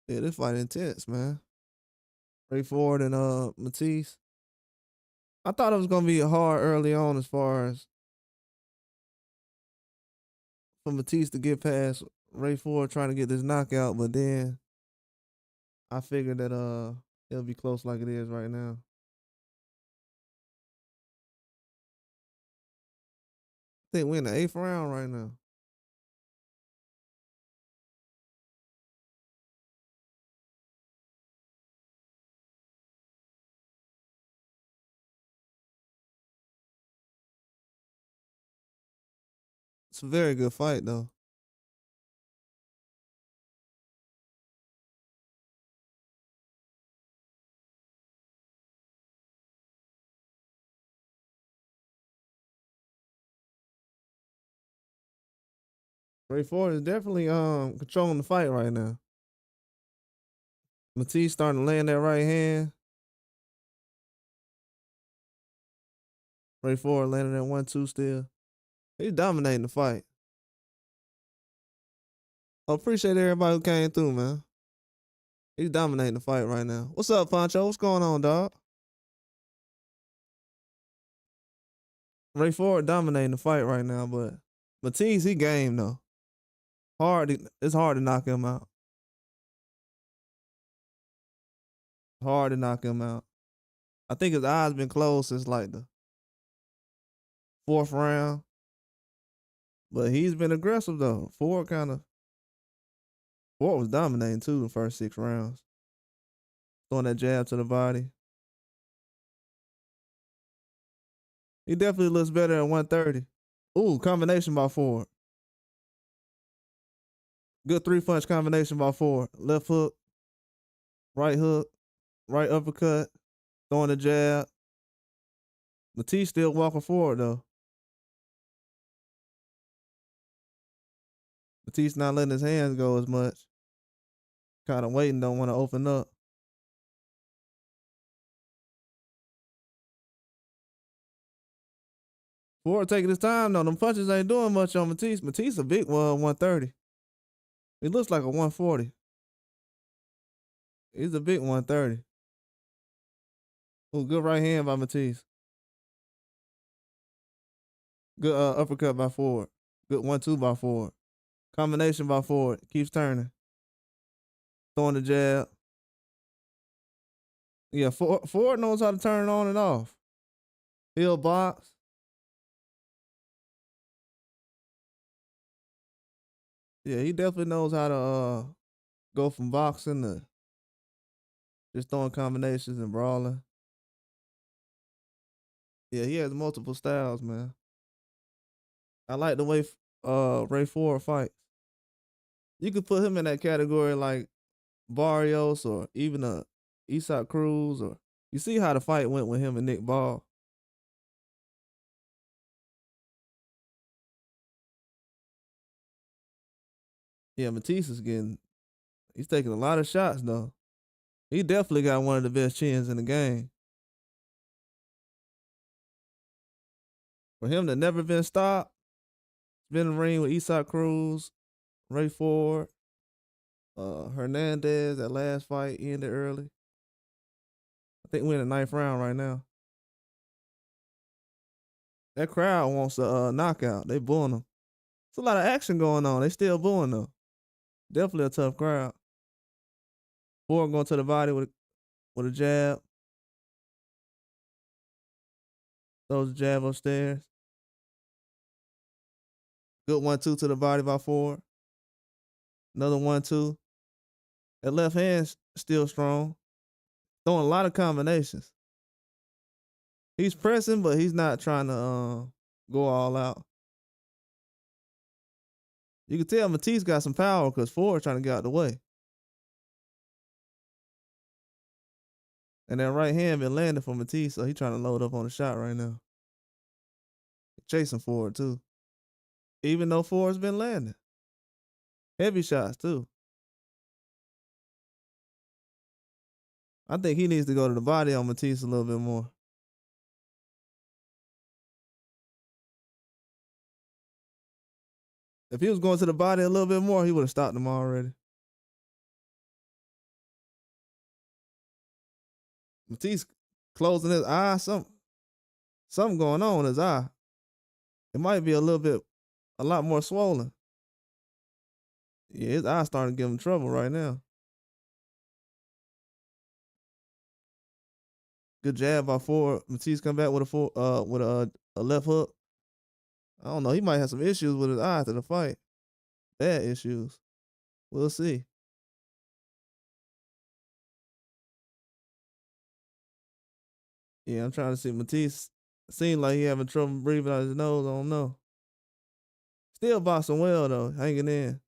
Yeah, this fight intense, man. Ray Ford and Matisse. I thought it was gonna be hard early on as far as for Matisse to get past Ray Ford trying to get this knockout, but then I figured that it'll be close like it is right now. I think we're in the eighth round right now. It's a very good fight though. Ray Ford is definitely controlling the fight right now. Matisse starting to land that right hand. Ray Ford landing that 1-2 still. He's dominating the fight. I appreciate everybody who came through, man. He's dominating the fight right now. What's up, Poncho? What's going on, dog? Ray Ford dominating the fight right now, but Matisse, he game though. It's hard to knock him out. Hard to knock him out. I think his eyes been closed since like the fourth round, but he's been aggressive though. Ford was dominating too the first 6 rounds, throwing that jab to the body. He definitely looks better at 130. Ooh, combination by Ford. Good 3 punch combination by Ford. Left hook, right uppercut, throwing the jab. Matisse still walking forward though. Matisse not letting his hands go as much. Kind of waiting, don't want to open up. Ford taking his time though. Them punches ain't doing much on Matisse. Matisse a big one, 130. He looks like a 140. He's a big 130. Ooh, good right hand by Matisse. Good uppercut by Ford. Good 1-2 by Ford. Combination by Ford. Keeps turning. Throwing the jab. Yeah, Ford knows how to turn it on and off. He'll box. Yeah, he definitely knows how to go from boxing to just throwing combinations and brawling. Yeah, he has multiple styles, man. I like the way Ray Ford fights. You could put him in that category like Barrios or even Isak Cruz, or you see how the fight went with him and Nick Ball. Yeah, Matisse is he's taking a lot of shots though. He definitely got one of the best chins in the game. For him to never been stopped, been in the ring with Isak Cruz, Ray Ford, Hernandez. That last fight ended early. I think we're in the ninth round right now. That crowd wants a knockout. They booing him. It's a lot of action going on. They still booing though. Definitely a tough crowd. Ford going to the body with a jab. Throws a jab upstairs. Good 1-2 to the body by Ford. Another 1-2. That left hand's still strong. Throwing a lot of combinations. He's pressing, but he's not trying to go all out. You can tell Matisse got some power because Ford trying to get out the way. And that right hand been landing for Matisse, so he trying to load up on the shot right now. Chasing Ford too. Even though Ford's been landing. Heavy shots too. I think he needs to go to the body on Matisse a little bit more. If he was going to the body a little bit more, he would have stopped him already. Matisse closing his eye. Something going on in his eye. It might be a lot more swollen. Yeah, his eye starting to give him trouble right now. Good jab by Ford. Matisse come back with a left hook. I don't know. He might have some issues with his eye after the fight. Bad issues. We'll see. Yeah, I'm trying to see. Matisse seemed like he having trouble breathing out his nose. I don't know. Still boxing well though, hanging in.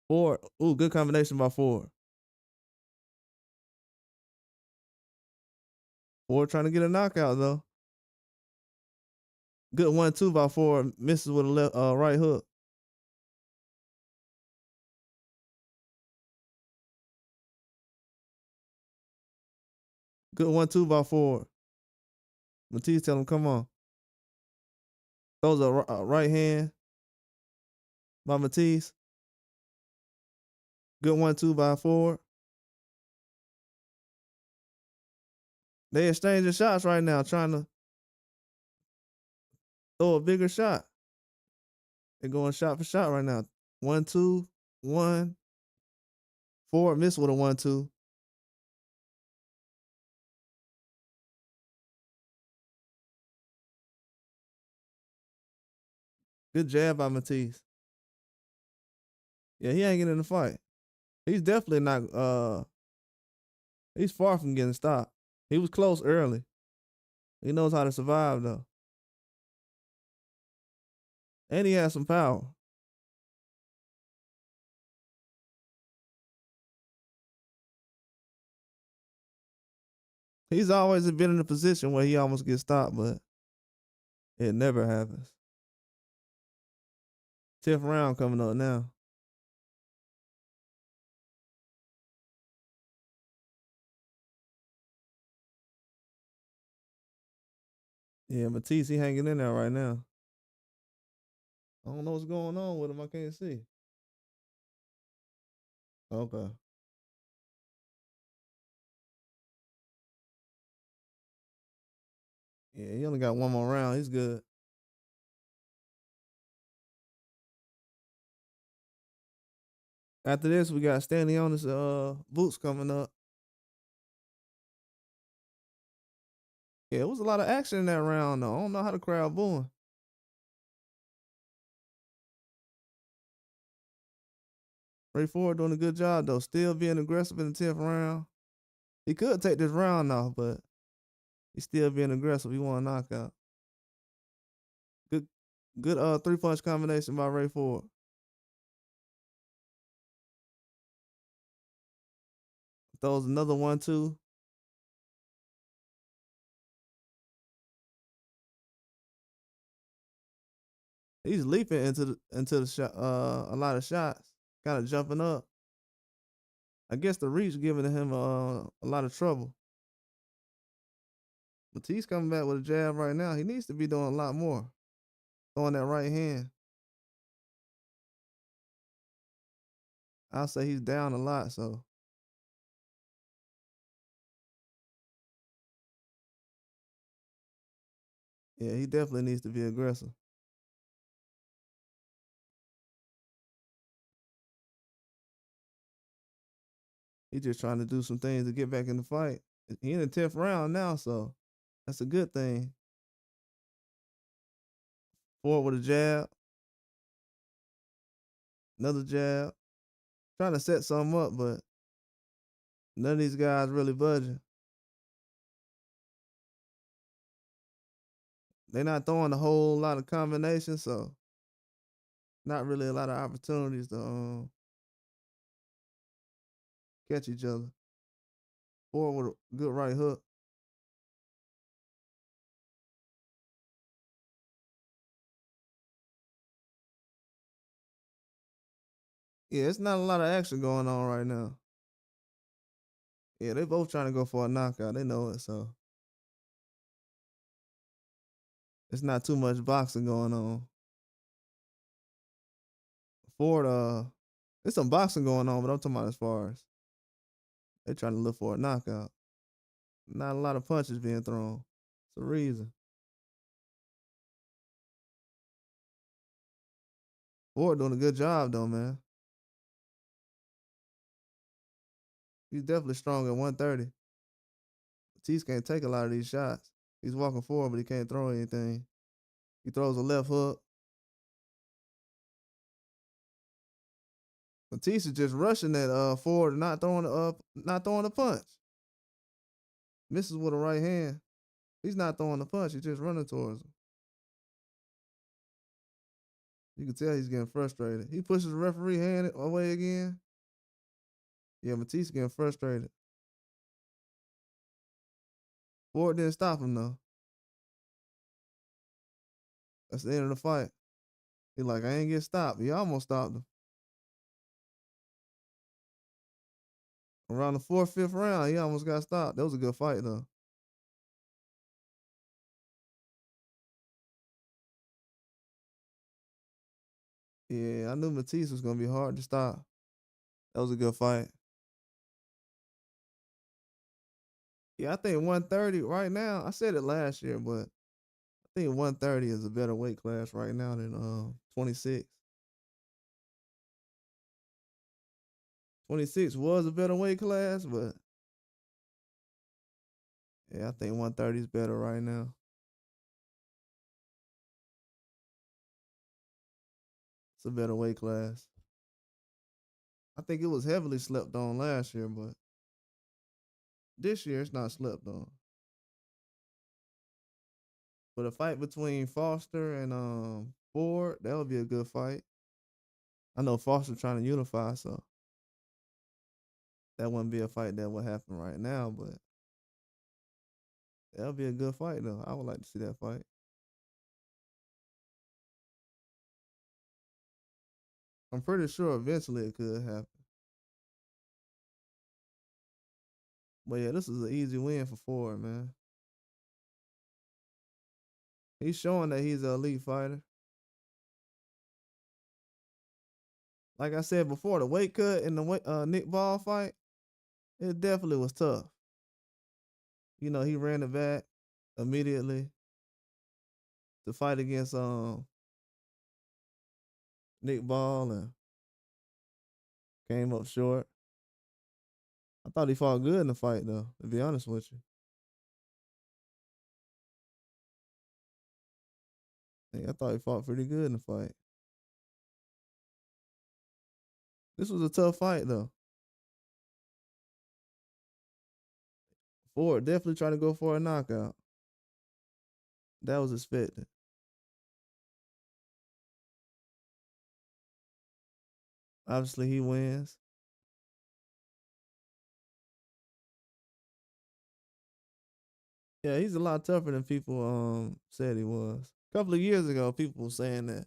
Ford, ooh, good combination by Ford. Ford trying to get a knockout though. Good 1-2 by Ford. Misses with a right hook. Good 1-2 by Ford. Matisse tell him, come on. Throws a right hand by Matisse. Good 1-2 by Ford. They exchanging shots right now, trying to throw a bigger shot. They're going shot for shot right now. 1-2, 1. Ford missed with a 1-2. Good jab by Matisse. Yeah, he ain't getting in the fight. He's definitely not he's far from getting stopped. He was close early. He knows how to survive though. And he has some power. He's always been in a position where he almost gets stopped, but it never happens. 10th round coming up now. Yeah, Matisse, he hanging in there right now. I don't know what's going on with him. I can't see. Okay. Yeah, he only got one more round. He's good. After this, we got Stanionis boots coming up. Yeah, it was a lot of action in that round though. I don't know how the crowd booing. Ray Ford doing a good job though, still being aggressive in the 10th round. He could take this round off, but he's still being aggressive. He want a knockout. Good, good 3-punch combination by Ray Ford. Throws another 1-2. He's leaping into the shot, a lot of shots, kind of jumping up. I guess the reach giving him a lot of trouble. Matisse coming back with a jab right now. He needs to be doing a lot more. Throwing that right hand. I'll say he's down a lot, so. Yeah, he definitely needs to be aggressive. He's just trying to do some things to get back in the fight. He in the 10th round now, so that's a good thing. Forward with a jab. Another jab. Trying to set something up, but none of these guys really budging. They're not throwing a whole lot of combinations, so not really a lot of opportunities to catch each other. Forward with a good right hook. Yeah, it's not a lot of action going on right now. Yeah, they both trying to go for a knockout. They know it, so it's not too much boxing going on. Ford, there's some boxing going on, but I'm talking about as far as they trying to look for a knockout. Not a lot of punches being thrown. It's a reason. Ford doing a good job though, man. He's definitely strong at 130. Batiste can't take a lot of these shots. He's walking forward, but he can't throw anything. He throws a left hook. Batiste is just rushing that Ford and not throwing a punch. Misses with a right hand. He's not throwing a punch. He's just running towards him. You can tell he's getting frustrated. He pushes the referee hand away again. Yeah, Matisse getting frustrated. Ford didn't stop him though. That's the end of the fight. He like, I ain't get stopped. He almost stopped him. Around the fourth, fifth round, he almost got stopped. That was a good fight though. Yeah, I knew Matisse was gonna be hard to stop. That was a good fight. Yeah, I think 130 right now. I said it last year, but I think 130 is a better weight class right now than 26. 26 was a better weight class, but yeah, I think 130 is better right now. It's a better weight class. I think it was heavily slept on last year, but this year it's not slept on. But a fight between Foster and Ford, that would be a good fight. I know Foster trying to unify, so that wouldn't be a fight that would happen right now, but that would be a good fight though. I would like to see that fight. I'm pretty sure eventually it could happen. But yeah, this is an easy win for Ford, man. He's showing that he's an elite fighter. Like I said before, the weight cut in the Nick Ball fight, it definitely was tough. You know, he ran it back immediately to fight against Nick Ball and came up short. I thought he fought good in the fight though, to be honest with you. Yeah, I thought he fought pretty good in the fight. This was a tough fight though. Ford definitely trying to go for a knockout. That was expected. Obviously he wins. Yeah, he's a lot tougher than people said he was. A couple of years ago, people were saying that.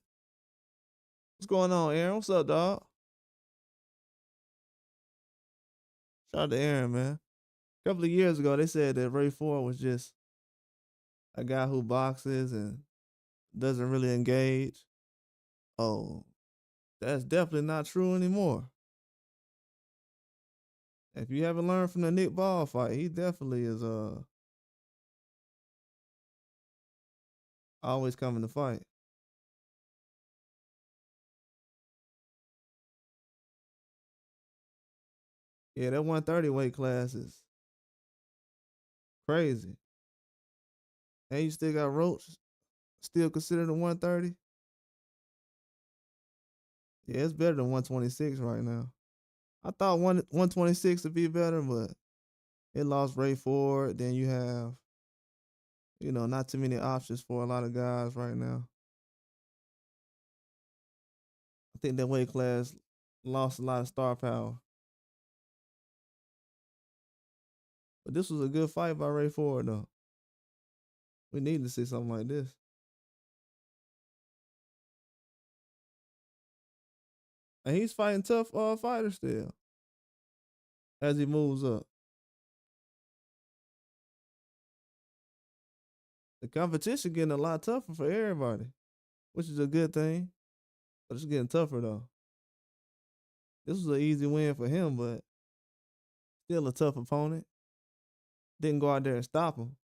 What's going on, Aaron? What's up, dog? Shout out to Aaron, man. A couple of years ago, they said that Ray Ford was just a guy who boxes and doesn't really engage. Oh, that's definitely not true anymore. If you haven't learned from the Nick Ball fight, he definitely is always coming to fight. Yeah, that 130 weight class is crazy. And you still got Roach, still considered a 130. Yeah, it's better than 126 right now. I thought 126 would be better, but it lost Ray Ford. Then you have, not too many options for a lot of guys right now. I think that weight class lost a lot of star power. But this was a good fight by Ray Ford, though. We need to see something like this. And he's fighting tough fighters still as he moves up. The competition getting a lot tougher for everybody, which is a good thing. But it's getting tougher though. This was an easy win for him, but still a tough opponent. didn't go out there and stop him.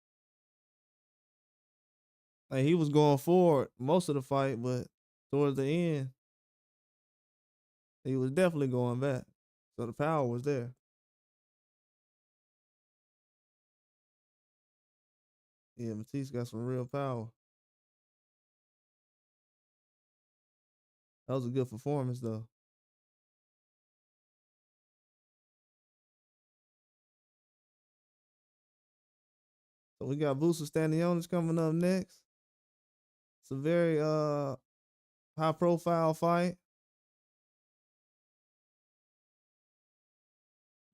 Like he was going forward most of the fight, but towards the end, he was definitely going back. So the power was there. Yeah, Matisse got some real power. That was a good performance though. So we got Booster Stanionis coming up next. It's a very high profile fight.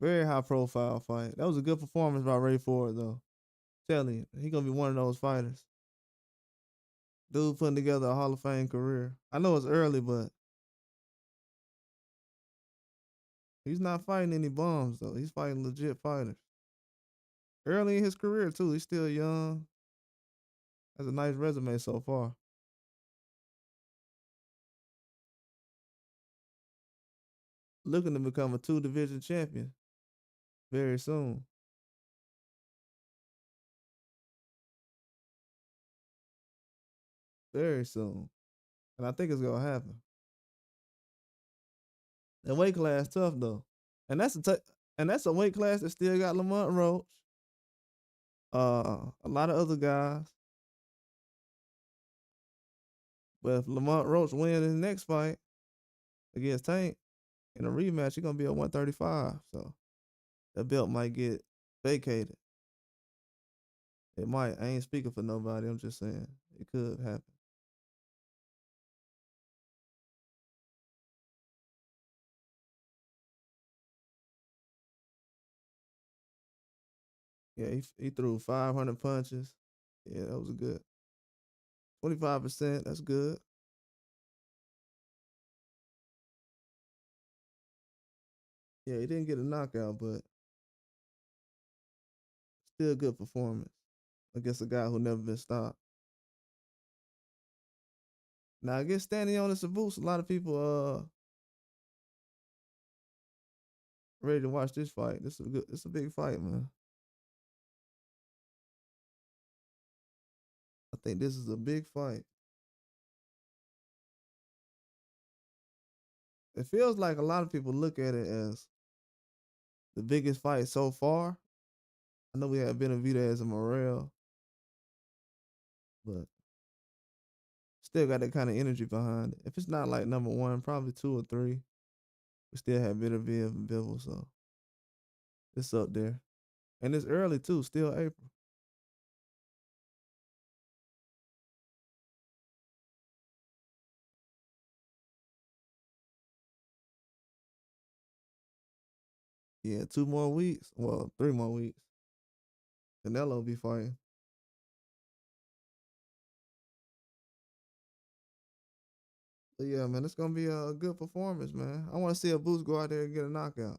Very high profile fight. That was a good performance by Ray Ford though. Telling you, he gonna be one of those fighters. Dude putting together a Hall of Fame career. I know it's early, but he's not fighting any bums though. He's fighting legit fighters. Early in his career too. He's still young. Has a nice resume so far. Looking to become a two-division champion very soon. Very soon. And I think it's gonna happen. That weight class tough though. And that's a weight class that still got Lamont Roach. A lot of other guys. But if Lamont Roach wins his next fight against Tank in a rematch, he's gonna be at 135. So that belt might get vacated. It might. I ain't speaking for nobody. I'm just saying it could happen. Yeah, he threw 500 punches. Yeah, that was a good 25%. That's good. Yeah, he didn't get a knockout, but still good performance against a guy who never been stopped. Now against Stanionis and Boots, a lot of people ready to watch this fight. It's a big fight, man. I think this is a big fight. It feels like a lot of people look at it as the biggest fight so far. I know we had Benavidez and Morel, but still got that kind of energy behind it. If it's not like number one, probably two or three. We still have Benavidez and Bivol, so it's up there. And it's early too, still April. Yeah, 2 more weeks. Well, 3 more weeks. Canelo be fighting. But yeah, man, it's gonna be a good performance, man. I want to see a Boots go out there and get a knockout.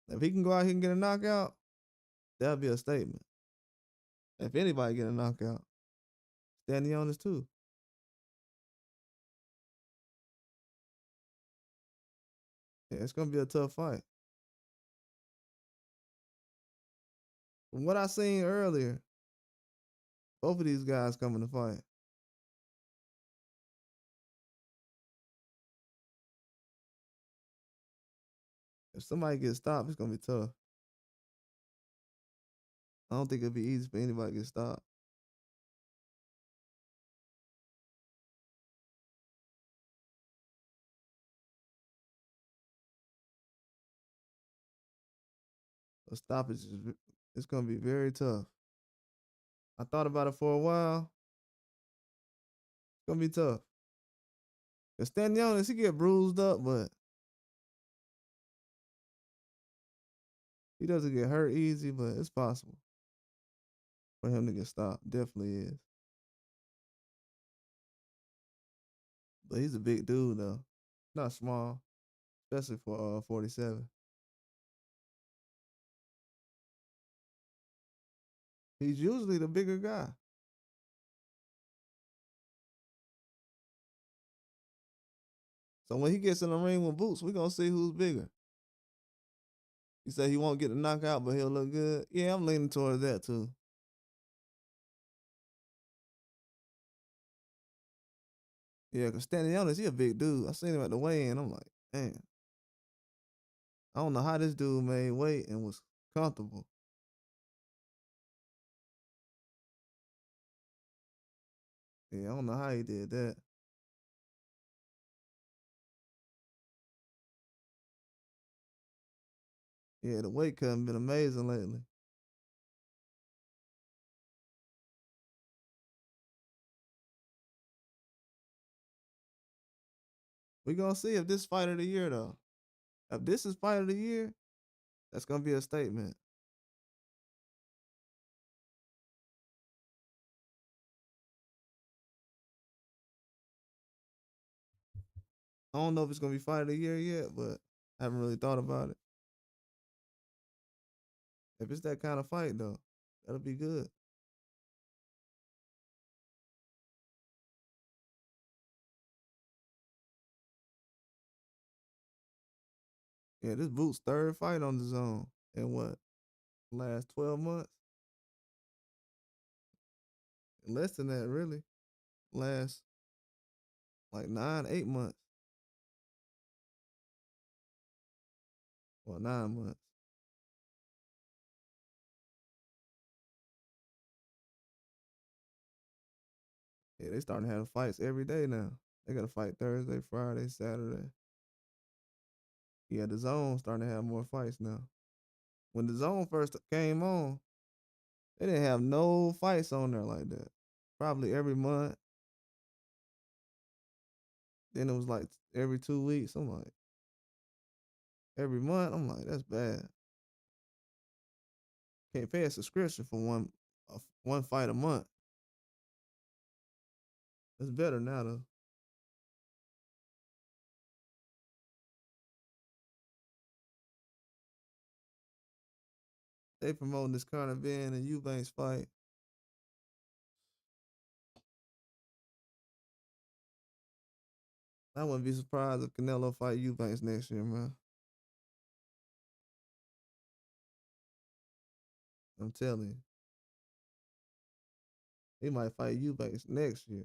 If he can go out here and get a knockout, that'll be a statement. If anybody get a knockout, Stanionis too. Yeah, it's gonna be a tough fight. From what I seen earlier, both of these guys coming to fight. If somebody gets stopped, it's gonna be tough. I don't think it'll be easy for anybody to get stopped. A stoppage is it's gonna be very tough. I thought about it for a while. It's gonna be tough. Cause Stanionis, he get bruised up, but he doesn't get hurt easy. But it's possible for him to get stopped. Definitely is. But he's a big dude though. Not small, especially for 47. He's usually the bigger guy. So when he gets in the ring with Boots, we gonna see who's bigger. You say he won't get the knockout, but he'll look good. Yeah, I'm leaning towards that too. Yeah, cause Stanionis, he a big dude. I seen him at the weigh-in. I'm like, man, I don't know how this dude made weight and was comfortable. Yeah, I don't know how he did that. Yeah, the weight cut been amazing lately. We gonna see if this fight of the year though. If this is fight of the year, that's gonna be a statement. I don't know if it's gonna be fight of the year yet, but I haven't really thought about it. If it's that kind of fight though, that'll be good. Yeah, this Boot's third fight on the zone in what, last 12 months? Less than that, really. Last like 9, 8 months. Well, 9 months. Yeah, they starting to have fights every day now. They got to fight Thursday, Friday, Saturday. Yeah, the zone starting to have more fights now. When the zone first came on, they didn't have no fights on there like that. Probably every month. Then it was like every 2 weeks. I'm like, every month. I'm like, that's bad. Can't pay a subscription for one fight a month. It's better now though. They promoting this Conor Ben and Eubanks fight. I wouldn't be surprised if Canelo fight Eubanks next year, man. I'm telling you, he might fight Eubanks next year.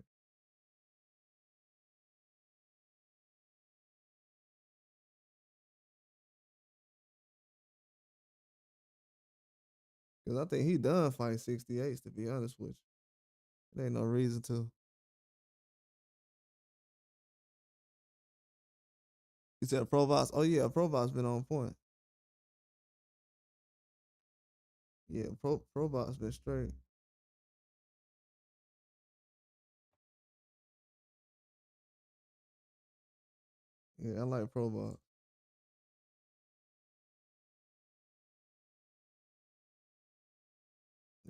Cause I think he done fight 68s. To be honest with you, there ain't no reason to. He said Provox. Oh yeah, Provox been on point. Yeah, Provox been straight. Yeah, I like Provox.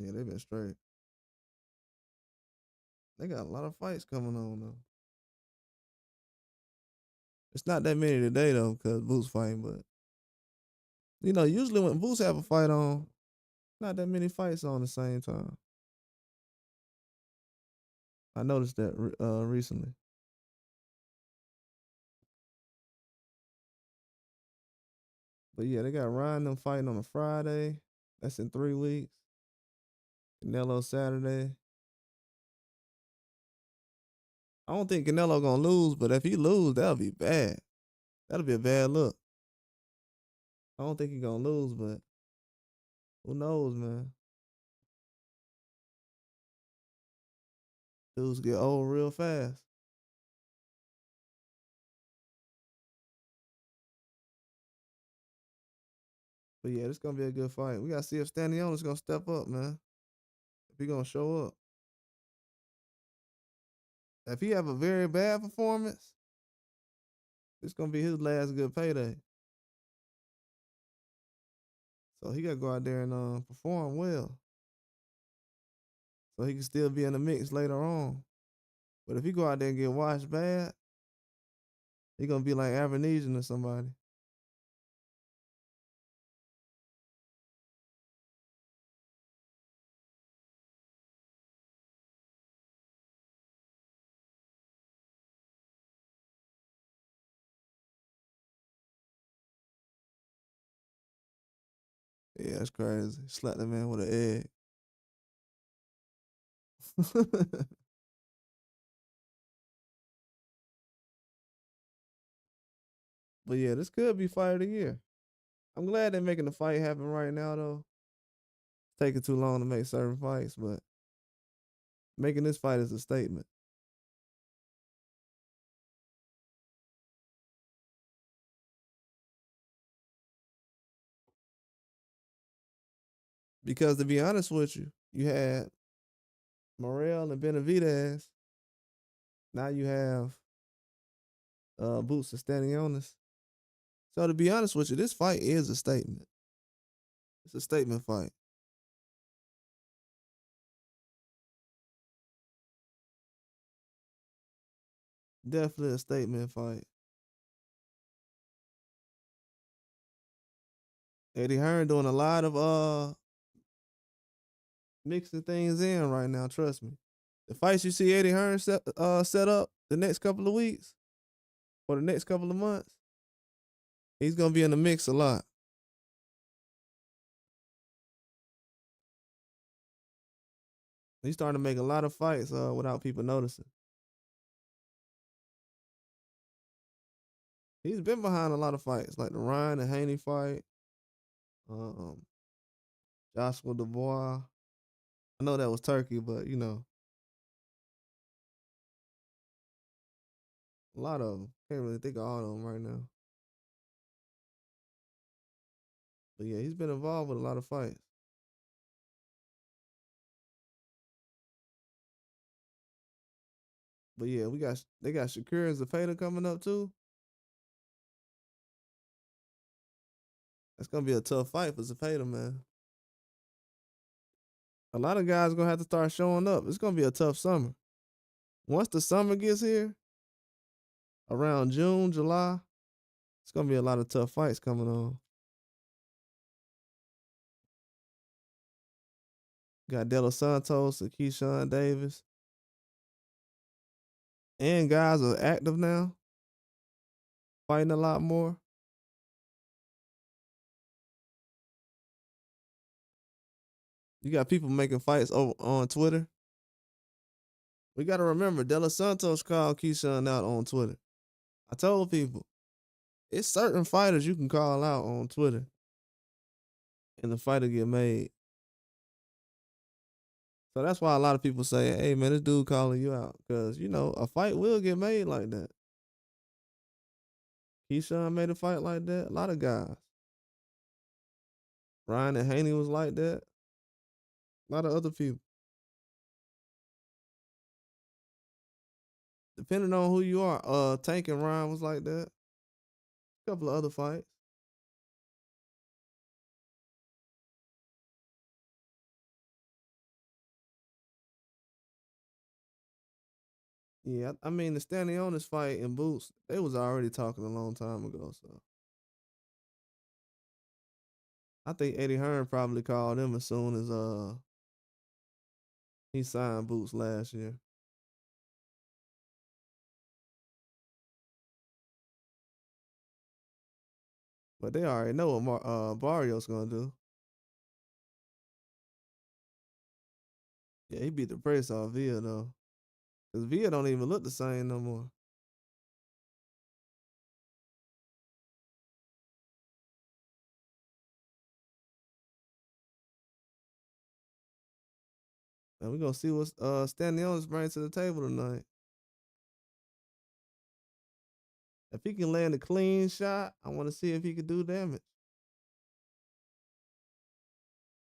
Yeah, they been straight. They got a lot of fights coming on though. It's not that many today though, cause Boots fighting. But usually when Boots have a fight on, not that many fights on the same time. I noticed that recently. But yeah, they got Ryan them fighting on a Friday. That's in 3 weeks. Canelo Saturday. I don't think Canelo gonna lose, but if he lose, that'll be bad. That'll be a bad look. I don't think he gonna lose, but who knows, man? Dudes get old real fast. But yeah, this gonna be a good fight. We gotta see if Stanionis gonna step up, man. If he gonna show up. If he have a very bad performance, it's gonna be his last good payday. So he gotta go out there and perform well, so he can still be in the mix later on. But if he go out there and get washed bad, he gonna be like Avenesian or somebody. Yeah, that's crazy. Slap that man with an egg. But yeah, this could be fight of the year. I'm glad they're making the fight happen right now though. It's taking too long to make certain fights, but making this fight is a statement. Because to be honest with you, you had Morel and Benavidez. Now you have Boots and Stanionis. So to be honest with you, this fight is a statement. It's a statement fight. Definitely a statement fight. Eddie Hearn doing a lot of mixing things in right now. Trust me. The fights you see Eddie Hearn set up the next couple of weeks or the next couple of months, he's gonna be in the mix a lot. He's starting to make a lot of fights without people noticing. He's been behind a lot of fights, like the Ryan and Haney fight, um, Joshua Dubois. I know that was Turkey, but you know, a lot of them. Can't really think of all of them right now. But yeah, he's been involved with a lot of fights. But yeah, they got Shakur and Zepeda coming up too. That's gonna be a tough fight for Zepeda, man. A lot of guys gonna have to start showing up. It's gonna be a tough summer. Once the summer gets here, around June, July, it's gonna be a lot of tough fights coming on. Got De Los Santos and Keyshawn Davis. And guys are active now, fighting a lot more. You got people making fights over on Twitter. We gotta remember De Los Santos called Keyshawn out on Twitter. I told people, it's certain fighters you can call out on Twitter and the fight will get made. So that's why a lot of people say, hey man, this dude calling you out. Cause you know, a fight will get made like that. Keyshawn made a fight like that. A lot of guys. Ryan and Haney was like that. A lot of other people. Depending on who you are. Tank and Ryan was like that. A couple of other fights. Yeah, I mean the Stanionis fight and Boots, they was already talking a long time ago. So I think Eddie Hearn probably called him as soon as he signed Boots last year. But they already know what Barrios gonna do. Yeah, he beat the brakes off Villa though, cause Villa don't even look the same no more. And we gonna see what Stanionis brings to the table tonight. If he can land a clean shot, I want to see if he can do damage.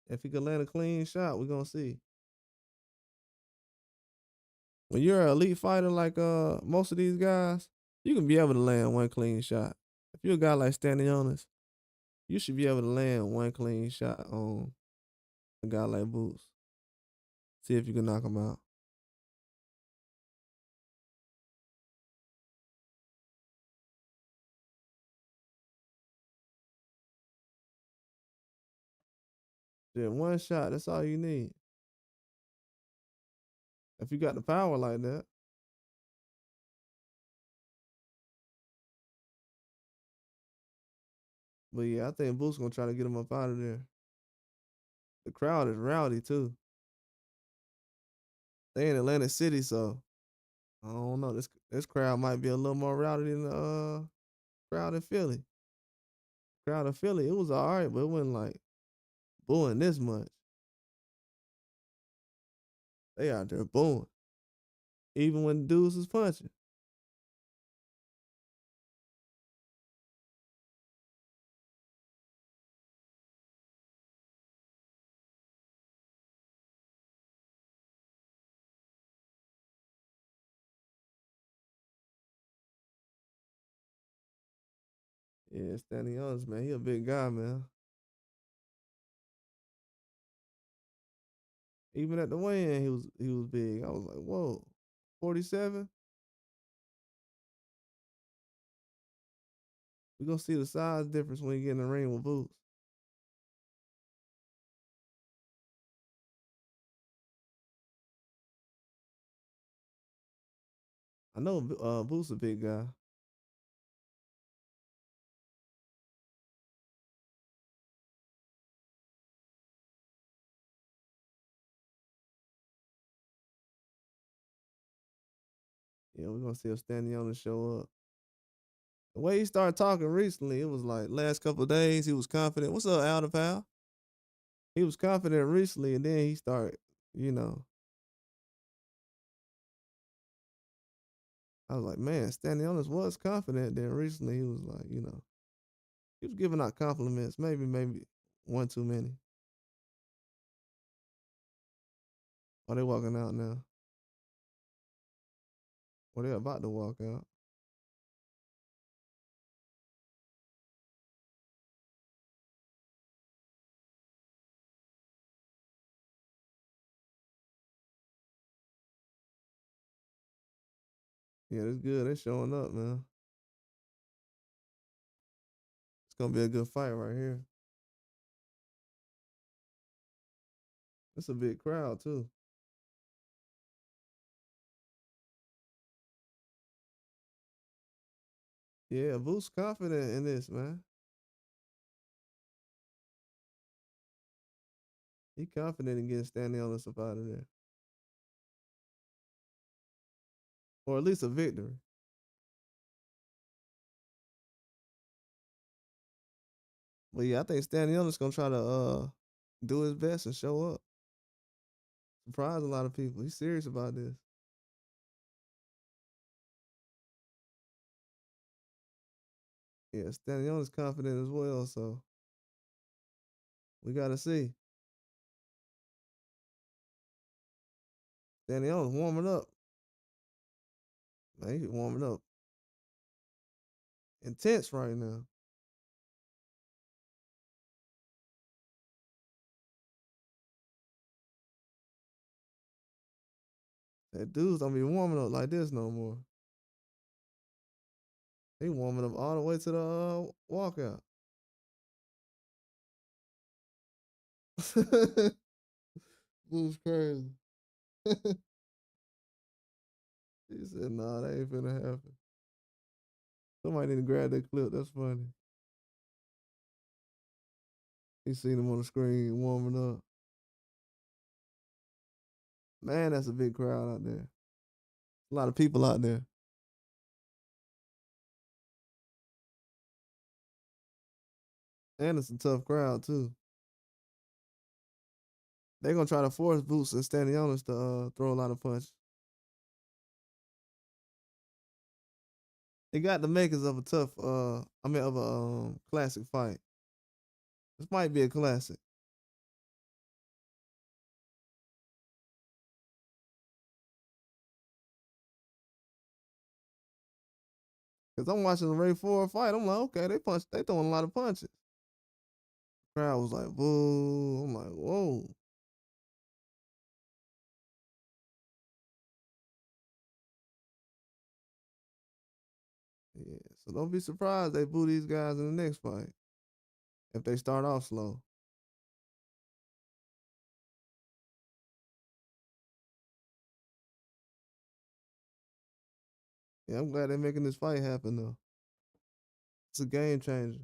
If he can land a clean shot, we're gonna see. When you're an elite fighter like most of these guys, you can be able to land one clean shot. If you're a guy like Stanionis, you should be able to land one clean shot on a guy like Boots. See if you can knock him out. Then one shot, that's all you need. If you got the power like that. But yeah, I think Boots gonna try to get him up out of there. The crowd is rowdy too. They in Atlantic City, so I don't know. This crowd might be a little more rowdy than the crowd in Philly. Crowd in Philly, it was all right, but it wasn't like booing this much. They out there booing, even when dudes was punching. Yeah, Stanionis, man, he a big guy, man. Even at the weigh-in, he was big. I was like, whoa, 47. We gonna see the size difference when you get in the ring with Boots. I know Boots a big guy. Yeah, we're gonna see if Stanionis show up. The way he started talking recently, it was like last couple of days he was confident. What's up, Alda pal? He was confident recently, and then he started, you know. I was like, man, Stanionis was confident. Then recently he was like, he was giving out compliments. Maybe one too many. Are they walking out now? Or they about to walk out? Yeah, that's good. They showing up, man. It's gonna be a good fight right here. It's a big crowd too. Yeah, Boost confident in this, man. He confident in getting Stanionis up out of there, or at least a victory. But yeah, I think Stanionis gonna try to do his best and show up, surprise a lot of people. He's serious about this. Yeah, Stanionis confident as well, so we gotta see. Stanionis warming up, man. He's warming up intense right now. That dudes don't be warming up like this no more. He warming up all the way to the walkout. Boo's crazy. He said, "Nah, that ain't finna happen." Somebody need to grab that clip. That's funny. He seen him on the screen warming up. Man, that's a big crowd out there. A lot of people out there. And it's a tough crowd too. They gonna try to force Boots and Stanionis to throw a lot of punches. It got the makers of a tough of a classic fight. This might be a classic. Cause I'm watching the Ray Ford fight. I'm like, okay, they throwing a lot of punches. Crowd was like, boo. I'm like, whoa. Yeah. So don't be surprised they boo these guys in the next fight if they start off slow. Yeah, I'm glad they're making this fight happen though. It's a game changer.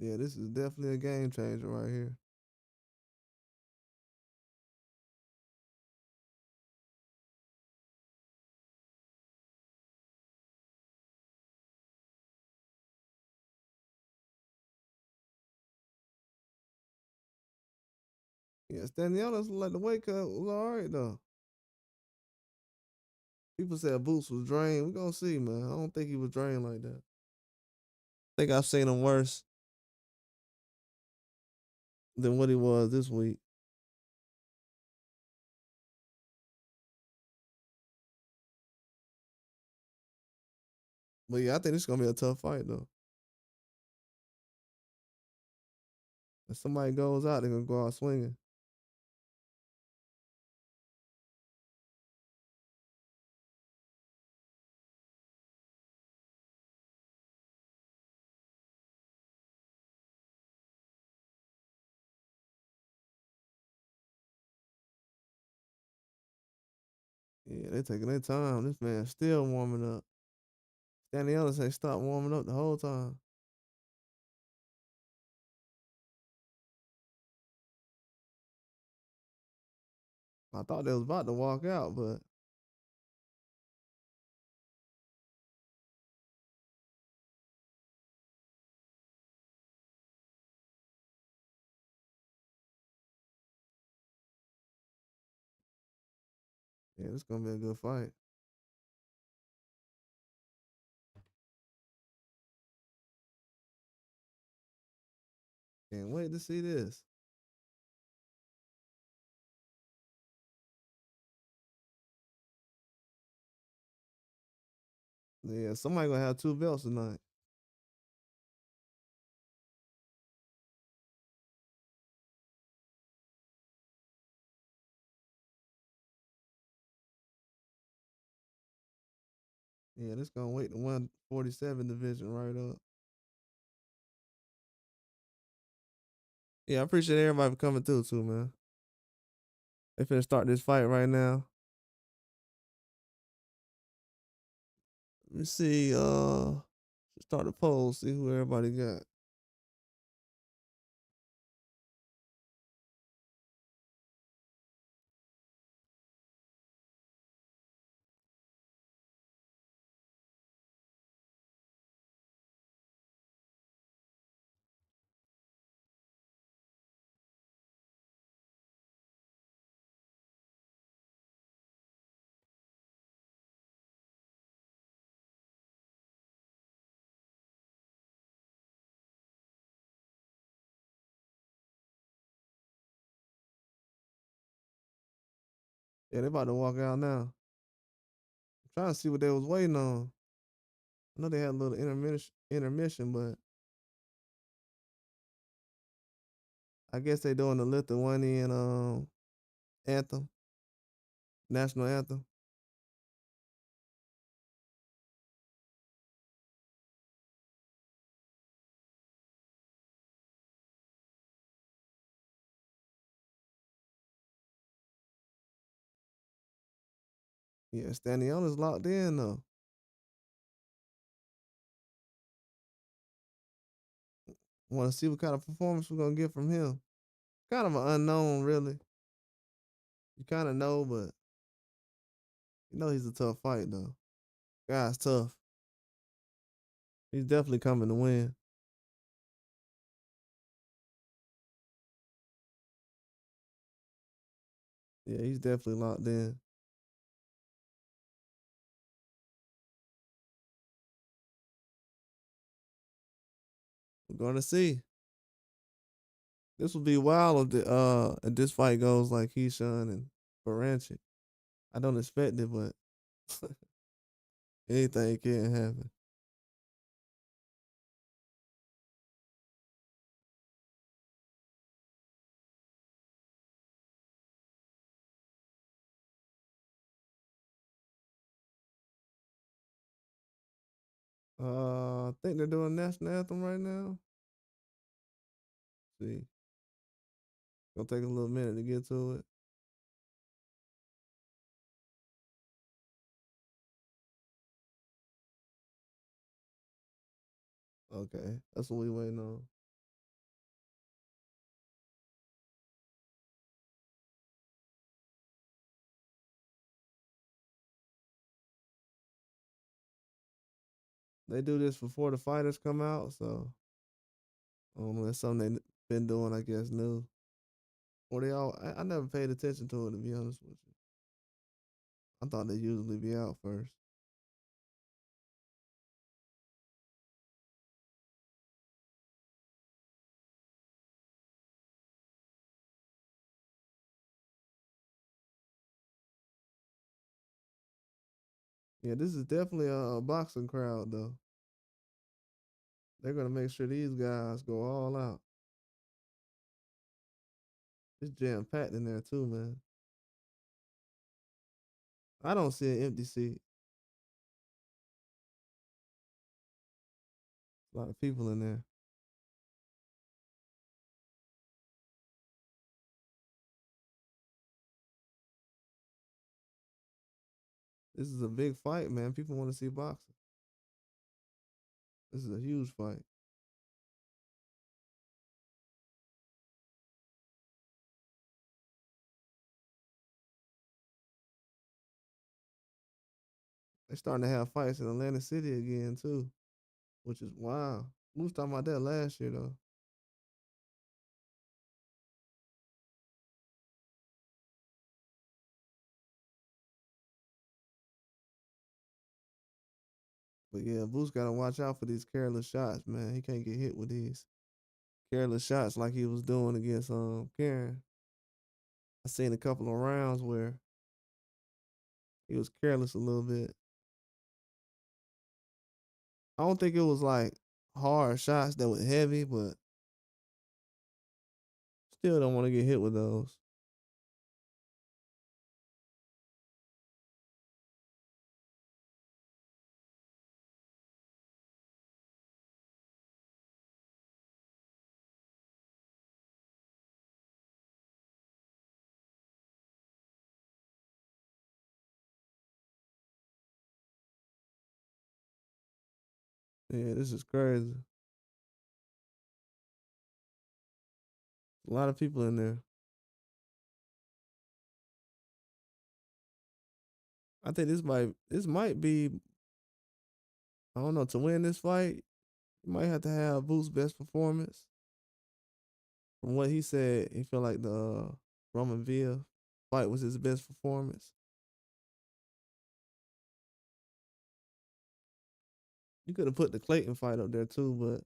Yeah, this is definitely a game changer right here. Yeah, Stanionis like the weight cut was all right though. People said Boots was drained. We gonna see, man. I don't think he was drained like that. I think I've seen him worse than what he was this week. But yeah, I think this is gonna be a tough fight though. If somebody goes out, they're gonna go out swinging. Yeah, they taking their time. This man still warming up. Stanionis ain't stopped warming up the whole time. I thought they was about to walk out, but yeah, this gonna be a good fight. Can't wait to see this. Yeah, somebody gonna have two belts tonight. Yeah, this gonna wait the 147 division right up. Yeah, I appreciate everybody for coming through too, man. They finna start this fight right now. Let me see. Start the poll. See who everybody got. Yeah, they about to walk out now. I'm trying to see what they was waiting on. I know they had a little intermission, but I guess they doing the Lithuanian anthem, national anthem. Yeah, Stanionis locked in though. Want to see what kind of performance we're gonna get from him. Kind of an unknown, really. You kind of know, but you know he's a tough fight though. Guy's tough. He's definitely coming to win. Yeah, he's definitely locked in. We're gonna see. This will be wild if this fight goes like Keyshawn and Baranchik. I don't expect it, but anything can happen. I think they're doing national anthem right now. See, gonna take a little minute to get to it. Okay, that's what we waiting on. They do this before the fighters come out, so I don't know. That's something they been doing, I guess, new. Or they all. I never paid attention to it, to be honest with you. I thought they usually be out first. Yeah, this is definitely a boxing crowd though. They're gonna make sure these guys go all out. It's jam packed in there too, man. I don't see an empty seat. A lot of people in there. This is a big fight, man. People want to see boxing. This is a huge fight. They're starting to have fights in Atlantic City again too, which is wild. We was talking about that last year though. But yeah, Boost gotta watch out for these careless shots, man. He can't get hit with these careless shots like he was doing against Karen. I seen a couple of rounds where he was careless a little bit. I don't think it was like hard shots that were heavy, but still don't want to get hit with those. Yeah, this is crazy. A lot of people in there. I think this might be, I don't know, to win this fight, you might have to have Boost's best performance. From what he said, he felt like the Roman Villa fight was his best performance. You could have put the Clayton fight up there too, but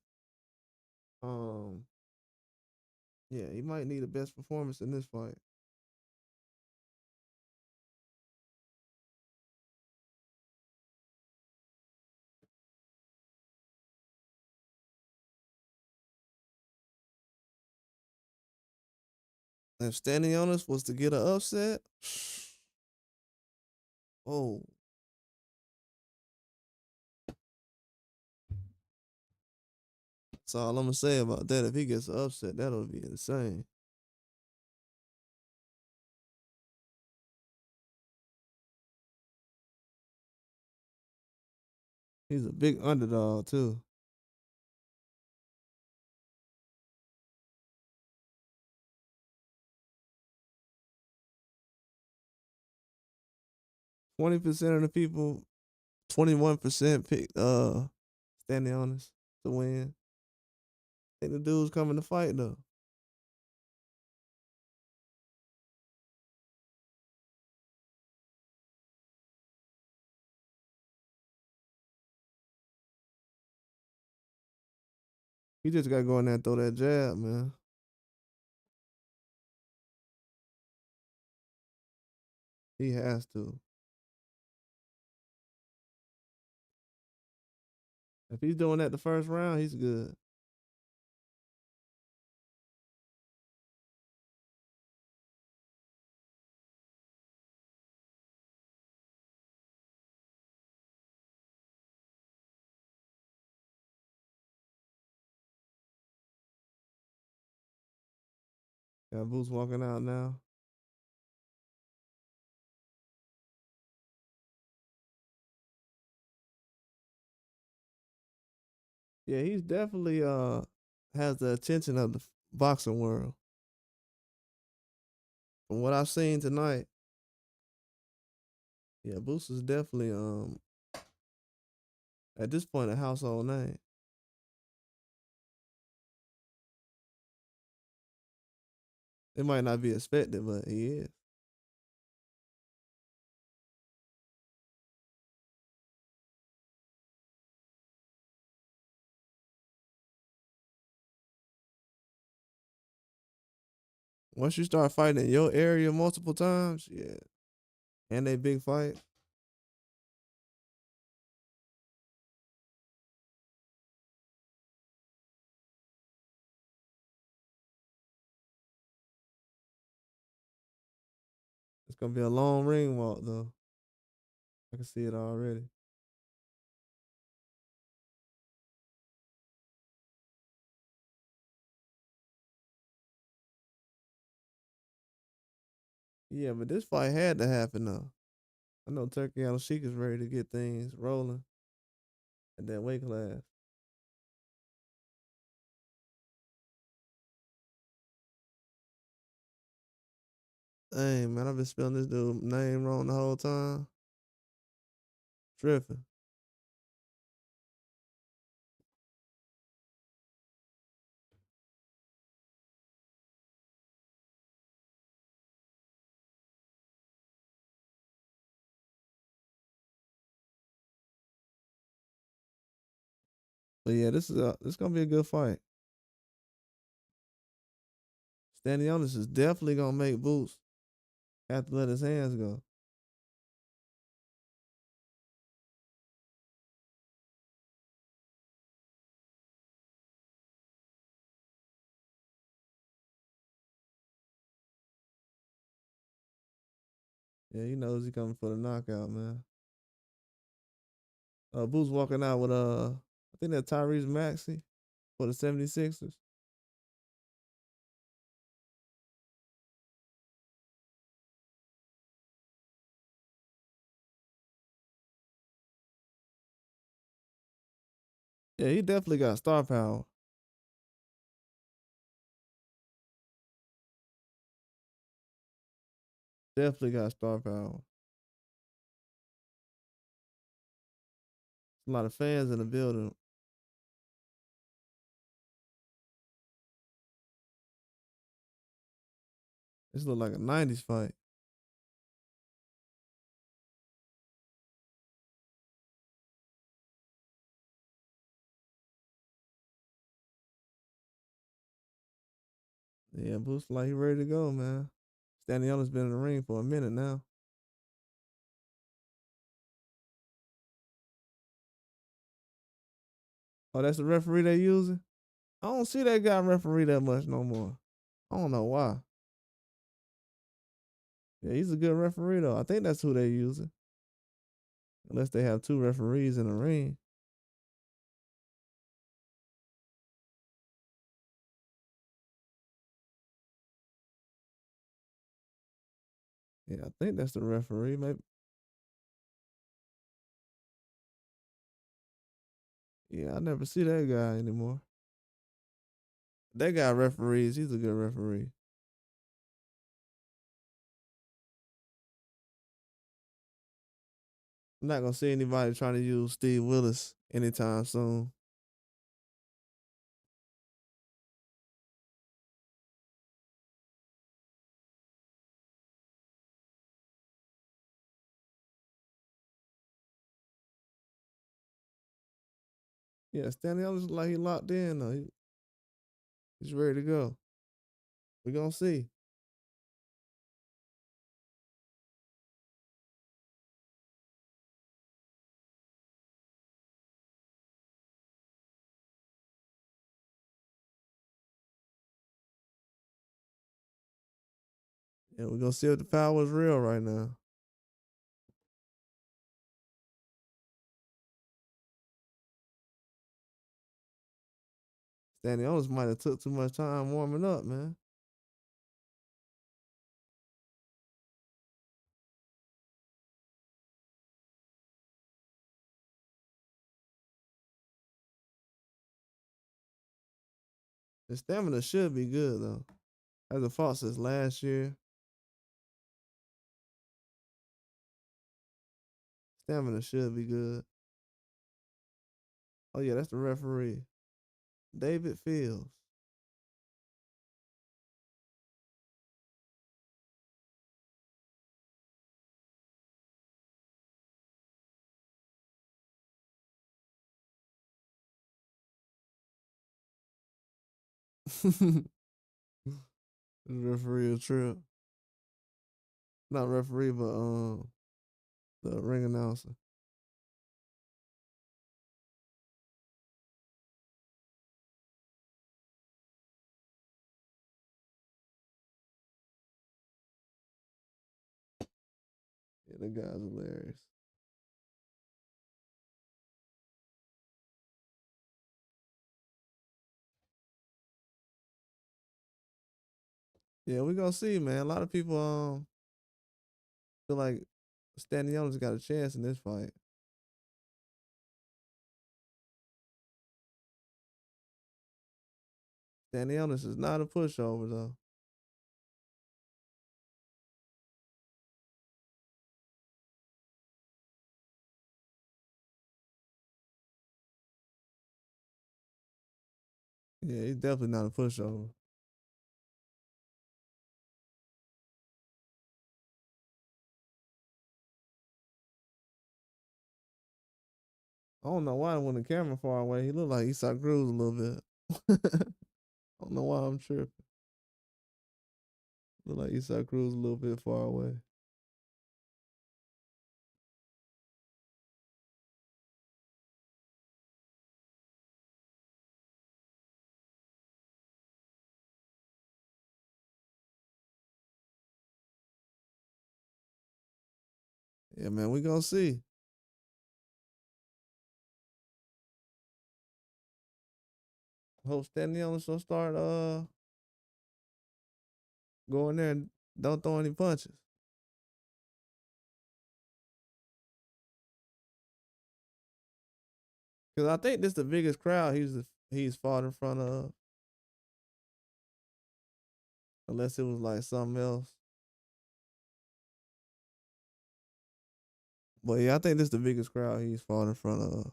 yeah, he might need the best performance in this fight. If Stanionis was to get an upset, oh, that's all I'm gonna say about that. If he gets an upset, that'll be insane. He's a big underdog too. 20% of the people, 21% picked Stanionis to win. I think the dude's coming to fight though. He just gotta go in there and throw that jab, man. He has to. If he's doing that the first round, he's good. Got Boots walking out now. Yeah, he's definitely has the attention of the boxing world. From what I've seen tonight, yeah, Boots is definitely At this point, a household name. It might not be expected, but he is. Once you start fighting in your area multiple times, yeah, and they big fight, it's gonna be a long ring walk though. I can see it already. Yeah, but this fight had to happen though. I know Turkey Sheik is ready to get things rolling at that weight class. Hey man, I've been spelling this dude name wrong the whole time. Tripping. But yeah, this gonna be a good fight. Stanionis is definitely gonna make Boots have to let his hands go. Yeah, he knows he coming for the knockout, man. Boots walking out with I think that Tyrese Maxey for the 76ers. Yeah, he definitely got star power. Definitely got star power. A lot of fans in the building. This look like a '90s fight. Yeah, Boots like he ready to go, man. Stanionis been in the ring for a minute now. Oh, that's the referee they using? I don't see that guy referee that much no more. I don't know why. Yeah, he's a good referee though. I think that's who they using. Unless they have two referees in the ring. Yeah, I think that's the referee. Maybe. Yeah, I never see that guy anymore. That guy referees. He's a good referee. I'm not gonna see anybody trying to use Steve Willis anytime soon. Yeah, Stanley Ellis like he locked in though. He's ready to go. We gonna see. Yeah, we gonna see if the power is real right now. Stanionis might have took too much time warming up, man. His stamina should be good though. Hasn't fought since last year. Stamina should be good. Oh yeah, that's the referee, David Fields. The referee a trip. Not referee, but the ring announcer. Yeah, that guy's hilarious. Yeah, we gonna see, man. A lot of people feel like Stanionis got a chance in this fight. Stanionis is not a pushover though. Yeah, he's definitely not a pushover. I don't know why when the camera far away, he look like Eastside Cruz a little bit. I don't know why I'm tripping. Look like Eastside Cruz a little bit far away. Yeah, man, we gonna see. Hope Stanionis will start going there and don't throw any punches. Cause I think this the biggest crowd he's fought in front of, unless it was like something else. But yeah, I think this the biggest crowd he's fought in front of.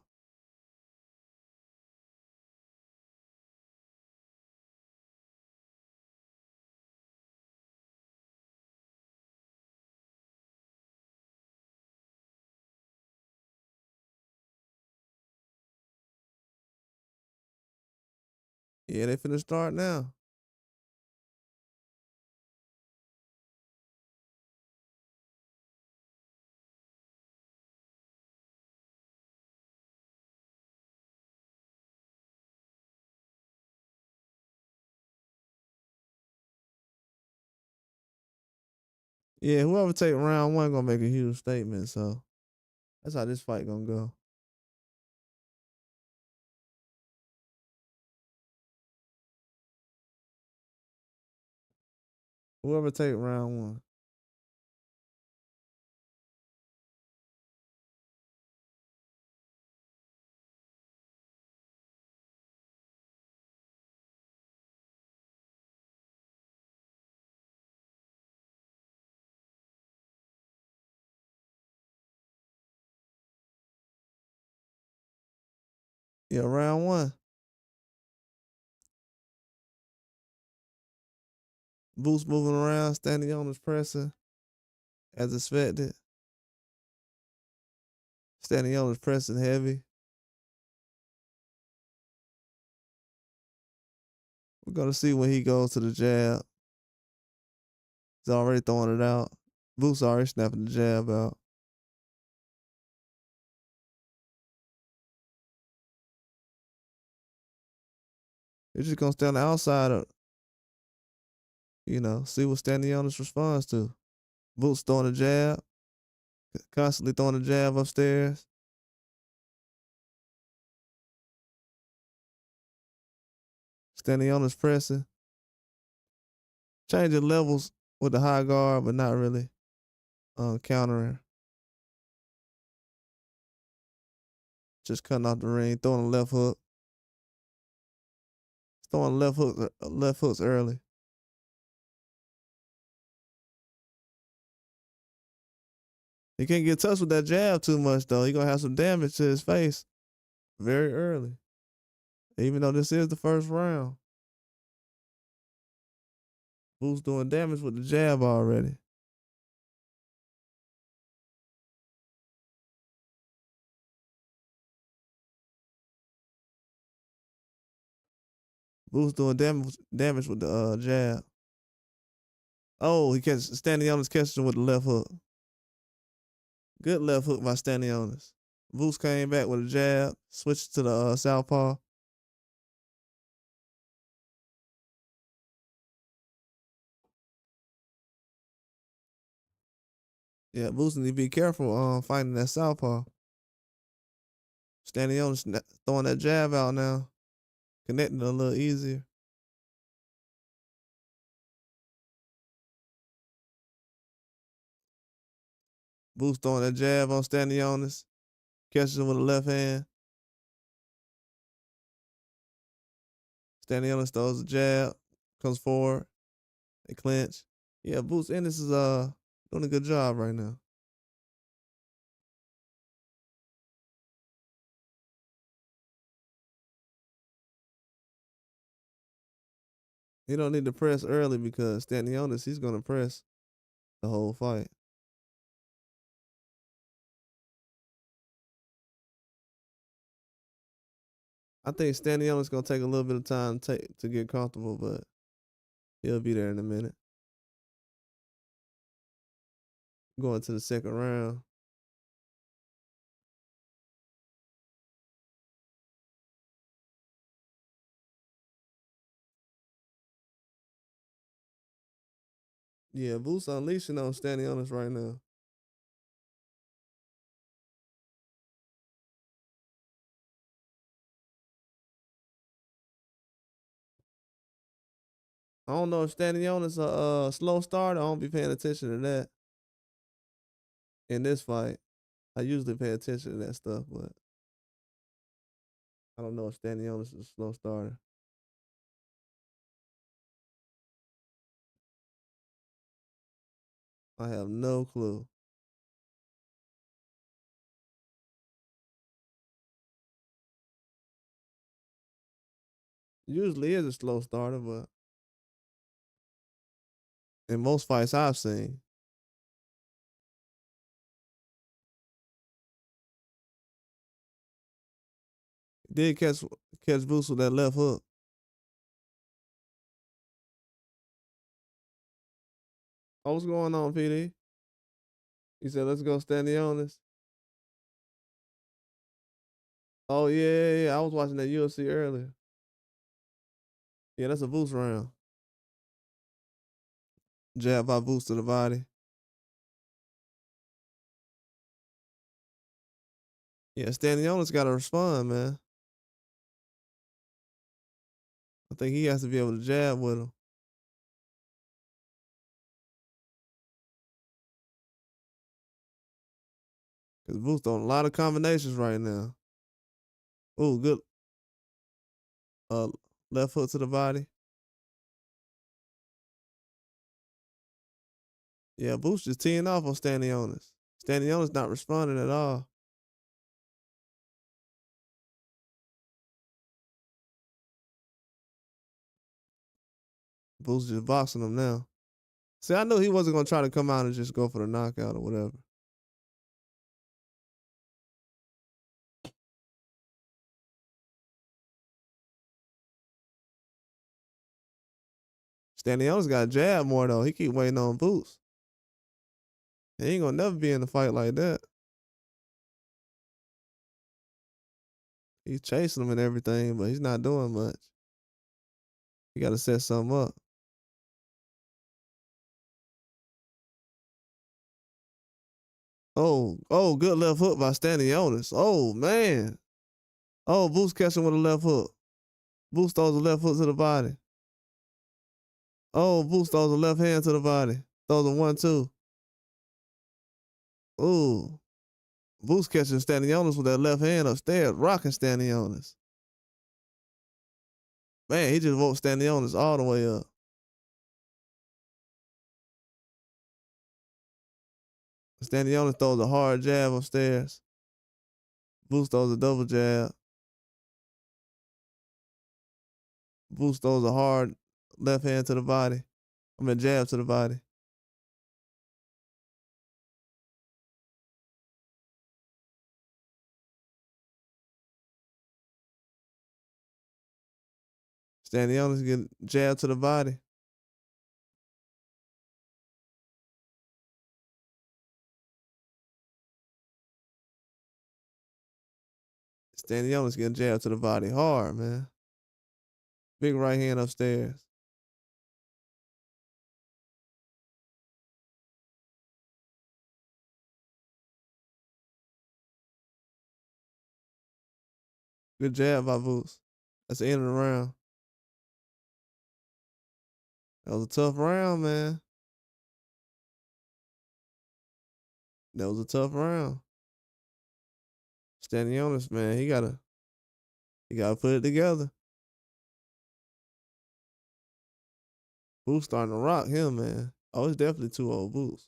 Yeah, they finna start now. Yeah, whoever take round one gonna make a huge statement. So that's how this fight gonna go. Whoever take round one. Yeah, round one. Boots moving around, standing on his presser as expected. Standing on his pressing heavy. We're gonna see when he goes to the jab. He's already throwing it out. Boots already snapping the jab out. He's just gonna stay on the outside of, see what Stanionis responds to. Boots throwing a jab, constantly throwing a jab upstairs. Stanionis pressing. Changing levels with the high guard, but not really countering. Just cutting off the ring, throwing a left hook. Throwing left hooks early. He can't get touched with that jab too much though. He gonna have some damage to his face very early. Even though this is the first round, Boots doing damage with the jab already. Boots doing damage with the jab. Oh, he catches Stanionis catches him with the left hook. Good left hook by Stanionis. Boots came back with a jab, switched to the southpaw. Yeah, Boots need to be careful fighting that southpaw. Stanionis throwing that jab out now, connecting a little easier. Boots throwing that jab on Stanionis, catches him with the left hand. Stanionis throws a jab, comes forward, they clinch. Yeah, Boots Ennis is doing a good job right now. He don't need to press early because Stanionis, he's gonna press the whole fight. I think Stanionis gonna take a little bit of time to get comfortable, but he'll be there in a minute. Going to the second round. Yeah, Boots unleashing on Stanionis right now. I don't know if Stanionis a slow starter. I don't be paying attention to that in this fight. I usually pay attention to that stuff, but I don't know if Stanionis is a slow starter. I have no clue. Usually is a slow starter, but in most fights I've seen, he did catch Boots with that left hook. Oh, what's going on, PD? He said, "Let's go, Stanionis." Oh yeah. I was watching that UFC earlier. Yeah, that's a Boots round. Jab by Boots to the body. Yeah, Stanionis got to respond, man. I think he has to be able to jab with him. Cause Boots throwing a lot of combinations right now. Oh, good. Uh, Left hook to the body. Yeah, Boots just teeing off on Stanionis. Stanionis not responding at all. Boots just boxing him now. See, I knew he wasn't gonna try to come out and just go for the knockout or whatever. Stanionis got jab more though. He keep waiting on Boots. He ain't gonna never be in a fight like that. He's chasing him and everything, but he's not doing much. He got to set something up. Oh, good left hook by Stanionis. Oh man. Oh, Boots catching with a left hook. Boots throws a left hook to the body. Oh, Boots throws a left hand to the body. Throws a 1-2. Ooh. Boots catching Stanionis with that left hand upstairs, rocking Stanionis. Man, he just woke Stanionis all the way up. Stanionis throws a hard jab upstairs. Boots throws a double jab. Boots throws a hard left hand to the body. I mean, jab to the body. Stanionis get jab to the body. Stanionis getting jab to the body hard, man. Big right hand upstairs. Good jab by Boots. That's the end of the round. That was a tough round, man. That was a tough round. Stanionis, man, he gotta put it together. Boots starting to rock him, man. Oh, it's definitely 2-0 Boots.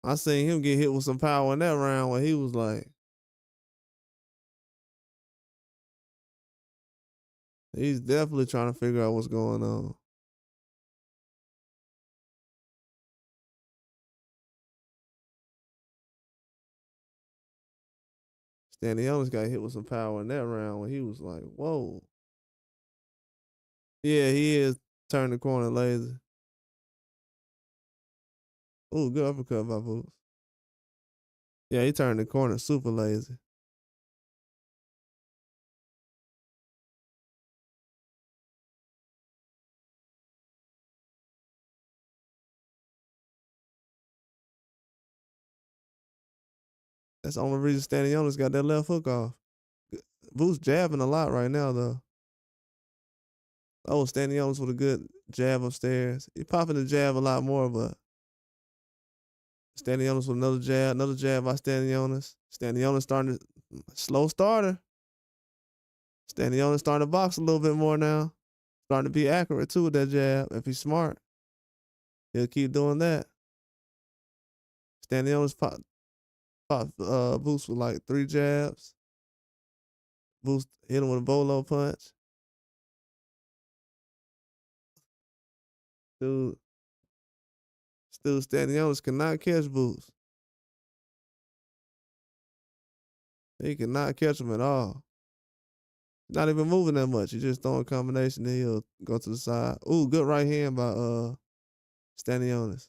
I seen him get hit with some power in that round where he was like, he's definitely trying to figure out what's going on. Stanionis got hit with some power in that round where he was like, whoa. Yeah, he is turning the corner lazy. Ooh, good uppercut by Boots. Yeah, he turned the corner super lazy. That's the only reason Stanionis got that left hook off. Boots jabbing a lot right now, though. Oh, Stanionis with a good jab upstairs. He popping the jab a lot more, but Stanionis with another jab by Stanionis. Stanionis starting to slow starter. Stanionis starting to box a little bit more now. Starting to be accurate too with that jab. If he's smart, he'll keep doing that. Stanionis pop Boots with like 3 jabs. Boots hit him with a bolo punch. Dude, still Stanionis cannot catch Boots. He cannot catch him at all. Not even moving that much. He just throwing a combination and he'll go to the side. Ooh, good right hand by Stanionis.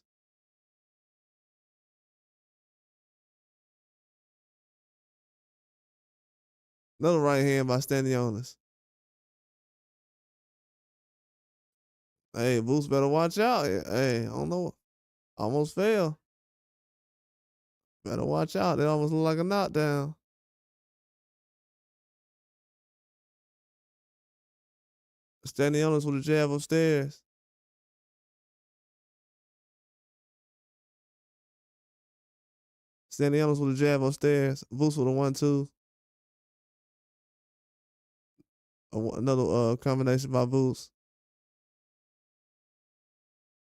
Another right hand by Stanionis. Hey, Boots better watch out. Hey, I don't know. Almost fell. Better watch out. That almost looked like a knockdown. Stanionis with a jab upstairs. Stanionis with a jab upstairs. Boots with a 1-2. Another combination by Boots.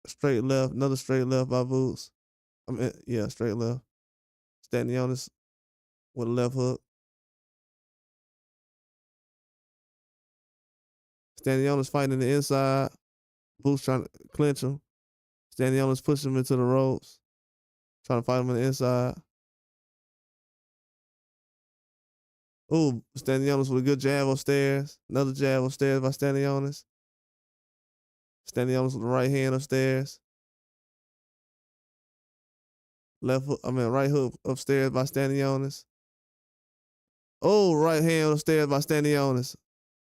Straight left. Another straight left by Boots. I mean, yeah, straight left. Stanionis with a left hook. Stanionis fighting the inside. Boots trying to clinch him. Stanionis pushing him into the ropes. Trying to fight him on the inside. Ooh, Stanionis with a good jab upstairs. Another jab upstairs by Stanionis. Stanionis with the right hand upstairs. Right hook upstairs by Stanionis. Oh, right hand upstairs by Stanionis.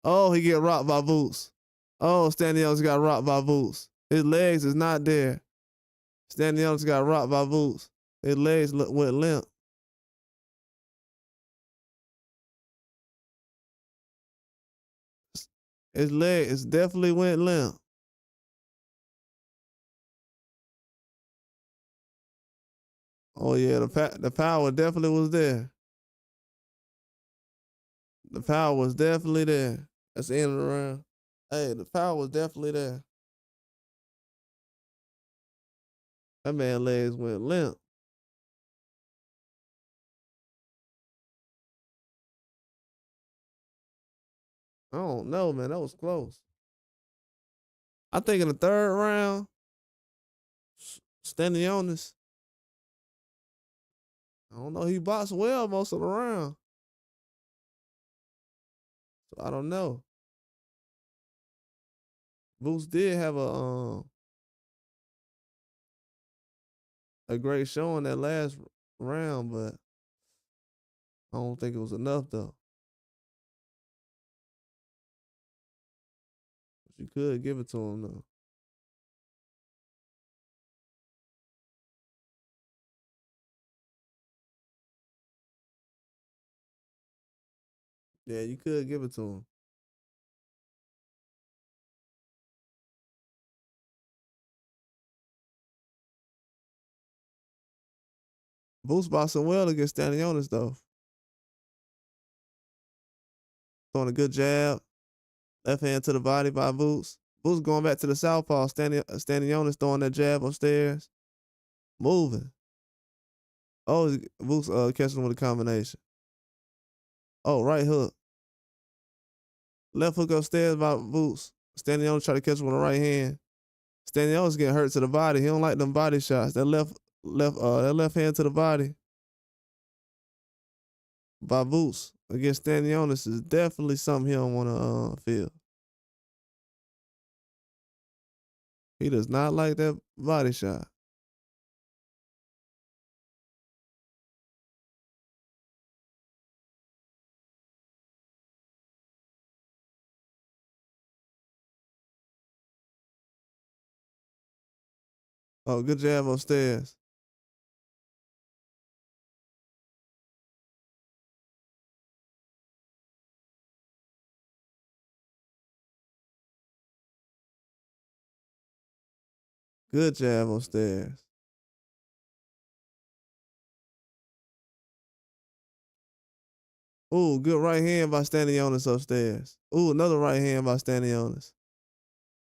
Oh, he get rocked by Boots. Oh, Stanionis got rocked by Boots. His legs is not there. Stanionis got rocked by Boots. His legs went limp. His leg is definitely went limp. Oh yeah, the power definitely was there. The power was definitely there. That's the end of the round. Hey, the power was definitely there. That man's legs went limp. I don't know, man. That was close. I think in the third round, Stanionis, I don't know. He boxed well most of the round. So I don't know. Boots did have a great showing that last round, but I don't think it was enough though. But you could give it to him though. Yeah, you could give it to him. Boots boxing well against Stanionis though. Throwing a good jab, left hand to the body by Boots. Boots going back to the southpaw. Stanionis throwing that jab upstairs, moving. Oh, Boots catching him with a combination. Oh, right hook. Left hook upstairs by Boots. Stanionis try to catch him with the right hand. Stanionis getting hurt to the body. He don't like them body shots. That left hand to the body by Boots against Stanionis is definitely something he don't want to feel. He does not like that body shot. Oh, good jab upstairs. Good jab upstairs. Ooh, good right hand by Stanionis upstairs. Ooh, another right hand by Stanionis.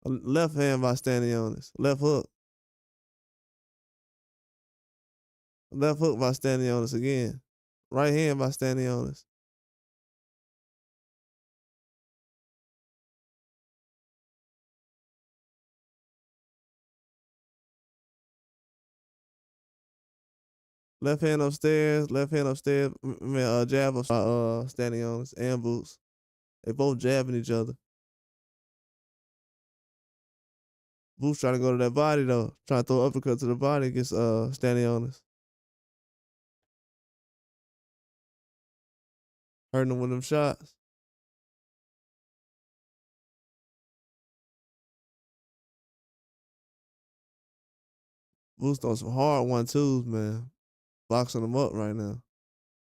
Left hand by Stanionis. Left hook. Left hook by Stanionis again. Right hand by Stanionis. Left hand upstairs. Left hand upstairs. Jab by Stanionis and Boots. They both jabbing each other. Boots trying to go to that body though. Trying to throw uppercut to the body against Stanionis. Hurting him with them shots. Boots throwing some hard 1-2s, man. Boxing him up right now.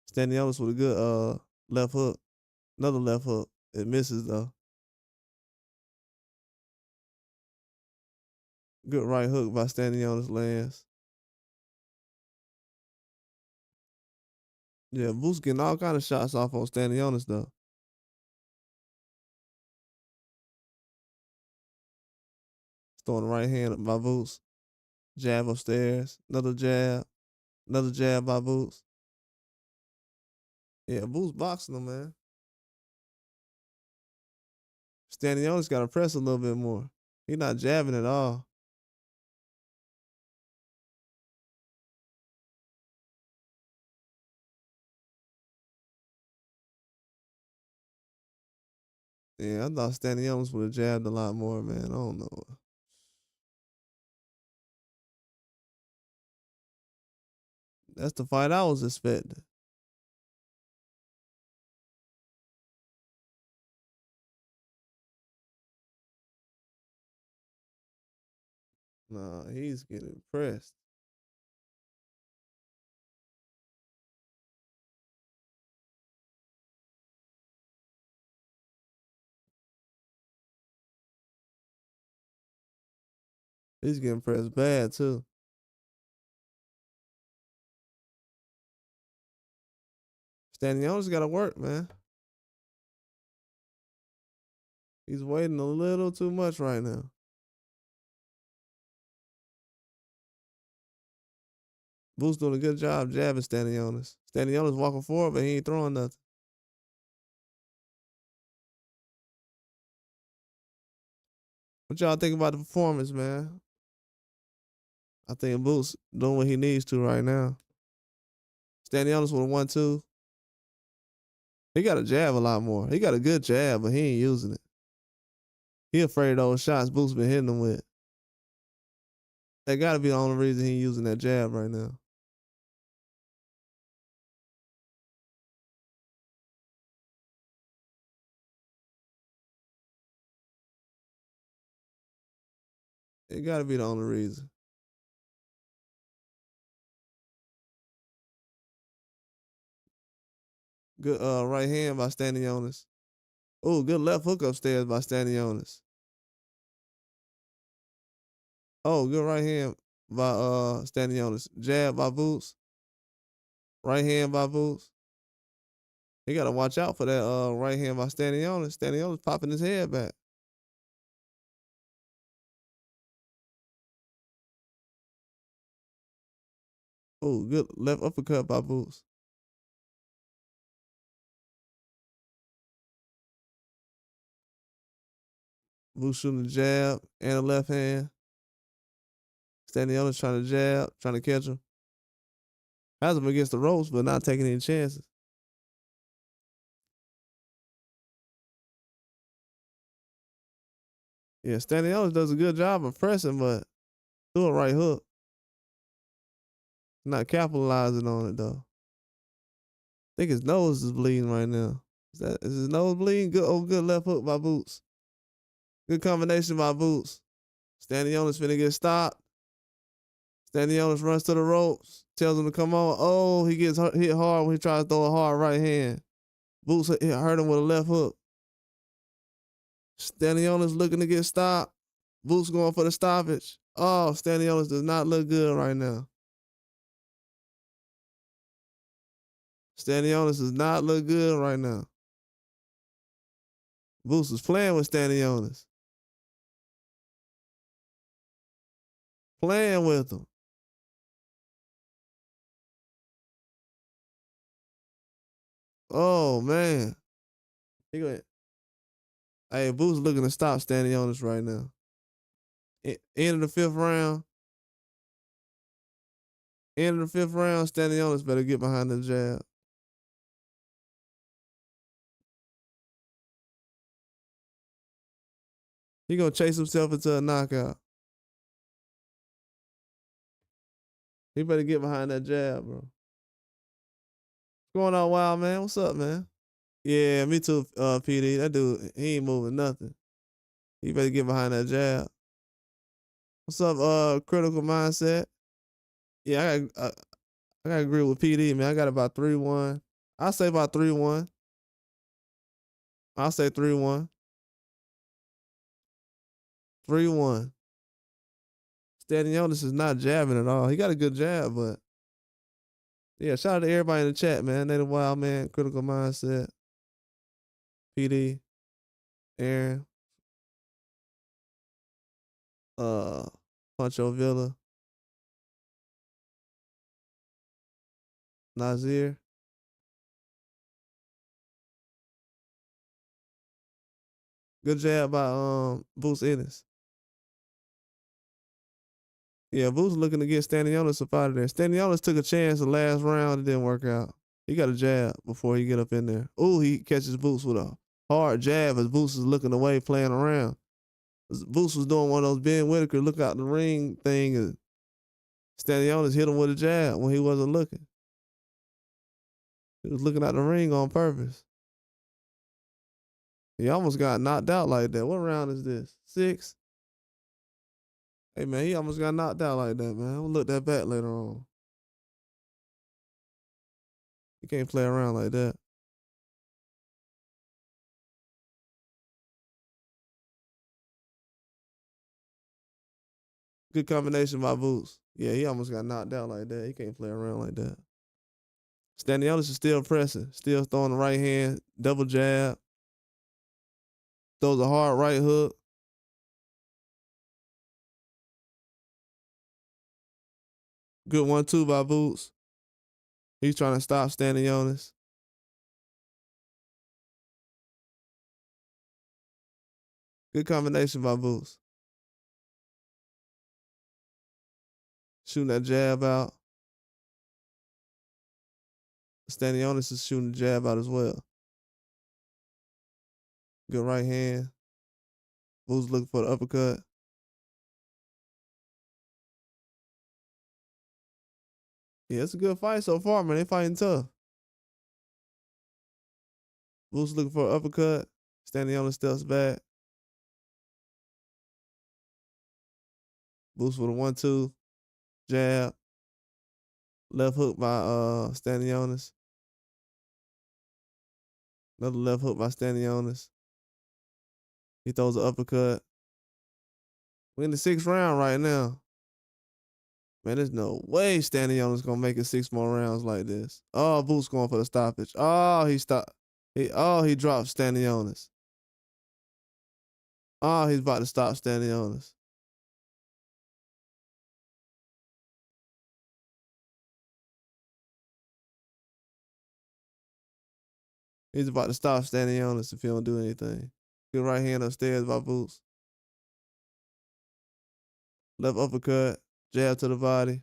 Stanionis with a good left hook. Another left hook. It misses though. Good right hook by Stanionis lands. Yeah, Boots getting all kind of shots off on Stanionis though. Throwing the right hand by Boots. Jab upstairs. Another jab. Another jab by Boots. Yeah, Boots boxing him, man. Stanionis got to press a little bit more. He not jabbing at all. Yeah, I thought Stanionis would have jabbed a lot more, man. I don't know. That's the fight I was expecting. Nah, he's getting pressed. He's getting pressed bad too. Stanionis got to work, man. He's waiting a little too much right now. Boots doing a good job jabbing Stanionis. Stanionis walking forward, but he ain't throwing nothing. What y'all think about the performance, man? I think Boots doing what he needs to right now. Stanionis with a 1-2. He got to jab a lot more. He got a good jab, but he ain't using it. He afraid of those shots Boots been hitting him with. That got to be the only reason he using that jab right now. It got to be the only reason. Good right hand by Stanionis. Oh, good left hook upstairs by Stanionis. Oh, good right hand by Stanionis. Jab by Boots. Right hand by Boots. He gotta watch out for that right hand by Stanionis. Stanionis popping his head back. Oh, good left uppercut by Boots. Boots shooting the jab and a left hand. Stanionis trying to jab, trying to catch him. Has him against the ropes, but not taking any chances. Yeah, Stanionis does a good job of pressing, but through a right hook. Not capitalizing on it though. I think his nose is bleeding right now. Is his nose bleeding? Good left hook by Boots. Good combination by Boots. Stanionis finna get stopped. Stanionis runs to the ropes, tells him to come on. Oh, he gets hit hard when he tries to throw a hard right hand. Boots hurt him with a left hook. Stanionis looking to get stopped. Boots going for the stoppage. Oh, Stanionis does not look good right now. Stanionis does not look good right now. Boots is playing with Stanionis. Playing with him. Oh, man. Hey, Boots looking to stop Stanionis right now. End of the 5th round. End of the 5th round, Stanionis better get behind the jab. He gonna chase himself into a knockout. He better get behind that jab, bro. What's going on, Wild Man? What's up, man? Yeah, me too, PD. That dude, he ain't moving nothing. He better get behind that jab. What's up, Critical Mindset? Yeah, I gotta agree with PD, man. I got about 3-1. I'll say about 3-1. I'll say 3-1. 3-1. Stanionis is not jabbing at all. He got a good jab, but yeah, shout out to everybody in the chat, man. Native Wild Man, Critical Mindset, PD, Aaron, Pancho Villa, Nazir. Good jab by Boots Ennis. Yeah, Boots looking to get Stanionis up out of there. Stanionis took a chance the last round, it didn't work out. He got a jab before he get up in there. Ooh, he catches Boots with a hard jab as Boots is looking away, playing around. Boots was doing one of those Ben Whitaker look out the ring thing, and Stanionis hit him with a jab when he wasn't looking. He was looking out the ring on purpose. He almost got knocked out like that. What round is this? 6? Hey, man, he almost got knocked out like that, man. We'll look that back later on. You can't play around like that. Good combination by Boots. Yeah, he almost got knocked out like that. He can't play around like that. Stanionis is still pressing, still throwing the right hand, double jab. Throws a hard right hook. Good 1-2 by Boots. He's trying to stop Stanionis. Good combination by Boots. shooting that jab out. Stanionis is shooting the jab out as well. Good right hand. Boots looking for the uppercut. Yeah, it's a good fight so far, man. They fighting tough. Boots looking for an uppercut. Stanionis steps back. Boots with a 1-2. Jab. Left hook by Stanionis. Another left hook by Stanionis. He throws an uppercut. We're in the 6th round right now. Man, there's no way Stanionis gonna make it 6 more rounds like this. Oh, Boots going for the stoppage. Oh, he stopped. He dropped Stanionis. Oh, he's about to stop Stanionis. He's about to stop Stanionis if he don't do anything. Good right hand upstairs by Boots. Left uppercut. Jab to the body.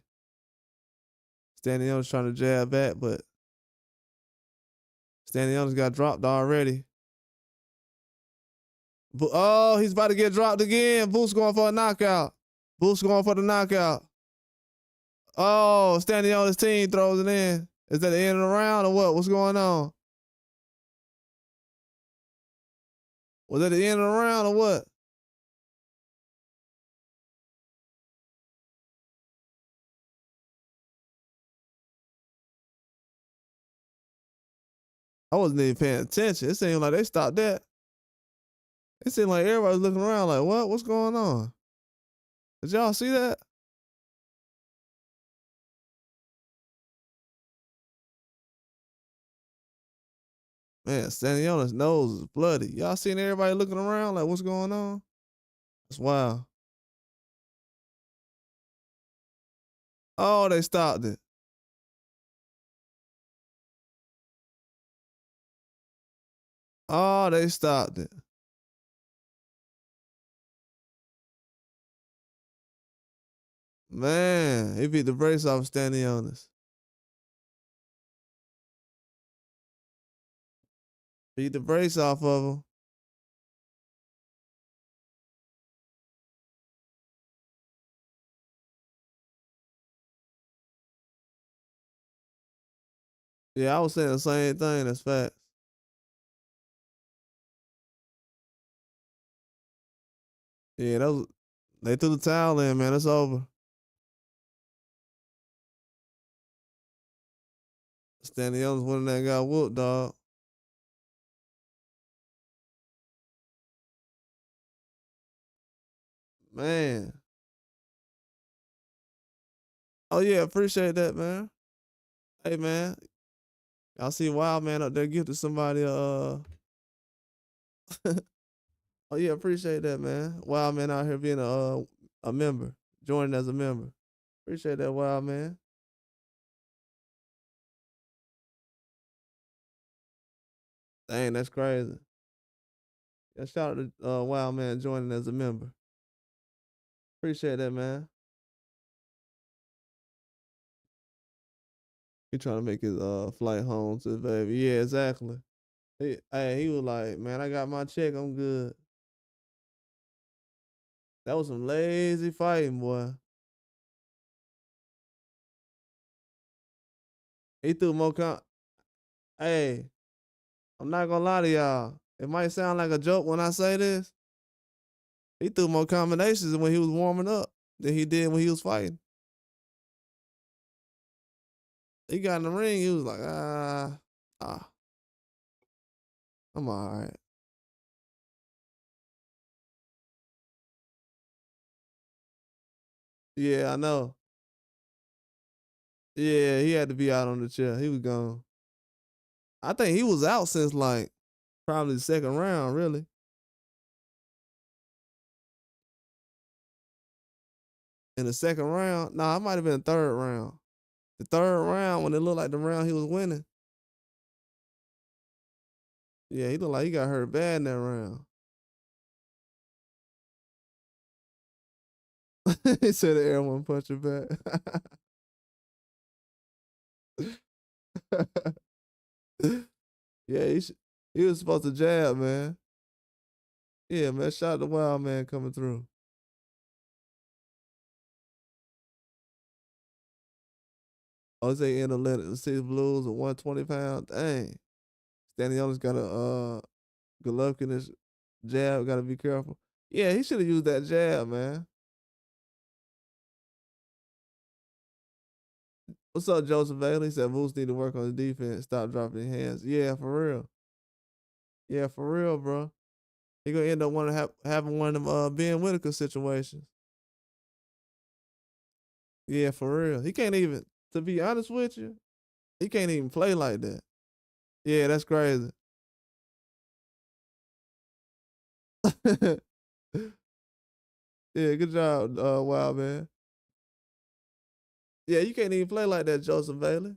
Stanionis trying to jab back, but Stanionis got dropped already. Oh, he's about to get dropped again. Boots going for a knockout. Boots going for the knockout. Oh, Stanionis' team throws it in. Is that the end of the round or what? What's going on? Was that the end of the round or what? I wasn't even paying attention. It seemed like they stopped that. It seemed like everybody's looking around like, what? What's going on? Did y'all see that? Man, Stanionis' nose is bloody. Y'all seen everybody looking around like, what's going on? That's wild. Oh, they stopped it. Oh, they stopped it. Man, he beat the brakes off Stanionis. Beat the brakes off of him. Yeah, I was saying the same thing. That's facts. Yeah, they threw the towel in, man. It's over. Stanionis winning that got whooped, dog. Man. Oh yeah, appreciate that, man. Hey man, y'all see Wild Man up there gifted somebody oh yeah, appreciate that, man. Wild Man out here being a member, joining as a member. Appreciate that, Wild Man. Dang, that's crazy. Yeah, shout out to Wild Man joining as a member. Appreciate that, man. He trying to make his flight home to the baby. Yeah, exactly. He was like, man, I got my check, I'm good. That was some lazy fighting, boy. He threw more Hey, I'm not gonna lie to y'all. It might sound like a joke when I say this. He threw more combinations when he was warming up than he did when he was fighting. He got in the ring, he was like, I'm all right. Yeah, I know. Yeah, he had to be out on the chair. He was gone. I think he was out since like probably the 2nd round, really. In the 2nd round, nah, it might have been the 3rd round. The 3rd round, when it looked like the round he was winning. Yeah, he looked like he got hurt bad in that round. He said the air one punch her back. Yeah, he was supposed to jab, man. Yeah, man. Shout out to Wild Man coming through. Oh, say in the six blues at 120 pounds. Dang. Stanionis got a Golovkin in his jab. Got to be careful. Yeah, he should have used that jab, man. What's up, Joseph Bailey? He said Moose need to work on his defense. Stop dropping his hands. Yeah, for real. Yeah, for real, bro. He gonna end up having one of them Ben Whitaker situations. Yeah, for real. He can't even. To be honest with you, he can't even play like that. Yeah, that's crazy. Yeah, good job, Wild Man. Yeah, you can't even play like that, Joseph Bailey.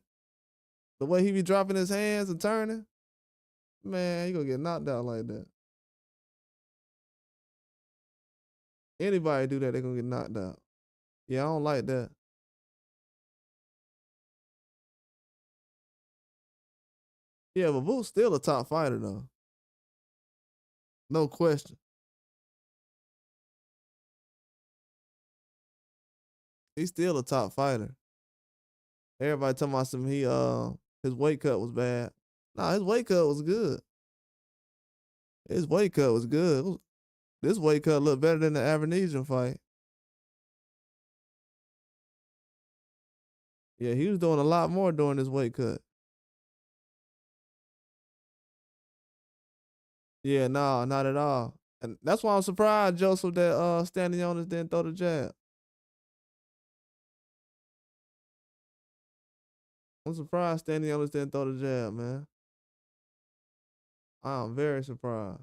The way he be dropping his hands and turning, man, he gonna get knocked out like that. Anybody do that, they gonna get knocked out. Yeah, I don't like that. Yeah, but Boot's still a top fighter though. No question. He's still a top fighter. Everybody talking about some his weight cut was bad. Nah, his weight cut was good. His weight cut was good. This weight cut looked better than the Avenesian fight. Yeah, he was doing a lot more during this weight cut. Yeah, no, not at all. And that's why I'm surprised, Joseph, that Stanionis didn't throw the jab. I'm surprised Stanionis didn't throw the jab, man. I'm very surprised.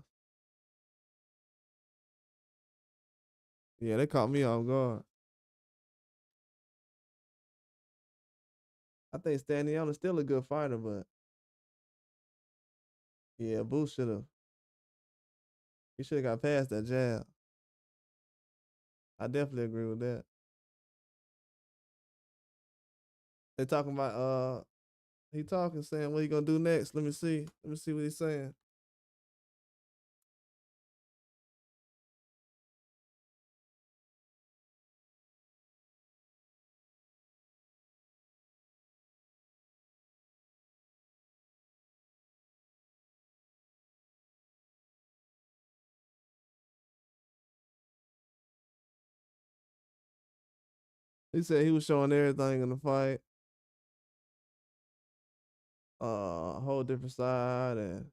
Yeah, they caught me off guard. I think Stanionis still a good fighter, but yeah, Booth should have. He should have got past that jab. I definitely agree with that. They talking about he talking saying what he gonna do next. Let me see. Let me see what he's saying. He said he was showing everything in the fight. A whole different side, and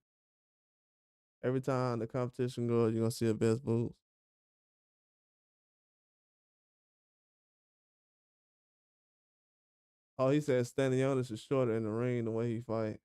every time the competition goes, you're gonna see a best moves. Oh, he said Stanionis is shorter in the ring the way he fight.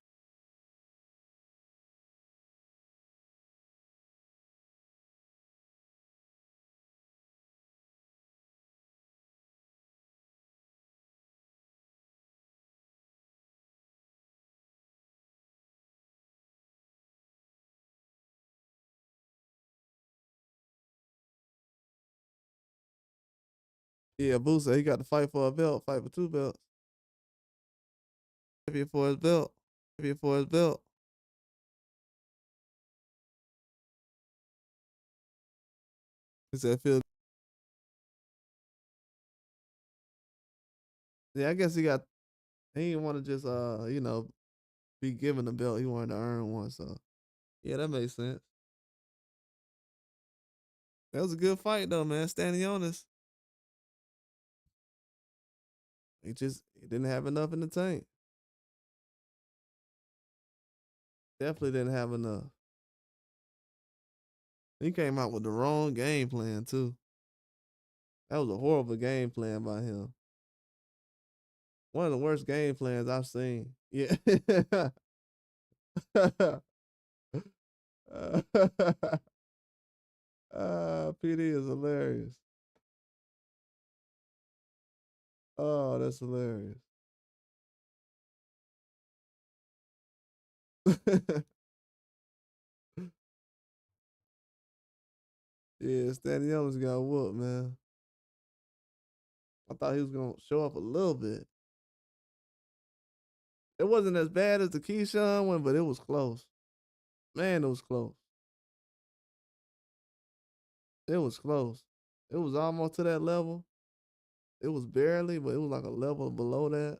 Yeah, Boo said he got to fight for a belt, fight for two belts. Champion for his belt. Champion for his belt. He said feel. Yeah, I guess he didn't want to just be given a belt. He wanted to earn one. So yeah, that makes sense. That was a good fight though, man. Stanionis. He didn't have enough in the tank. Definitely didn't have enough. He came out with the wrong game plan too. That was a horrible game plan by him. One of the worst game plans I've seen. Yeah. PD is hilarious. Oh, that's hilarious. Yeah, Stanionis got whooped, man. I thought he was gonna show up a little bit. It wasn't as bad as the Keyshawn one, but it was close. Man, it was close. It was close. It was almost to that level. It was barely, but it was like a level below that.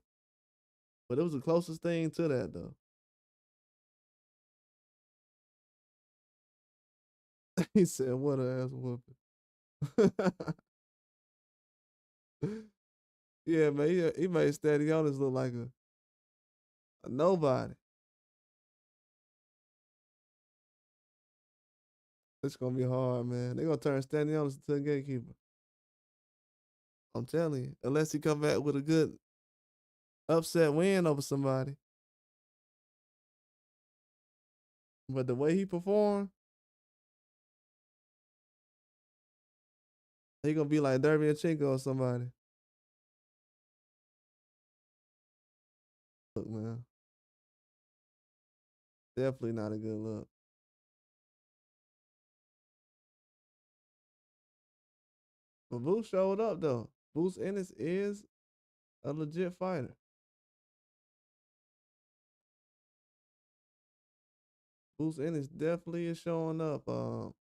But it was the closest thing to that though. He said, "What a ass whooping." Yeah, man. He made Stanionis look like a nobody. It's gonna be hard, man. They gonna turn Stanionis into a gatekeeper. I'm telling you, unless he come back with a good upset win over somebody. But the way he performed, he gonna be like Derbyachenko or somebody. Look, man, definitely not a good look. But Boots showed up though. Boots Ennis is a legit fighter. Boots Ennis definitely is showing up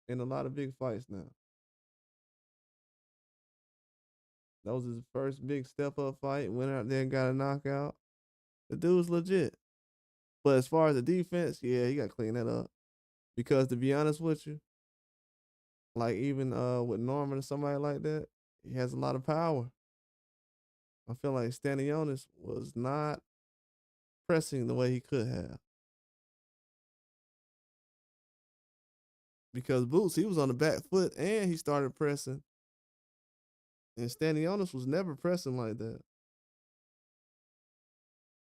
in a lot of big fights now. That was his first big step up fight. Went out there and got a knockout. The dude's legit. But as far as the defense, yeah, he got to clean that up. Because to be honest with you, like even with Norman or somebody like that, he has a lot of power. I feel like Stanionis was not pressing the way he could have. Because Boots, he was on the back foot and he started pressing. And Stanionis was never pressing like that.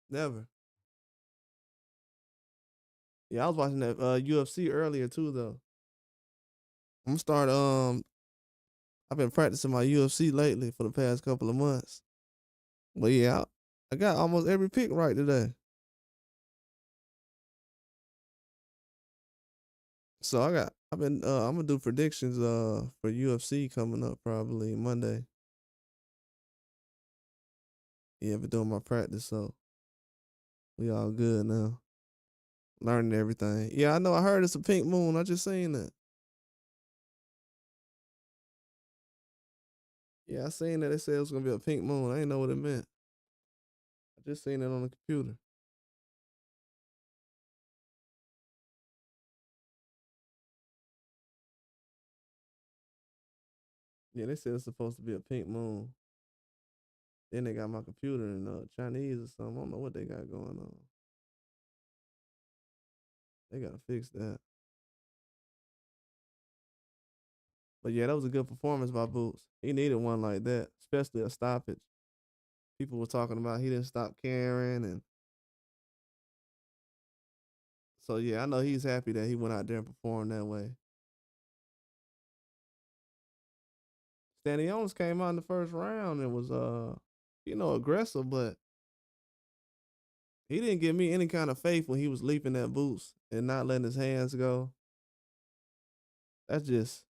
Never. Yeah, I was watching that UFC earlier too though. I'm gonna start I've been practicing my UFC lately for the past couple of months. But yeah, I got almost every pick right today. So I'm gonna do predictions for UFC coming up probably Monday. Yeah, I've been doing my practice, so we all good now. Learning everything. Yeah, I know I heard it's a pink moon. I just seen that. Yeah, I seen that they said it was gonna be a pink moon. I didn't know what it meant. I just seen it on the computer. Yeah, they said it's supposed to be a pink moon. Then they got my computer in Chinese or something. I don't know what they got going on. They gotta fix that. But yeah, that was a good performance by Boots. He needed one like that, especially a stoppage. People were talking about he didn't stop caring, and so yeah, I know he's happy that he went out there and performed that way. Stanionis came out in the first round and was aggressive, but he didn't give me any kind of faith when he was leaping at Boots and not letting his hands go. That's just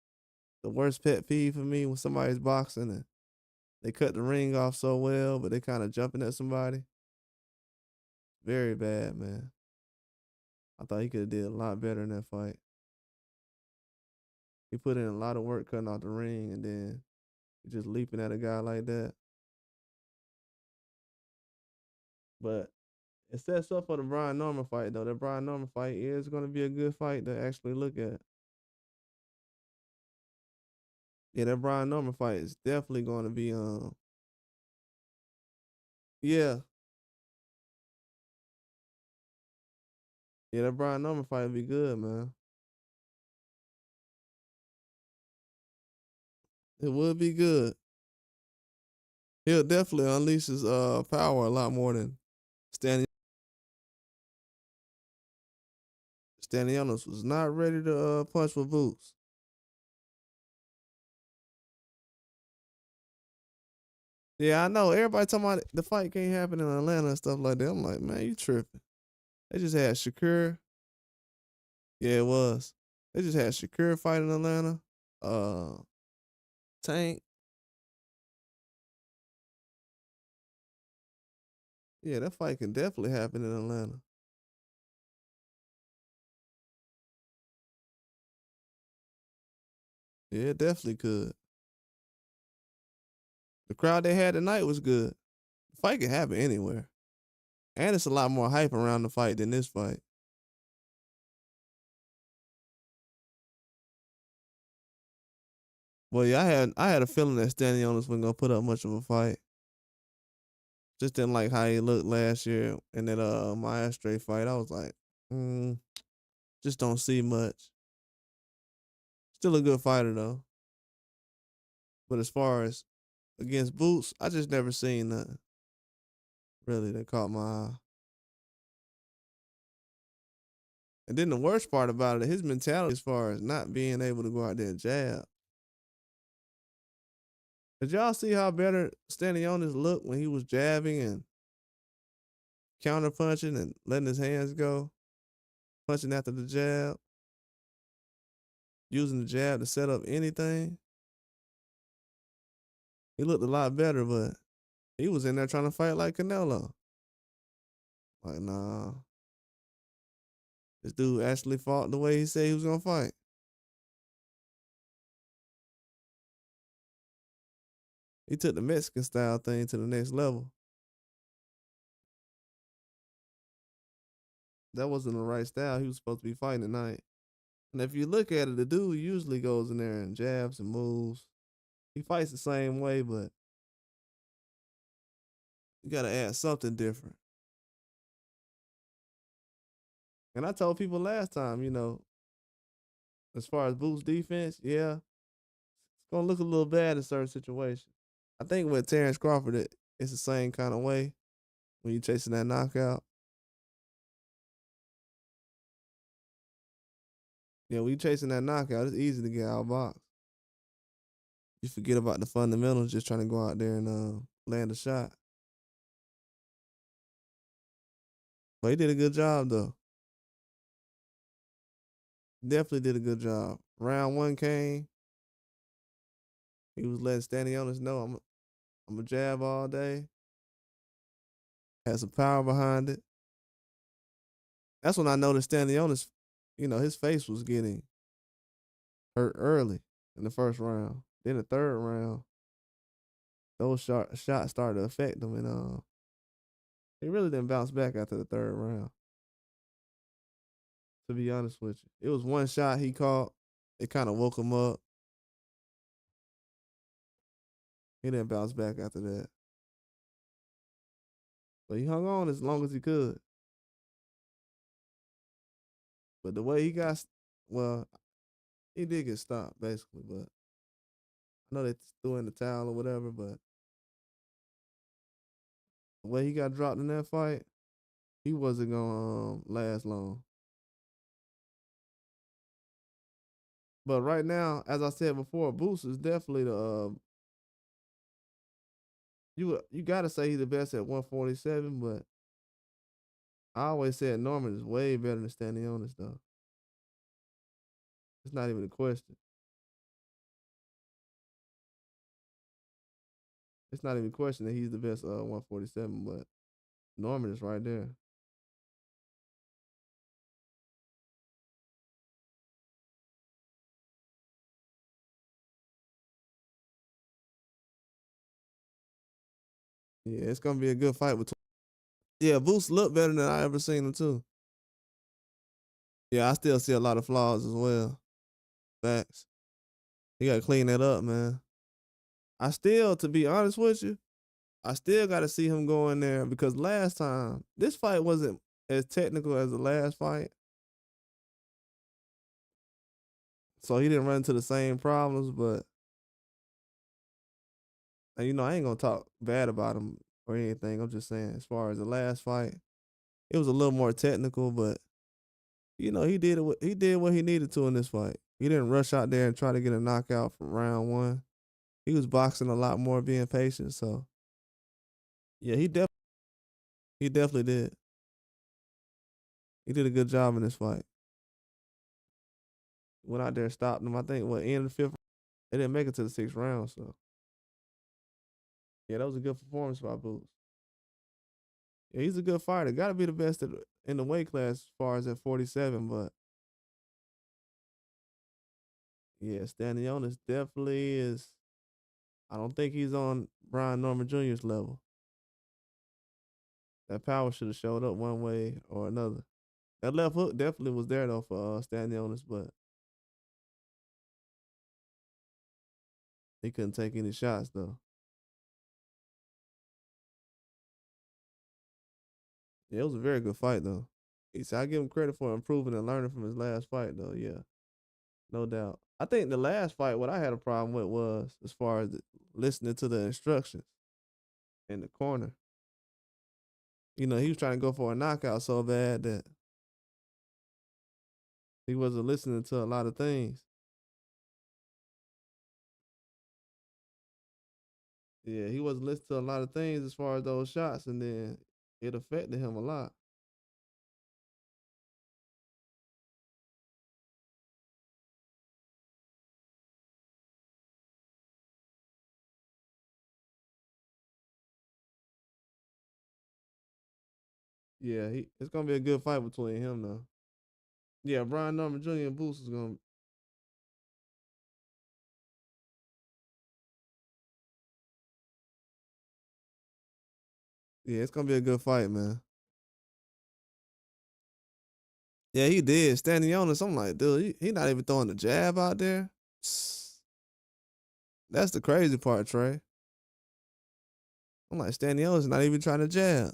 the worst pet peeve for me when somebody's boxing and they cut the ring off so well, but they kind of jumping at somebody. Very bad, man. I thought he could have did a lot better in that fight. He put in a lot of work cutting off the ring, and then just leaping at a guy like that. But it sets up for the Brian Norman fight, though. That Brian Norman fight is going to be a good fight to actually look at. Yeah, that Brian Norman fight is definitely going to be yeah, yeah, that Brian Norman fight will be good, man. It would be good. He'll definitely unleash his power a lot more than Stanley. Stanionis was not ready to punch with Boots. Yeah, I know. Everybody talking about the fight can't happen in Atlanta and stuff like that. I'm like, man, you tripping. They just had Shakur. Yeah, it was. They just had Shakur fight in Atlanta. Uh, Tank. Yeah, that fight can definitely happen in Atlanta. Yeah, it definitely could. The crowd they had tonight was good. The fight can happen anywhere. And it's a lot more hype around the fight than this fight. Well, yeah, I had a feeling that Stanionis wasn't gonna put up much of a fight. Just didn't like how he looked last year in that Maestre fight. I was like, mm, just don't see much. Still a good fighter though. But as far as against Boots, I just never seen nothing really that caught my eye. And then the worst part about it, his mentality as far as not being able to go out there and jab. Did y'all see how better Stanionis looked when he was jabbing and counter punching and letting his hands go, punching after the jab, using the jab to set up anything? He looked a lot better, but he was in there trying to fight like Canelo. Like, nah, this dude actually fought the way he said he was gonna fight. He took the Mexican style thing to the next level. That wasn't the right style he was supposed to be fighting tonight. And if you look at it, the dude usually goes in there and jabs and moves. He fights the same way, but you gotta add something different. And I told people last time, as far as Boots defense, yeah, it's gonna look a little bad in certain situations. I think with Terrence Crawford, it's the same kind of way when you chasing that knockout. Yeah, when you chasing that knockout, it's easy to get outboxed. You forget about the fundamentals, just trying to go out there and land a shot. But he did a good job though. Definitely did a good job. Round one came. He was letting Stanionis know I'm a jab all day. Had some power behind it. That's when I noticed Stanionis, his face was getting hurt early in the first round. Then the third round, those shots started to affect him, and he really didn't bounce back after the third round. To be honest with you, it was one shot he caught. It kind of woke him up. He didn't bounce back after that, but he hung on as long as he could. But the way he got, well, he did get stopped basically. But I know they threw in the towel or whatever. But the way he got dropped in that fight, he wasn't gonna last long. But right now, as I said before, Boost is definitely the you gotta say he's the best at 147. But I always said Norman is way better than Stanionis though. It's not even a question. It's not even a question that he's the best 147. But Norman is right there. Yeah, it's gonna be a good fight between. Yeah, Boost looked better than I ever seen him too. Yeah, I still see a lot of flaws as well. Facts. You gotta clean that up, man. I still, to be honest with you, I still gotta see him go in there because last time this fight wasn't as technical as the last fight. So he didn't run into the same problems, but and I ain't gonna talk bad about him or anything. I'm just saying, as far as the last fight, it was a little more technical, but he did what he needed to in this fight. He didn't rush out there and try to get a knockout from round one. He was boxing a lot more, being patient. So yeah, he definitely did. He did a good job in this fight. Went out there, stopped him. I think what end of the fifth. They didn't make it to the sixth round. So yeah, that was a good performance by Boots. Yeah, he's a good fighter. Got to be the best in the weight class as far as at 47. But yeah, Stanionis definitely is. I don't think he's on Brian Norman Jr.'s level. That power should have showed up one way or another. That left hook definitely was there though for Stanionis, but he couldn't take any shots though. Yeah, it was a very good fight though. He said I give him credit for improving and learning from his last fight though. Yeah, no doubt. I think the last fight, what I had a problem with was as far as listening to the instructions in the corner. You know, he was trying to go for a knockout so bad that he wasn't listening to a lot of things. Yeah, he wasn't listening to a lot of things as far as those shots, and then it affected him a lot. Yeah, it's gonna be a good fight between him though. Yeah, Brian Norman Jr. and Boots is gonna. Yeah, it's gonna be a good fight, man. Yeah, he did. Stanionis, I'm like, dude, he not even throwing the jab out there. That's the crazy part, Trey. I'm like, Stanionis not even trying to jab.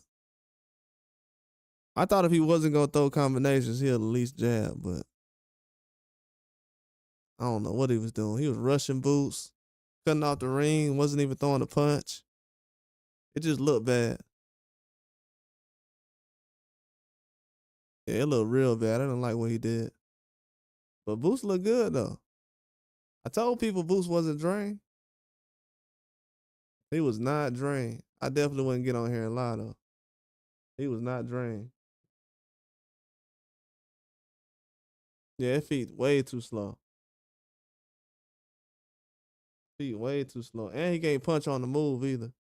I thought if he wasn't gonna throw combinations, he'll at least jab, but I don't know what he was doing. He was rushing Boots, cutting off the ring, wasn't even throwing a punch. It just looked bad. Yeah, it looked real bad. I didn't like what he did. But Boots looked good though. I told people Boots wasn't drained. He was not drained. I definitely wouldn't get on here and lie though. He was not drained. Yeah, his feet way too slow. Feet way too slow. And he can't punch on the move either.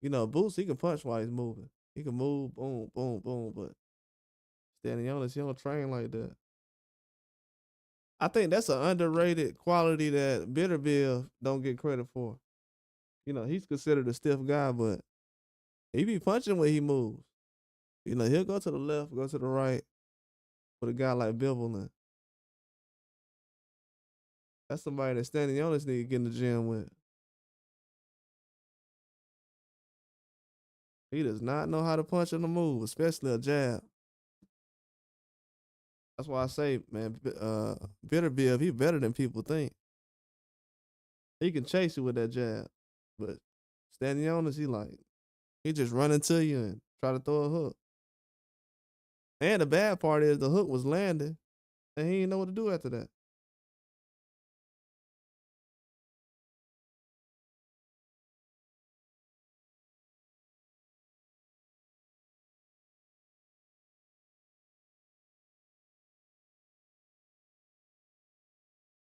You know, Boots, he can punch while he's moving. He can move, boom, boom, boom, but Stanionis, he don't train like that. I think that's an underrated quality that Bitter Bill don't get credit for. You know, he's considered a stiff guy, but he be punching when he moves. You know, he'll go to the left, go to the right with a guy like Bivol. That's somebody that Stanionis need to get in the gym with. He does not know how to punch on the move, especially a jab. That's why I say, man, Bitter Bill, he better than people think. He can chase you with that jab, but Stanionis, he just run into you and try to throw a hook. And the bad part is the hook was landing, and he didn't know what to do after that.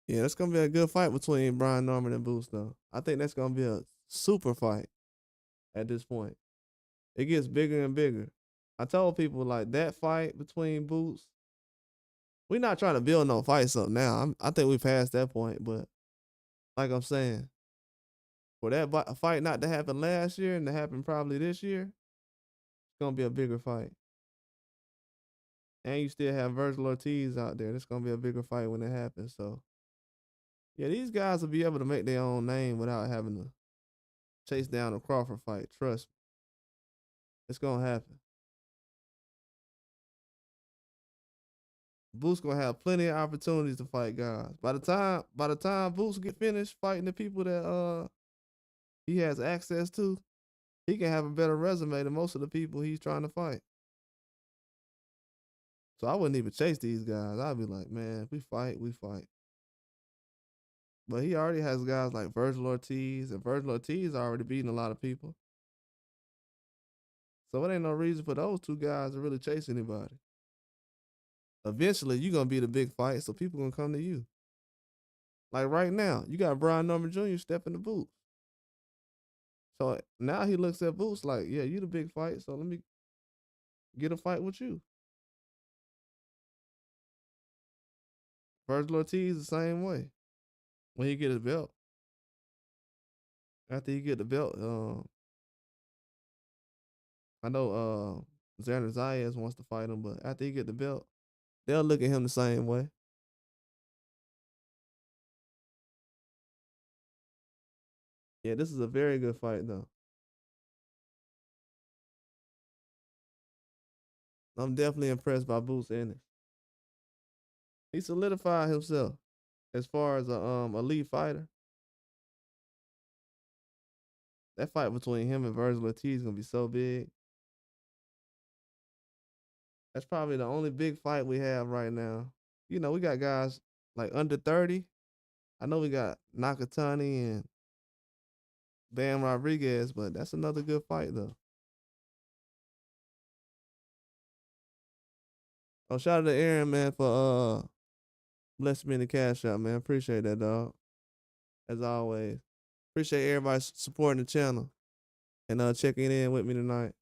Yeah, that's gonna be a good fight between Brian Norman and Boots, though. I think that's gonna be a super fight at this point. It gets bigger and bigger. I told people like that fight between Boots. We're not trying to build no fights up now. I think we passed that point, but like I'm saying, for that fight not to happen last year and to happen probably this year, it's gonna be a bigger fight. And you still have Virgil Ortiz out there. It's gonna be a bigger fight when it happens. So yeah, these guys will be able to make their own name without having to chase down a Crawford fight. Trust me, it's gonna happen. Boots gonna have plenty of opportunities to fight guys. By the time Boots get finished fighting the people that he has access to, he can have a better resume than most of the people he's trying to fight. So I wouldn't even chase these guys. I'd be like, man, if we fight, we fight. But he already has guys like Virgil Ortiz, and Virgil Ortiz already beating a lot of people. So it ain't no reason for those two guys to really chase anybody. Eventually, you're gonna be the big fight, so people gonna come to you. Like right now, you got Brian Norman Jr. stepping the boots. So now he looks at Boots like, yeah, you the big fight, so let me. get a fight with you. Virgil Ortiz the same way. When he get his belt, after he get the belt, I know Xander Zayas wants to fight him, but after he get the belt, they'll look at him the same way. Yeah, this is a very good fight though. I'm definitely impressed by Boots Ennis. He solidified himself as far as a elite fighter. That fight between him and Virgil Ortiz is gonna be so big. That's probably the only big fight we have right now. You know, we got guys like under 30. I know we got Nakatani and Bam Rodriguez, but that's another good fight though. Oh, shout out to Aaron, man, for blessing me in the cash out, man. Appreciate that, dog. As always. Appreciate everybody supporting the channel and checking in with me tonight.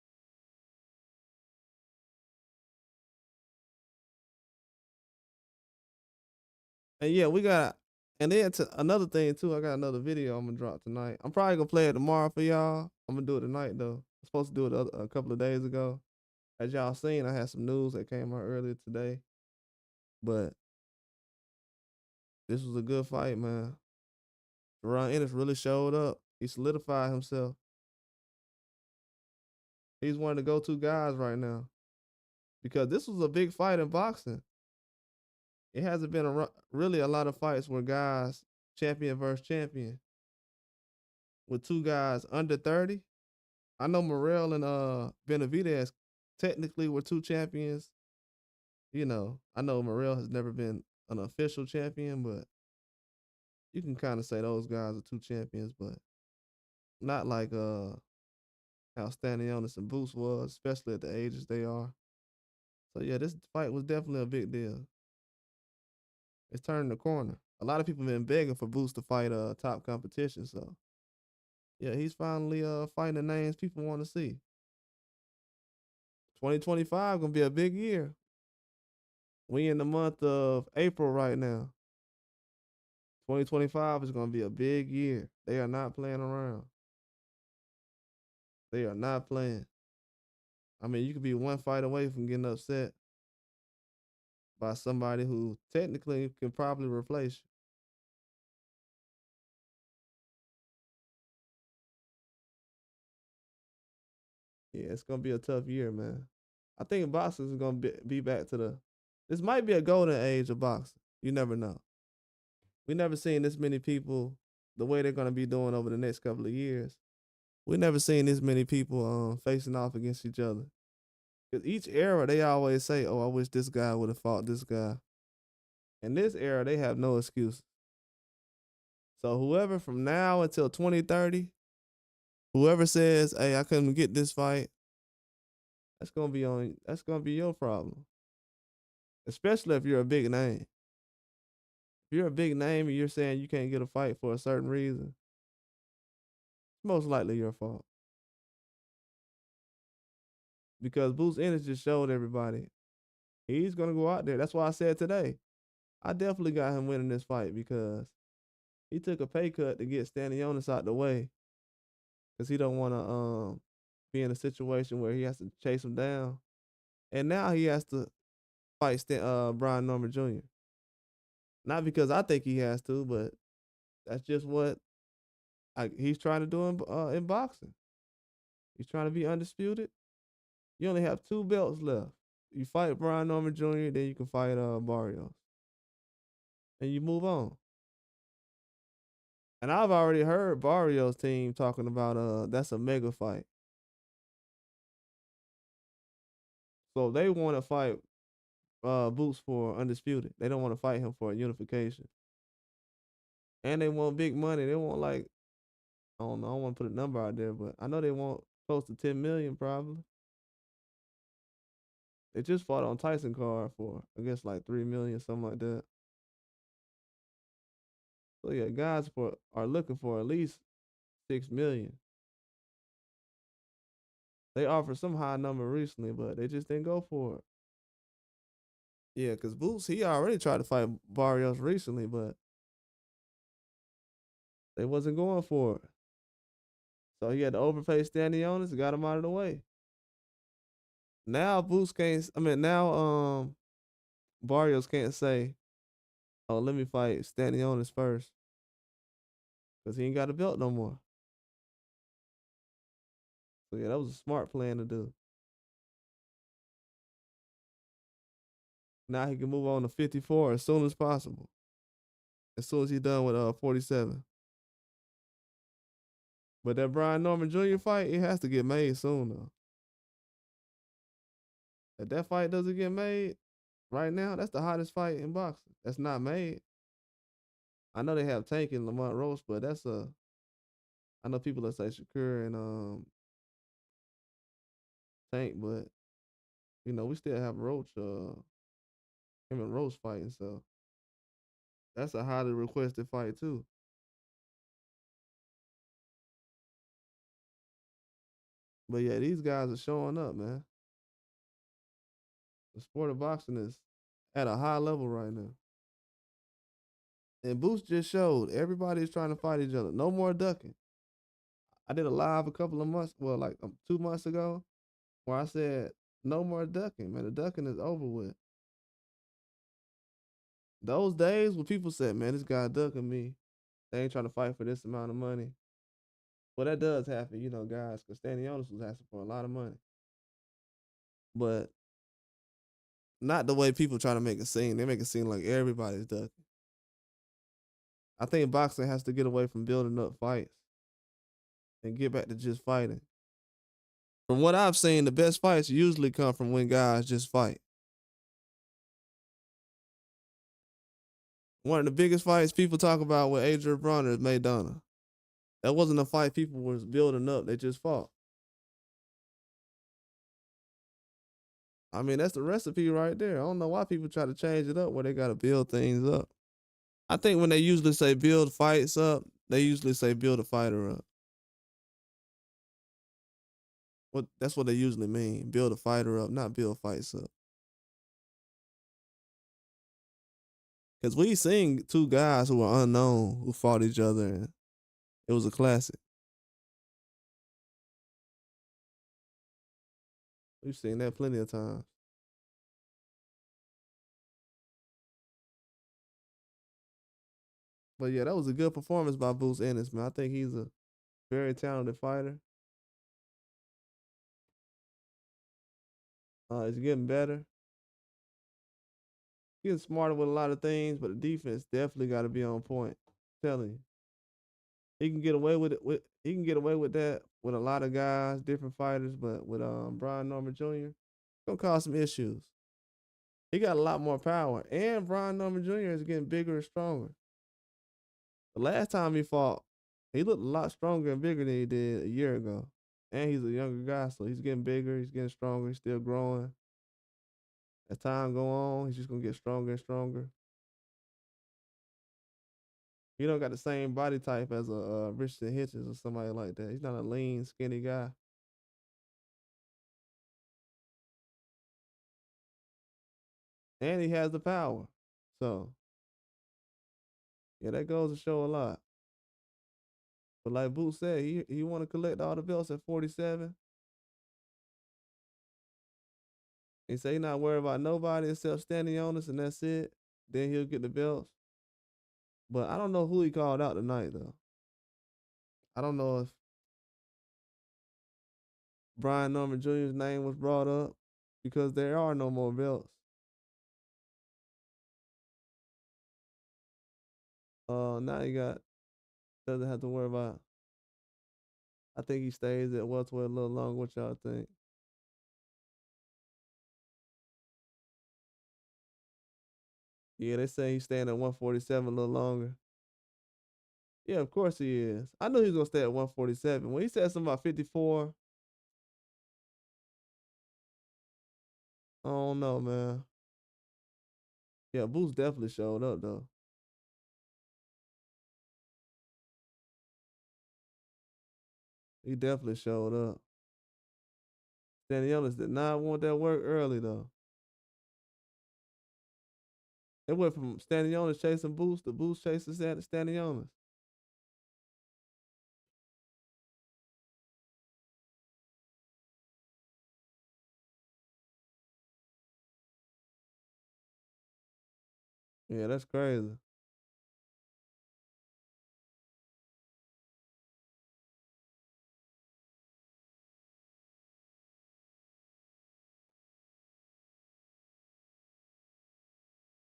And yeah, we got and then another thing too, I got another video I'm gonna drop tonight. I'm probably gonna play it tomorrow for y'all. I'm gonna do it tonight though. I'm supposed to do it a couple of days ago. As y'all seen, I had some news that came out earlier today. But this was a good fight, man. Jaron Ennis really showed up. He solidified himself. He's one of the go-to guys right now. Because this was a big fight in boxing. It hasn't been really a lot of fights where guys champion versus champion with two guys under 30. I know Morrell and Benavidez technically were two champions. You know, I know Morrell has never been an official champion, but you can kind of say those guys are two champions, but not like how Stanionis and Boots was, especially at the ages they are. So yeah, this fight was definitely a big deal. It's turning the corner. A lot of people been begging for Boots to fight top competition, so yeah, he's finally fighting the names people want to see. 2025 gonna be a big year. We in the month of April right now. 2025 is gonna be a big year. They are not playing around. They are not playing. I mean, you could be one fight away from getting upset by somebody who technically can probably replace you. Yeah, it's gonna be a tough year, man. I think boxing is gonna be back to the. This might be a golden age of boxing. You never know. We never seen this many people the way they're gonna be doing over the next couple of years. We never seen this many people facing off against each other. Cause each era they always say, "Oh, I wish this guy would have fought this guy." In this era, they have no excuse. So whoever from now until 2030, whoever says, "Hey, I couldn't get this fight," That's gonna be your problem. Especially if you're a big name. If you're a big name and you're saying you can't get a fight for a certain reason, it's most likely your fault. Because Boots Ennis just showed everybody he's gonna go out there. That's why I said today, I definitely got him winning this fight because he took a pay cut to get Stanionis out the way because he don't want to be in a situation where he has to chase him down, and now he has to fight Brian Norman Jr. Not because I think he has to, but that's just what he's trying to do in boxing. He's trying to be undisputed. You only have two belts left. You fight Brian Norman Jr., then you can fight Barrios, and you move on. And I've already heard Barrios' team talking about that's a mega fight. So they want to fight Boots for undisputed. They don't want to fight him for a unification. And they want big money. They want like I don't know. I don't want to put a number out there, but I know they want close to 10 million probably. They just fought on Tyson card for I guess like 3 million, something like that. So yeah, guys are looking for at least 6 million. They offered some high number recently, but they just didn't go for it. Yeah, cause Boots he already tried to fight Barrios recently, but they wasn't going for it. So he had to overpay Stanionis and got him out of the way. Now Boots can't. I mean, now Barrios can't say, "Oh, let me fight Stanionis first, cause he ain't got a belt no more." So yeah, that was a smart plan to do. Now he can move on to 54 as soon as possible. As soon as he's done with 47. But that Brian Norman Jr. fight, it has to get made soon though. If that fight doesn't get made right now, that's the hottest fight in boxing. That's not made. I know they have Tank and Lamont Roach, but that's a. I know people that say Shakur and Tank, but we still have Roach, him and Roach fighting, so that's a highly requested fight too. But yeah, these guys are showing up, man. The sport of boxing is at a high level right now. And Boost just showed everybody is trying to fight each other. No more ducking. I did a live a couple of months, well, like 2 months ago, where I said, no more ducking, man. The ducking is over with. Those days when people said, man, this guy ducking me, they ain't trying to fight for this amount of money. Well, that does happen, guys, because Stanionis was asking for a lot of money. But not the way people try to make it seem. They make it seem like everybody's ducking. I think boxing has to get away from building up fights and get back to just fighting. From what I've seen, the best fights usually come from when guys just fight. One of the biggest fights people talk about with Adrian Bronner is Maidana. That wasn't a fight people was building up. They just fought. I mean, that's the recipe right there. I don't know why people try to change it up where they got to build things up. I think when they usually say build fights up, they usually say build a fighter up. That's what they usually mean. Build a fighter up, not build fights up. Because we seen two guys who were unknown who fought each other, and it was a classic. We've seen that plenty of times. But yeah, that was a good performance by Boots Ennis, man. I think he's a very talented fighter. He's getting better. Getting smarter with a lot of things, but the defense definitely got to be on point. I'm telling you, he can get away with it. He can get away with that with a lot of guys, different fighters, but with Brian Norman Jr., it's gonna cause some issues. He got a lot more power, and Brian Norman Jr. is getting bigger and stronger. The last time he fought, he looked a lot stronger and bigger than he did a year ago. And he's a younger guy, so he's getting bigger, he's getting stronger, he's still growing. As time go on, he's just gonna get stronger and stronger. He don't got the same body type as a Richardson Hitchens or somebody like that. He's not a lean, skinny guy. And he has the power. So yeah, that goes to show a lot. But like Boots said, he want to collect all the belts at 47. He say he not worried about nobody except Stanionis, and that's it. Then he'll get the belts. But I don't know who he called out tonight though. I don't know if Brian Norman Jr.'s name was brought up because there are no more belts. Now he doesn't have to worry about. I think he stays at welterweight a little longer. What y'all think? Yeah, they say he's staying at 147 a little longer. Yeah, of course he is. I knew he was gonna stay at 147. When he said something about 54, I don't know, man. Yeah, Boots definitely showed up though. He definitely showed up. Stanionis did not want that work early though. It went from Stanionis chasing Boost to Boost chasing Stanionis. Yeah, that's crazy.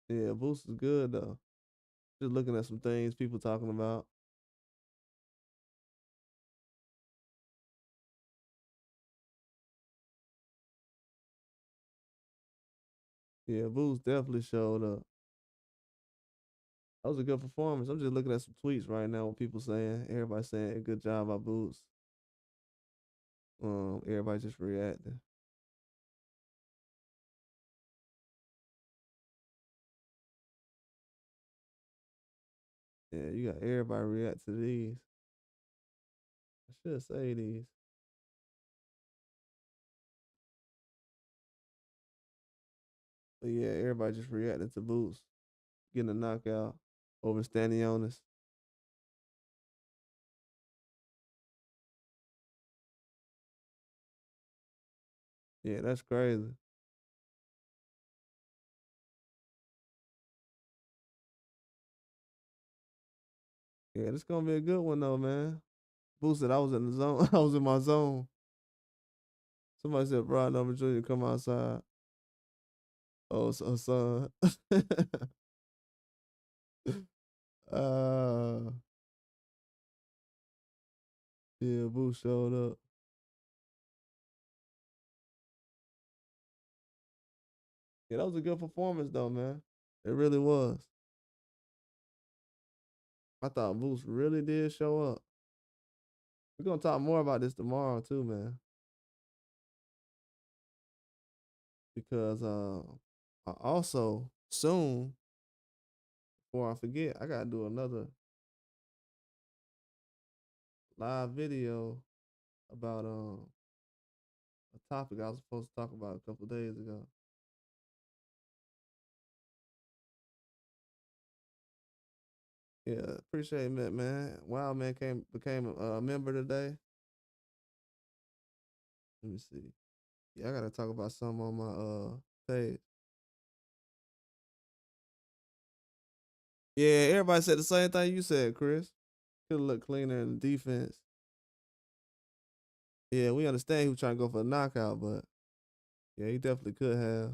Yeah, Boost is good though. Just looking at some things people talking about. Yeah, Boost definitely showed up. That was a good performance. I'm just looking at some tweets right now. What people saying? Everybody saying good job by Boost. Everybody just reacting. Yeah, you got everybody react to these. I should say these. But yeah, everybody just reacting to Boots getting a knockout over Stanionis. Yeah, that's crazy. Yeah, this gonna be a good one though, man. Boots said I was in the zone. I was in my zone. Somebody said Brian Number Jr. come outside. Oh, so son. uh yeah, Boots showed up. Yeah, that was a good performance though, man. It really was. I thought Boots really did show up. We're gonna talk more about this tomorrow too, man. Because I also soon, before I forget, I gotta do another live video about a topic I was supposed to talk about a couple days ago. Yeah, appreciate it, man. Wild man became a member today. Let me see. Yeah, I gotta talk about something on my page. Yeah, everybody said the same thing you said, Chris. Could look cleaner in the defense. Yeah, we understand he was trying to go for a knockout, but yeah, he definitely could have.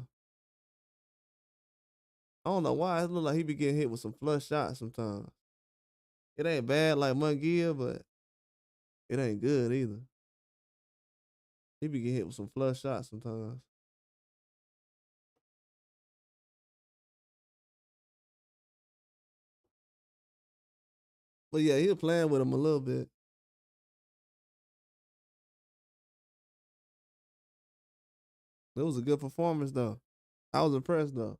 I don't know why it look like he be getting hit with some flush shots sometimes. It ain't bad like Mungia, but it ain't good either. He be getting hit with some flush shots sometimes. But yeah, he was playing with him a little bit. It was a good performance though. I was impressed though.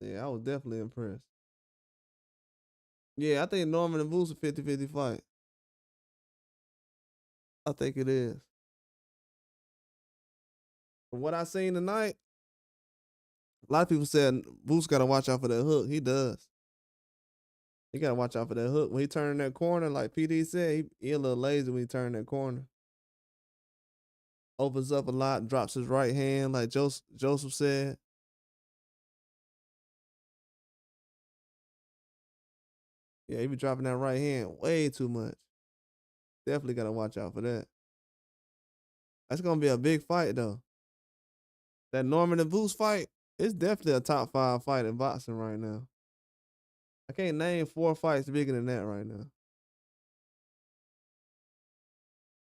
Yeah, I was definitely impressed. Yeah, I think Norman and Boots a 50-50 fight. I think it is. From what I seen tonight, a lot of people said Boots gotta watch out for that hook. He does. He gotta watch out for that hook. When he turned that corner, like PD said, he a little lazy when he turned that corner. Opens up a lot, drops his right hand, like Joseph said. Yeah, he be dropping that right hand way too much. Definitely gotta watch out for that. That's gonna be a big fight though. That Norman and Boots fight, it's definitely a top 5 fight in boxing right now. I can't name 4 fights bigger than that right now.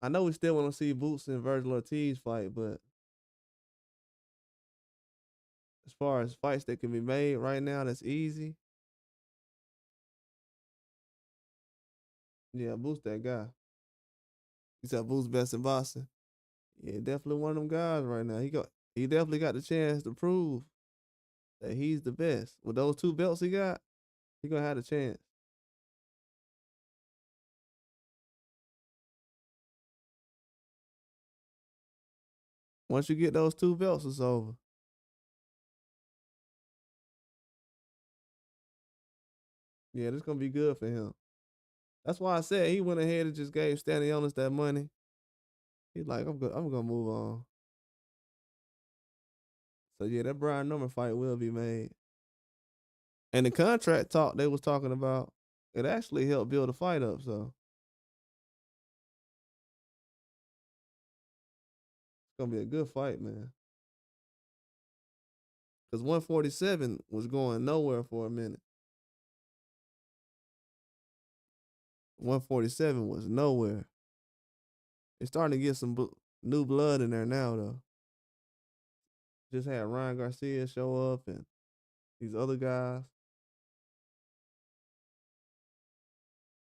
I know we still want to see Boots and Virgil Ortiz fight, but as far as fights that can be made right now, that's easy. Yeah, Boots that guy. He said Boots best in boxing. Yeah, definitely one of them guys right now. He definitely got the chance to prove that he's the best. With those 2 belts he got, he gonna have a chance. Once you get those 2 belts, it's over. Yeah, this gonna be good for him. That's why I said he went ahead and just gave Stanionis that money. He's like, I'm gonna move on. So yeah, that Brian Norman fight will be made. And the contract talk they was talking about, it actually helped build the fight up. So it's gonna be a good fight, man. Because 147 was going nowhere for a minute. 147 was nowhere. It's starting to get some new blood in there now, though. Just had Ryan Garcia show up and these other guys.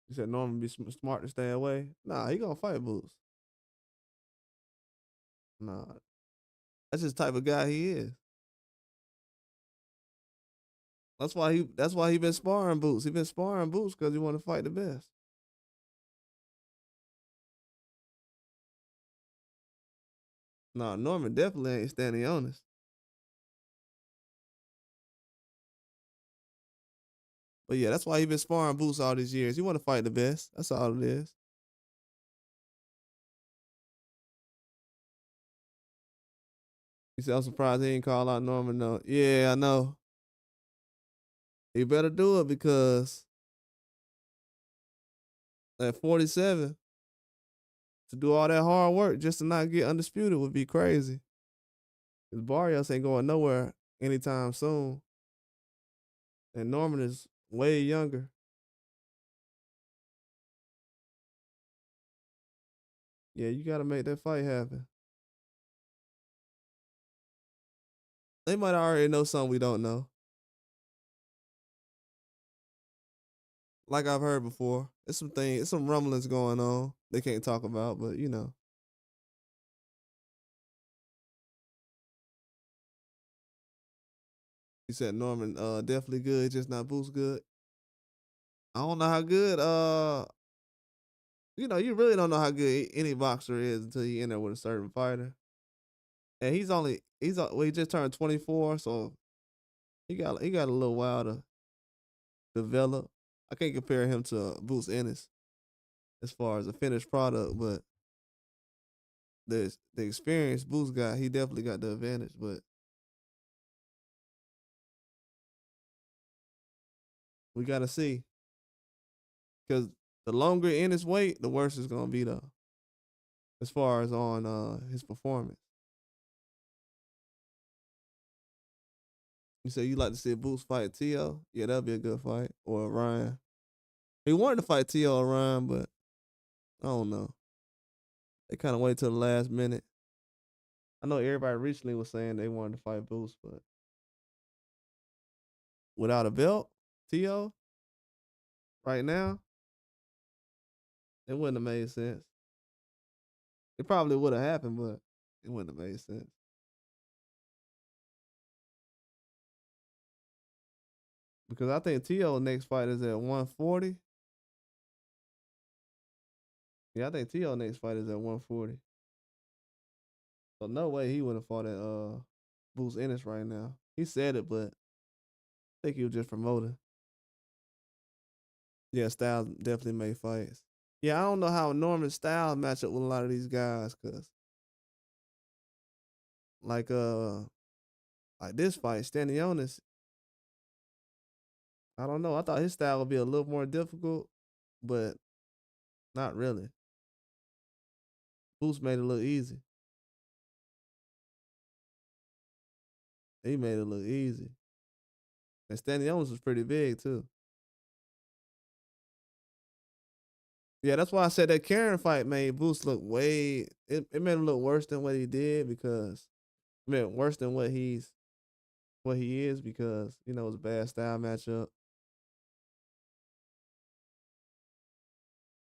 You said Norman be smart to stay away. Nah, he gonna fight Boots. Nah, that's just the type of guy he is. That's why he been sparring Boots. He been sparring Boots because he want to fight the best. Nah, Norman definitely ain't standing honest. But yeah, that's why he been sparring Boots all these years. He want to fight the best. That's all it is. He said, I'm surprised he ain't call out Norman. No, yeah, I know. He better do it because at 47, to do all that hard work just to not get undisputed would be crazy. Because Barrios ain't going nowhere anytime soon. And Norman is way younger. Yeah, you got to make that fight happen. They might already know something we don't know. Like I've heard before, it's some rumblings going on they can't talk about, but you know. He said Norman definitely good, just not Boost good. I don't know how good you really don't know how good any boxer is until you end up with a certain fighter. And he just turned 24, so he got a little while to develop. I can't compare him to Boost Ennis as far as a finished product, but the experience Boost got, he definitely got the advantage. But we gotta see because the longer Ennis wait, the worse it's gonna be though, as far as on his performance. You say you like to see Boost fight T.O.? Yeah, that'd be a good fight. Or Ryan. He wanted to fight T.O. or Ryan, but I don't know. They kind of wait till the last minute. I know everybody recently was saying they wanted to fight Boost, but without a belt, T.O. right now, it wouldn't have made sense. It probably would have happened, but it wouldn't have made sense. Because I think T.O. next fight is at 140. Yeah, I think T.O. next fight is at 140. So no way he would have fought at Boost Ennis right now. He said it, but I think he was just promoting. Yeah, Styles definitely made fights. Yeah, I don't know how Norman Styles match up with a lot of these guys, cause like like this fight, Stanionis, I don't know. I thought his style would be a little more difficult, but not really. Boost made it look easy. He made it look easy. And Stanionis was pretty big too. Yeah, that's why I said that Karen fight made Boost look it made him look worse than what he did because I mean worse than what he is because, it was a bad style matchup.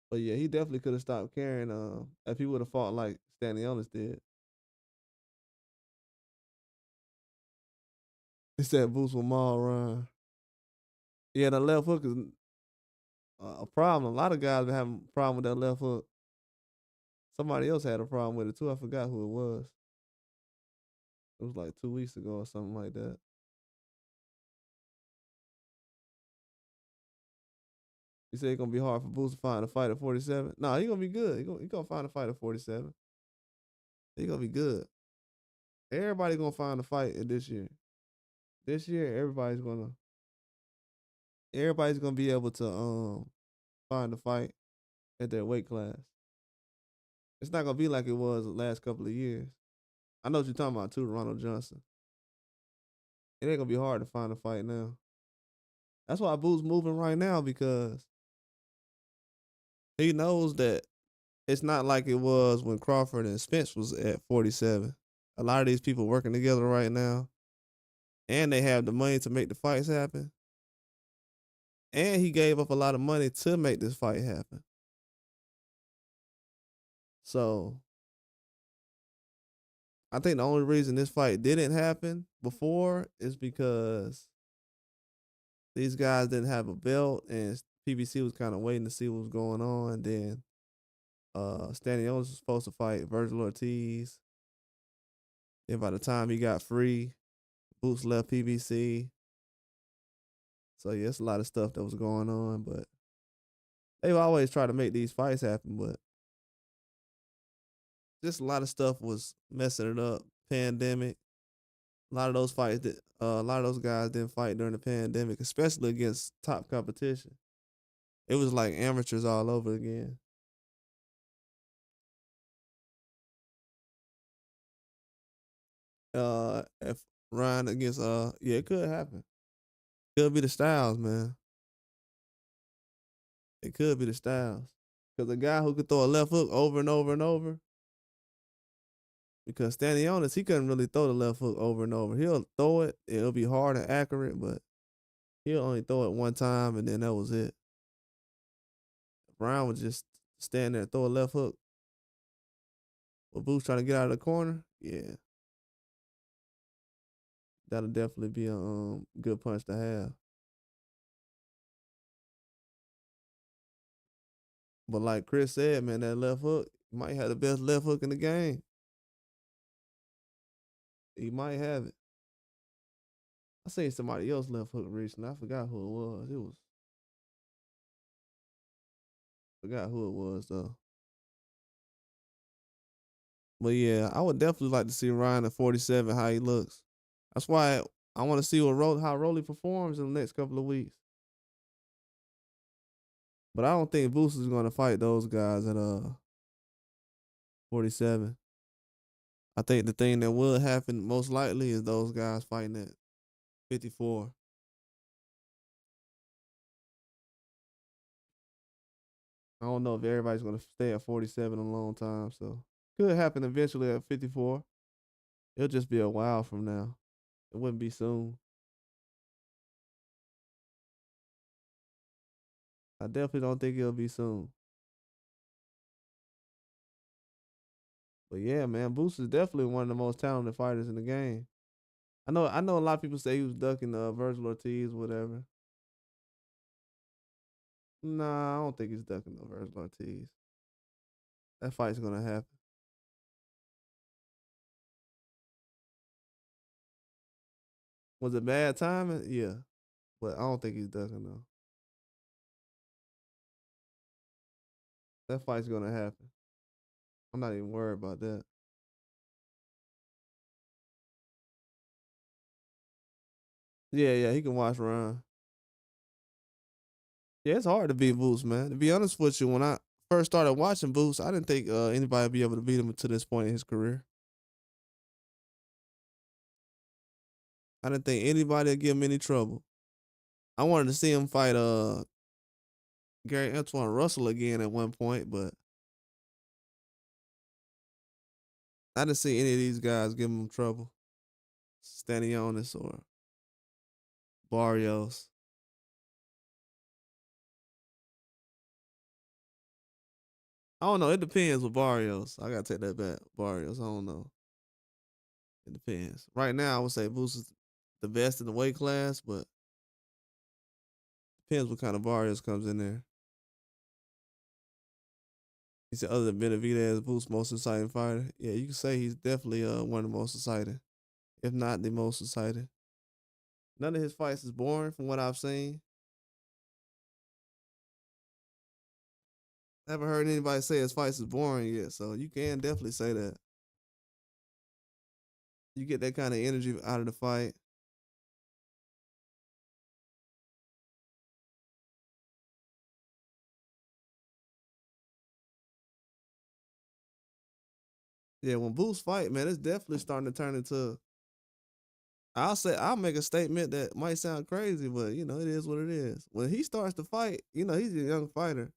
But yeah, he definitely could have stopped Karen if he would have fought like Stanionis did. He said Boost will maul run. Yeah, the left hook is a problem. A lot of guys been having a problem with that left hook. Somebody else had a problem with it too. I forgot who it was. It was like 2 weeks ago or something like that. You say it's gonna be hard for Boots to find a fight at 47. Nah, he gonna be good. He gonna find a fight at 47. He gonna be good. Everybody gonna find a fight in this year. This year, everybody's gonna be able to find a fight at their weight class. It's not gonna be like it was the last couple of years. I know what you're talking about too, Ronald Johnson. It ain't gonna be hard to find a fight now. That's why Boots moving right now because he knows that it's not like it was when Crawford and Spence was at 47. A lot of these people working together right now, and they have the money to make the fights happen. And he gave up a lot of money to make this fight happen. So I think the only reason this fight didn't happen before is because these guys didn't have a belt and PBC was kind of waiting to see what was going on. And then Stanionis was supposed to fight Virgil Ortiz. Then by the time he got free, Boots left PBC. So yeah, it's a lot of stuff that was going on, but they've always tried to make these fights happen, but just a lot of stuff was messing it up. Pandemic. A lot of those fights that a lot of those guys didn't fight during the pandemic, especially against top competition. It was like amateurs all over again. If Ryan against yeah, it could happen. Could be the Styles, man. It could be the Styles. Because a guy who could throw a left hook over and over and over. Because Stanionis, he couldn't really throw the left hook over and over. He'll throw it, it'll be hard and accurate, but he'll only throw it one time and then that was it. Brown would just stand there and throw a left hook. With Boots trying to get out of the corner, yeah. That'll definitely be a good punch to have. But like Chris said, man, that left hook might have the best left hook in the game. He might have it. I seen somebody else left hook recently. I forgot who it was. Forgot who it was though. But yeah, I would definitely like to see Ryan at 47 how he looks. That's why I want to see how Rolly performs in the next couple of weeks. But I don't think Boost is going to fight those guys at 47. I think the thing that will happen most likely is those guys fighting at 54. I don't know if everybody's going to stay at 47 a long time, so could happen eventually at 54. It'll just be a while from now. It wouldn't be soon. I definitely don't think it'll be soon. But yeah, man, Boost is definitely one of the most talented fighters in the game. I know a lot of people say he was ducking Virgil Ortiz, whatever. Nah, I don't think he's ducking no Virgil Ortiz. That fight's gonna happen. Was it bad timing? Yeah. But I don't think he's ducking though. That fight's gonna happen. I'm not even worried about that. Yeah, yeah, he can watch Ryan. Yeah, it's hard to beat Boost, man. To be honest with you, when I first started watching Boost, I didn't think anybody would be able to beat him to this point in his career. I didn't think anybody would give him any trouble. I wanted to see him fight Gary Antoine Russell again at one point, but I didn't see any of these guys give him trouble. Stanionis or Barrios. I don't know. It depends with Barrios. I gotta take that back. Barrios. I don't know. It depends. Right now, I would say Boost is the best in the weight class, but depends what kind of Barrios comes in there. He said other than Benavidez, Boost most exciting fighter. Yeah, you can say he's definitely one of the most exciting if not the most exciting. None of his fights is boring from what I've seen. Never heard anybody say his fights is boring yet, so you can definitely say that. You get that kind of energy out of the fight. Yeah, when Boots fight, man, it's definitely starting to turn into. I'll make a statement that might sound crazy, but it is what it is. When he starts to fight, he's a young fighter.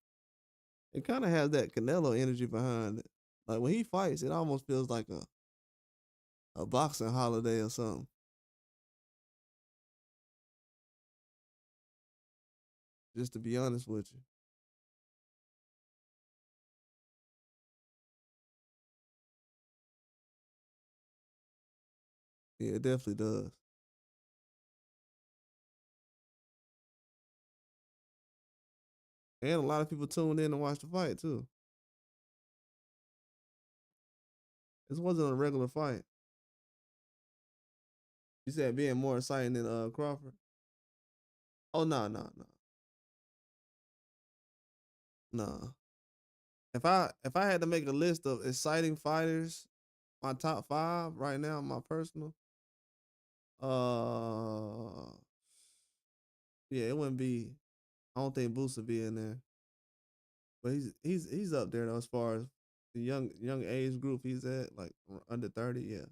It kind of has that Canelo energy behind it. Like when he fights, it almost feels like a boxing holiday or something. Just to be honest with you, yeah, it definitely does. And a lot of people tuned in to watch the fight too. This wasn't a regular fight. You said being more exciting than Crawford. Oh no, no, no, no. If I had to make a list of exciting fighters, my top five right now, my personal, uh, yeah, it wouldn't be. I don't think Boost would be in there, but he's up there though as far as the young age group he's at, like under 30. Yeah,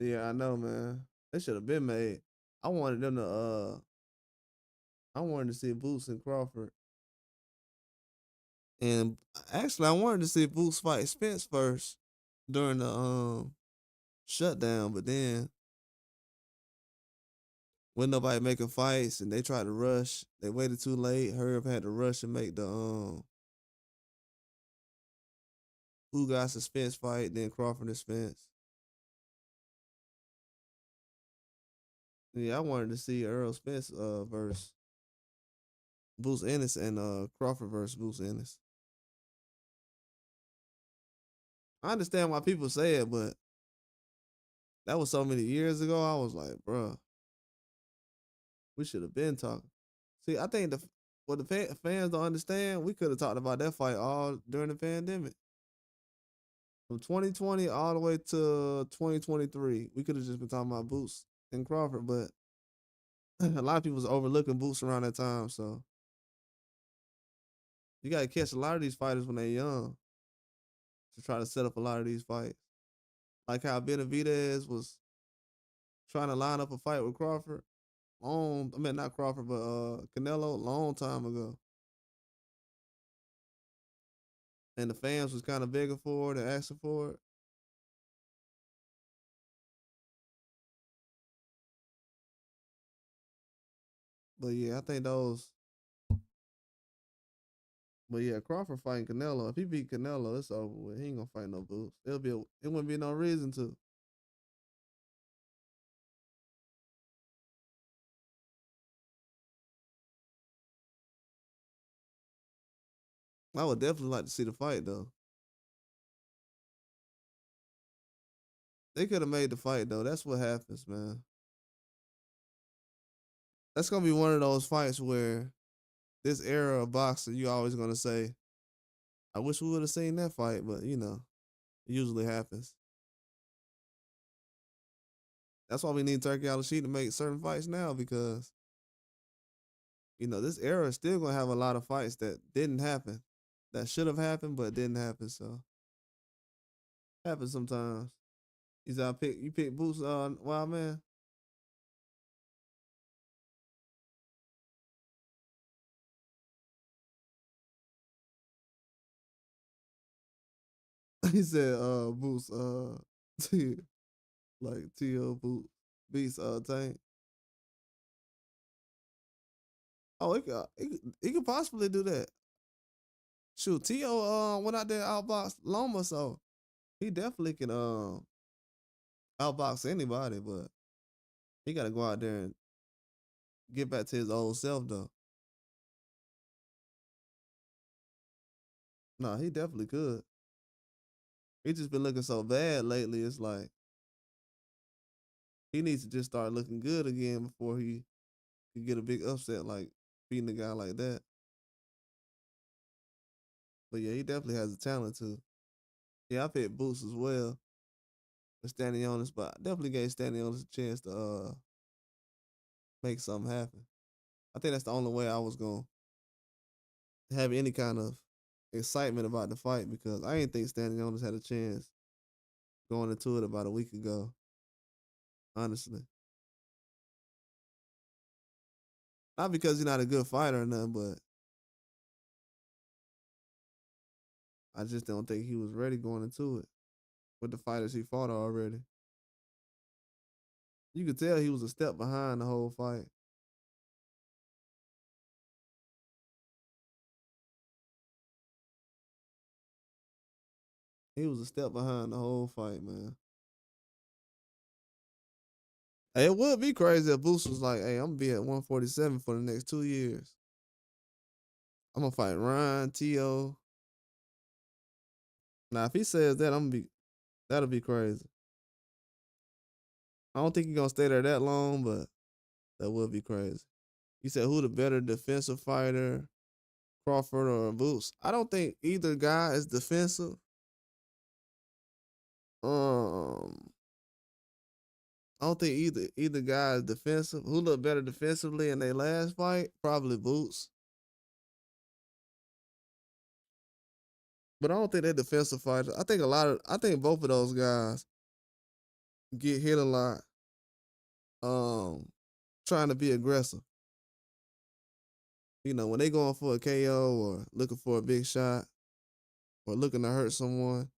yeah, I know, man. They should have been made. I wanted them to. I wanted to see Boots and Crawford, and actually, I wanted to see Boots fight Spence first during the shutdown, but then when nobody making fights and they tried to rush, they waited too late. Herb had to rush and make the who got suspense fight, then Crawford and Spence. Yeah, I wanted to see Earl Spence versus Bruce Ennis and Crawford versus Bruce Ennis. I understand why people say it, but that was so many years ago. I was like, bruh, we should have been talking. See, I think what the fans don't understand, we could have talked about that fight all during the pandemic. From 2020 all the way to 2023, we could have just been talking about Boots and Crawford, but a lot of people was overlooking Boots around that time. So you got to catch a lot of these fighters when they're young to try to set up a lot of these fights. Like how Benavidez was trying to line up a fight with Crawford. I mean not Crawford, but Canelo, long time ago. And the fans was kind of begging for it and asking for it. But yeah, I think those. But yeah, Crawford fighting Canelo. If he beat Canelo, it's over with. He ain't gonna fight no Boots. It wouldn't be no reason to. I would definitely like to see the fight though. They could have made the fight though. That's what happens, man. That's gonna be one of those fights where this era of boxing, you always gonna say, "I wish we would have seen that fight," but it usually happens. That's why we need Turkey Al to make certain fights now because this era is still gonna have a lot of fights that didn't happen, that should have happened but didn't happen. So happens sometimes. You pick Boots Wild Man. He said Boots T like T.O. Boots beats Tank. Oh, he could possibly do that. Shoot, T.O. went out there outboxed Loma, so he definitely can outbox anybody, but He got to go out there and get back to his old self though. No, he definitely could. He just been looking so bad lately. It's like he needs to just start looking good again before he can get a big upset like beating a guy like that. But yeah, he definitely has the talent to. Yeah, I picked Boots as well for Stanionis, but I definitely gave Stanionis a chance to make something happen. I think that's the only way I was gonna have any kind of excitement about the fight because I didn't think Stanionis had a chance going into it about a week ago. Honestly, not because he's not a good fighter or nothing, but I just don't think he was ready going into it with the fighters he fought already. You could tell he was a step behind the whole fight. He was a step behind the whole fight, man. Hey, it would be crazy if Boost was like, "Hey, I'm gonna be at 147 for the next 2 years. I'm gonna fight Ryan, T.O." Now, if he says that, that'll be crazy. I don't think he's gonna stay there that long, but that would be crazy. You said who the better defensive fighter, Crawford or Boots? I don't think either guy is defensive. Um, I don't think either guy is defensive. Who looked better defensively in their last fight? Probably Boots. But I don't think they're defensive fighters. I think both of those guys get hit a lot. Trying to be aggressive. You know, when they going for a KO or looking for a big shot or looking to hurt someone,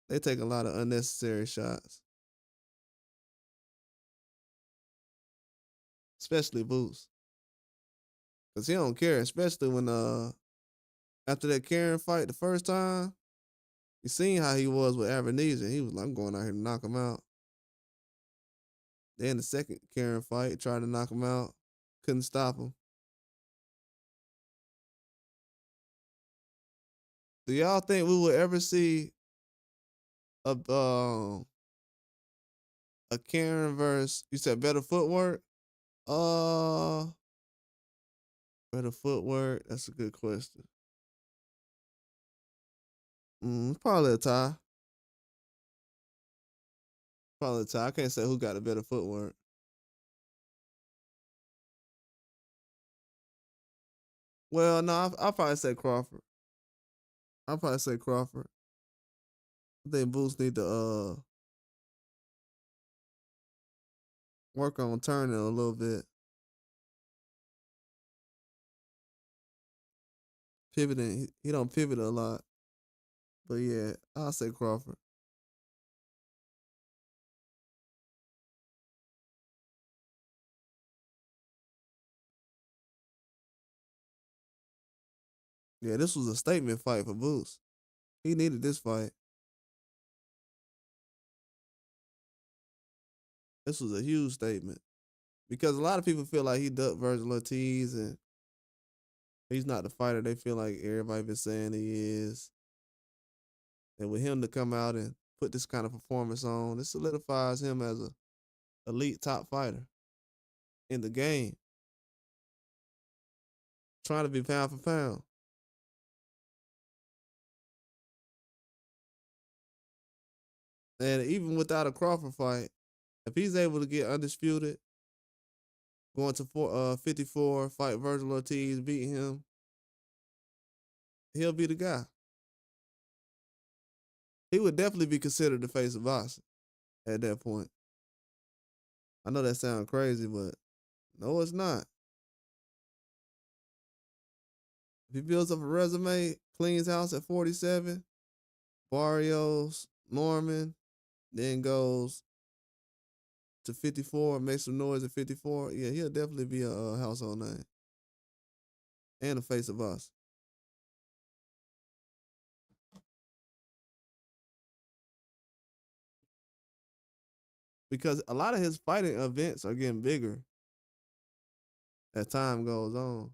they take a lot of unnecessary shots. Especially Boots. Cause he don't care, especially when after that Karen fight the first time, you seen how he was with Avenesian. He was like, I'm going out here to knock him out. Then the second Karen fight, tried to knock him out. Couldn't stop him. Do y'all think we will ever see a Karen versus you said better footwork? Uh better footwork. That's a good question. Probably a tie. Probably a tie. I can't say who got a better footwork. Well, no, I'll probably say Crawford. I'll probably say Crawford. I think Boots need to work on turning a little bit, pivoting. He don't pivot a lot, but yeah, I'll say Crawford. Yeah, this was a statement fight for Boots. He needed this fight. This was a huge statement because a lot of people feel like he ducked Virgil Ortiz and he's not the fighter they feel like everybody been saying he is. And with him to come out and put this kind of performance on, it solidifies him as a elite top fighter in the game, trying to be pound for pound. And even without a Crawford fight, if he's able to get undisputed, going to 54, fight Virgil Ortiz, beat him, he'll be the guy. He would definitely be considered the face of boxing at that point. I know that sounds crazy, but no, it's not. If he builds up a resume, cleans house at 47, Barrios, Norman, then goes to 54, makes some noise at 54, yeah, he'll definitely be a household name and a face of us. because a lot of his fighting events are getting bigger as time goes on.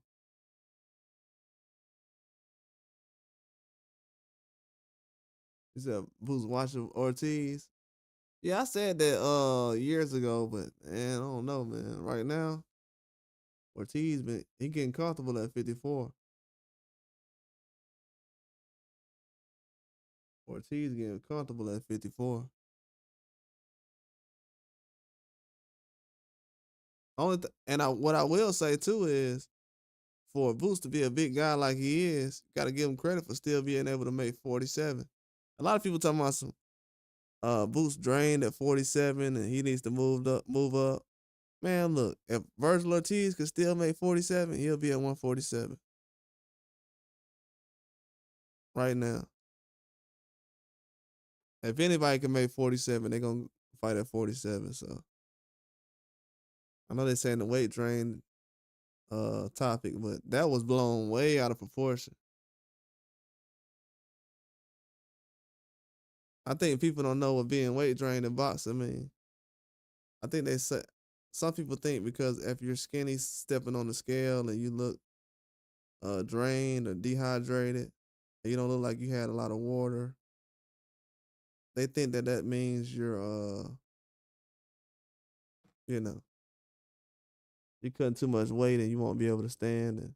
You said who's watching Ortiz? Yeah, I said that years ago, but man, I don't know, man. Right now, Ortiz been he getting comfortable at 54. Ortiz getting comfortable at 54. And what I will say too is for Boots to be a big guy like he is, got to give him credit for still being able to make 47. A lot of people talking about some Boots drained at 47 and he needs to move up. Man, look, if Virgil Ortiz could still make 47, he'll be at 147 right now. If anybody can make 47, they're gonna fight at 47. So I know they're saying the weight drain topic, but that was blown way out of proportion. I think people don't know what being weight drained in boxing mean. I think they say some people think because if you're skinny stepping on the scale and you look drained or dehydrated, and you don't look like you had a lot of water, they think that that means you're you know, you're cutting too much weight and you won't be able to stand. And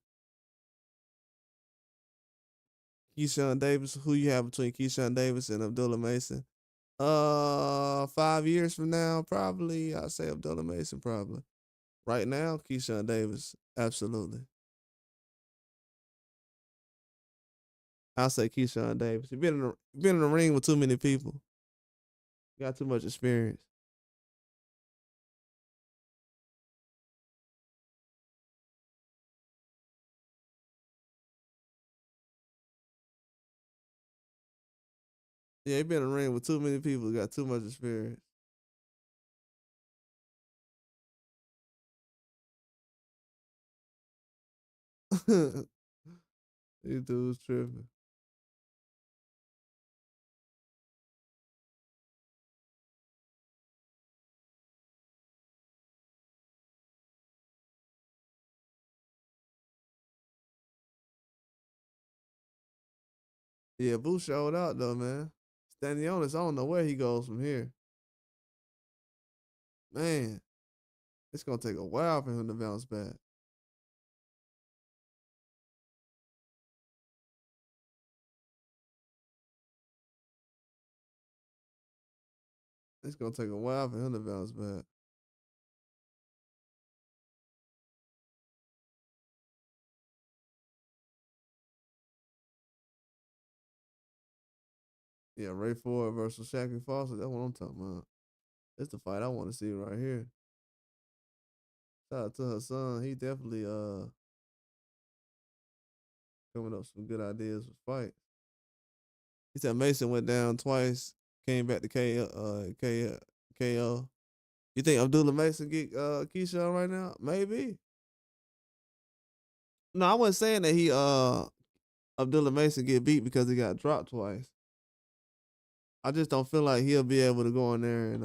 Keyshawn Davis, who you have between Keyshawn Davis and Abdullah Mason? 5 years from now, probably I'd say Abdullah Mason. Probably right now, Keyshawn Davis, absolutely. I'll say Keyshawn Davis. He been in the ring with too many people. Got too much experience. Yeah, he been in the ring with too many people. Got too much experience. These dudes tripping. Yeah, Boo showed out though, man. Stanionis, I don't know where he goes from here. Man, it's gonna take a while for him to bounce back. It's gonna take a while for him to bounce back. Yeah, Ray Ford versus Shaq Foster. That's what I'm talking about. It's the fight I want to see right here. Shout out to her son. He definitely coming up with some good ideas for fight. He said Mason went down twice, came back to KO. You think Abdullah Mason get Keyshawn right now? Maybe. No, I wasn't saying that he Abdullah Mason get beat because he got dropped twice. I just don't feel like he'll be able to go in there and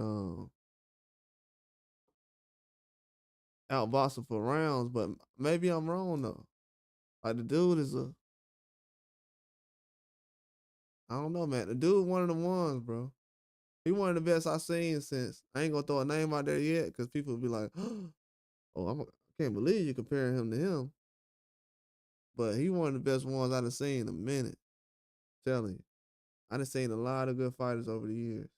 outbox him for rounds. But maybe I'm wrong though. Like the dude is a I don't know, man. The dude one of the ones, bro. He one of the best I've seen since. I ain't gonna throw a name out there yet because people will be like, "Oh, I can't believe you comparing him to him." But he one of the best ones I've seen in a minute. I'm telling you, I done seen a lot of good fighters over the years.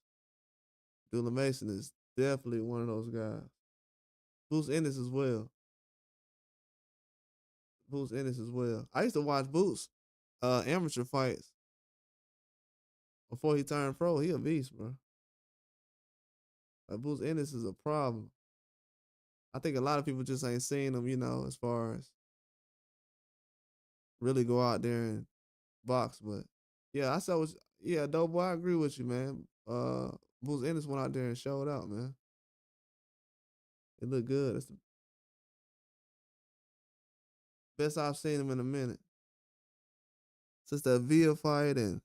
Dula Mason is definitely one of those guys. Boots Ennis as well. Boots Ennis as well. I used to watch Boots amateur fights before he turned pro. He a beast, bro. Like Boots Ennis is a problem. I think a lot of people just ain't seen him, as far as really go out there and box. But yeah, I saw yeah, dope boy, I agree with you, man. Boots Ennis went out there and showed out, man. It looked good. It's the best I've seen him in a minute. Since that Via fight and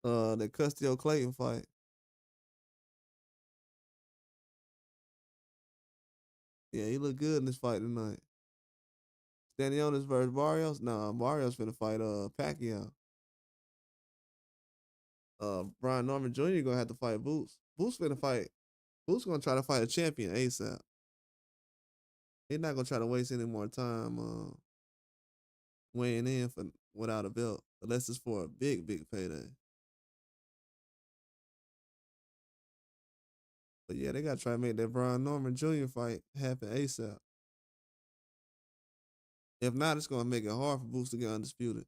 the Custio Clayton fight. Yeah, he looked good in this fight tonight. Stanionis versus Barrios. Nah, Barrios finna fight Pacquiao. Brian Norman Jr. gonna have to fight Boots. Boots finna fight. Boots gonna try to fight a champion ASAP. He's not gonna try to waste any more time weighing in for without a belt, unless it's for a big, big payday. But yeah, they gotta try to make that Brian Norman Jr. fight happen ASAP. If not, it's gonna make it hard for Boots to get undisputed.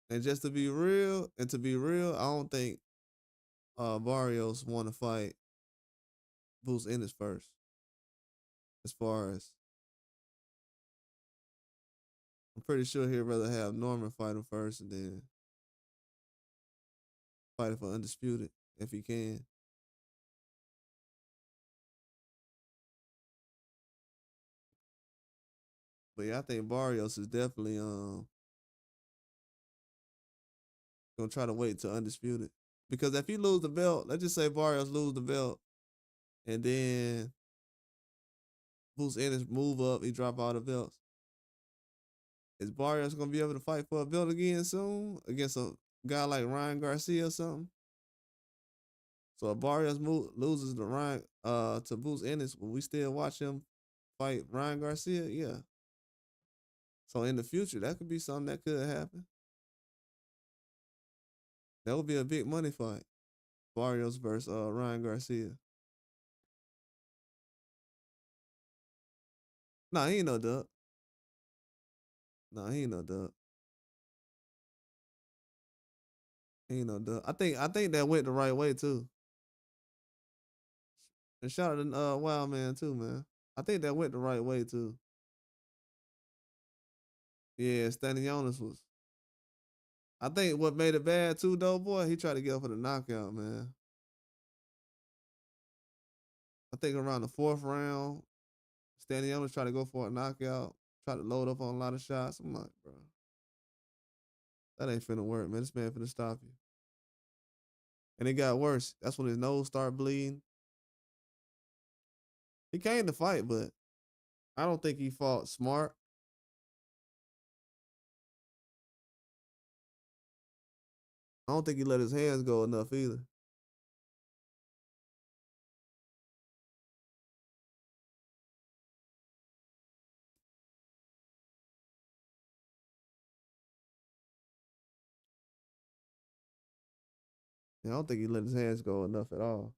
And just to be real, I don't think Barrios want to fight Boots Ennis first. As far as I'm pretty sure he'd rather have Norman fight him first and then fight him for undisputed if he can. But yeah, I think Barrios is definitely gonna try to wait to undisputed. Because if he lose the belt, let's just say Barrios lose the belt and then Boots Ennis move up, he drop all the belts. Is Barrios gonna be able to fight for a belt again soon against a guy like Ryan Garcia or something? So if Barrios loses to Ryan to Boots Ennis, will we still watch him fight Ryan Garcia? Yeah. So in the future, that could be something that could happen. That would be a big money fight. Barrios versus Ryan Garcia. Nah, he ain't no duck. Nah, he ain't no duck. He ain't no duck. I think that went the right way too. And shout out to Wild Man too, man. I think that went the right way too. Yeah, Stanionis was. I think what made it bad too, though, boy, he tried to get up for the knockout, man. I think around the fourth round, Stanionis tried to go for a knockout, tried to load up on a lot of shots. I'm like, bro, that ain't finna work, man. This man finna stop you. And it got worse. That's when his nose started bleeding. He came to fight, but I don't think he fought smart. I don't think he let his hands go enough either. Yeah, I don't think he let his hands go enough at all.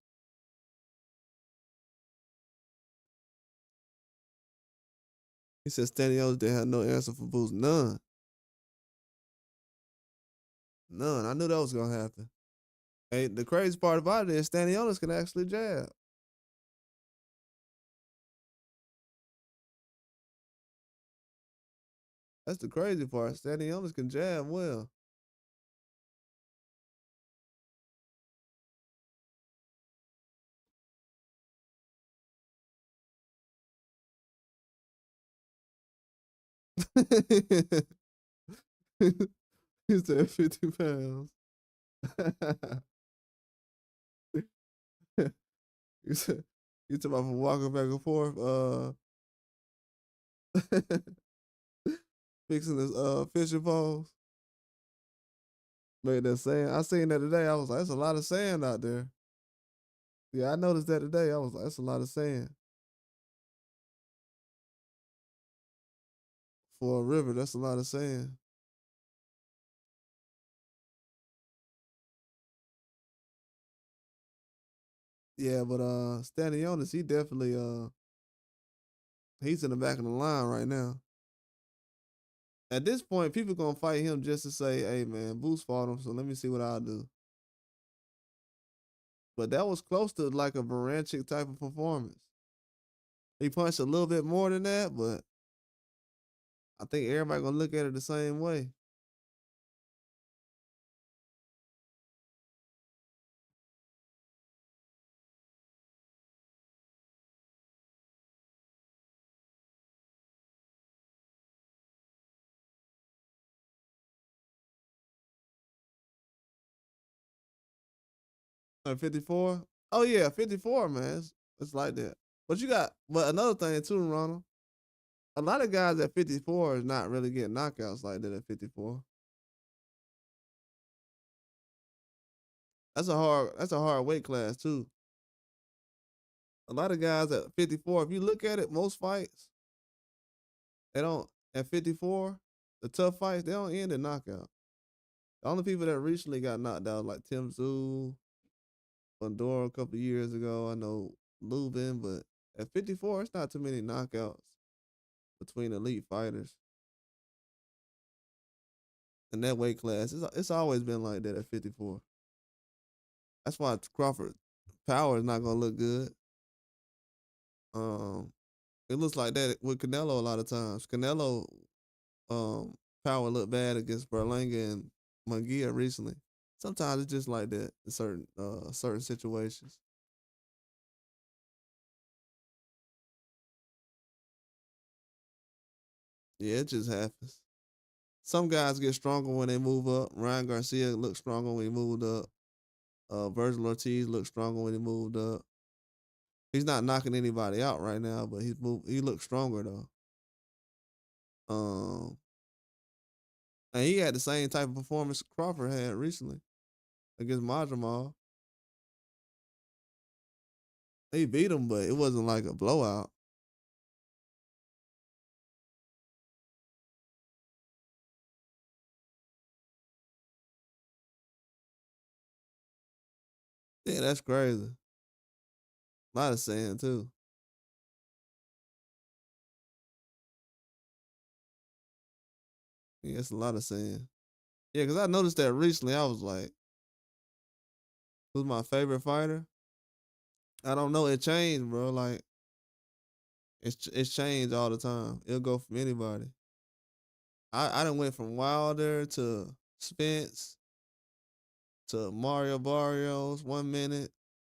He said Stanionis didn't have no answer for Boots. None. None. I knew that was gonna happen. Hey, the crazy part about it is Stanionis can actually jab. That's the crazy part. Stanionis can jab well. He said 50 pounds. you said you talking about from walking back and forth, fixing his fishing poles. Made that sand. I seen that today. I was like, that's a lot of sand out there. Yeah, I noticed that today. I was like, that's a lot of sand. For a river, that's a lot of sand. Yeah, but Stanionis, he definitely he's in the back of the line right now. At this point, people gonna fight him just to say, hey man, Boost fought him, so let me see what I'll do. But that was close to like a Baranchik type of performance. He punched a little bit more than that, but I think everybody gonna look at it the same way. 54. Oh yeah, 54, man. It's like that. But another thing too, Ronald. A lot of guys at 54 is not really getting knockouts like that at 54. That's a hard weight class too. A lot of guys at 54, if you look at it, most fights they don't at 54. The tough fights they don't end in knockout. The only people that recently got knocked out like Tim Tszyu, Fundora a couple years ago. I know Lubin, but at 54, it's not too many knockouts between elite fighters in that weight class. It's always been like that at 54. That's why Crawford power is not gonna look good. Um, it looks like that with Canelo a lot of times. Canelo um power looked bad against Berlanga and Munguia recently. Sometimes it's just like that in certain situations. Yeah, it just happens. Some guys get stronger when they move up. Ryan Garcia looked stronger when he moved up. Virgil Ortiz looked stronger when he moved up. He's not knocking anybody out right now, but he looks stronger though. Um, and he had the same type of performance Crawford had recently against Madramal. He beat him, but it wasn't like a blowout. Yeah, that's crazy. A lot of sand too. Yeah, it's a lot of sand. Yeah, because I noticed that recently. I was like, who's my favorite fighter? I don't know. It changed, bro. Like it's changed all the time. It'll go from anybody. I done went from Wilder to Spence to Mario Barrios 1 minute,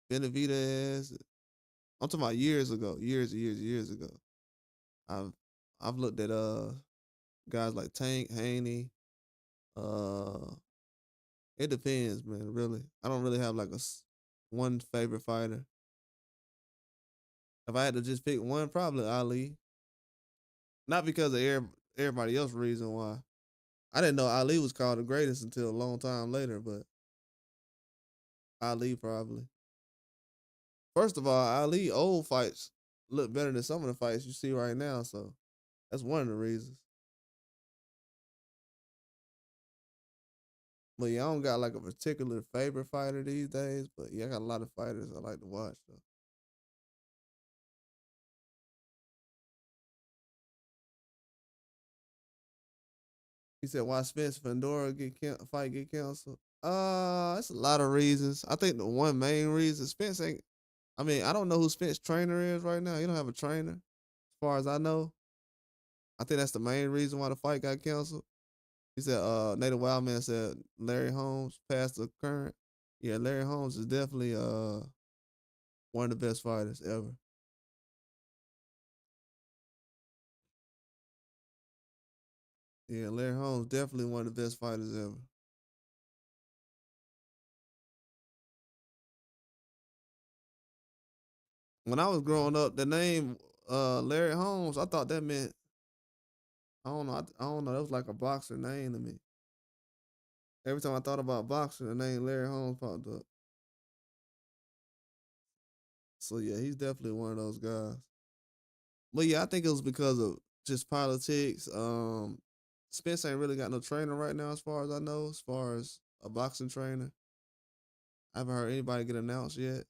Benavidez. I'm talking about years ago, years ago. I've I've looked at guys like Tank Haney. Uh, it depends, man. Really, I don't really have like one favorite fighter. If I had to just pick one, probably Ali. Not because of everybody else reason why. I didn't know Ali was called the greatest until a long time later, but Ali probably. First of all, Ali old fights look better than some of the fights you see right now, so that's one of the reasons. But yeah, I don't got like a particular favorite fighter these days, but yeah, I got a lot of fighters I like to watch though. He said, "Why Spence Fandora fight get canceled?" It's a lot of reasons. I think the one main reason Spence ain't. I mean, I don't know who Spence trainer is right now. He don't have a trainer, as far as I know. I think that's the main reason why the fight got canceled. He said, Native Wildman said Larry Holmes passed the current. Yeah, Larry Holmes is definitely one of the best fighters ever. Yeah, Larry Holmes definitely one of the best fighters ever. When I was growing up, the name Larry Holmes, I thought that meant I don't know. I don't know. That was like a boxer name to me. Every time I thought about boxing, the name Larry Holmes popped up. So yeah, he's definitely one of those guys. But yeah, I think it was because of just politics. Spence ain't really got no trainer right now, as far as I know. As far as a boxing trainer, I haven't heard anybody get announced yet.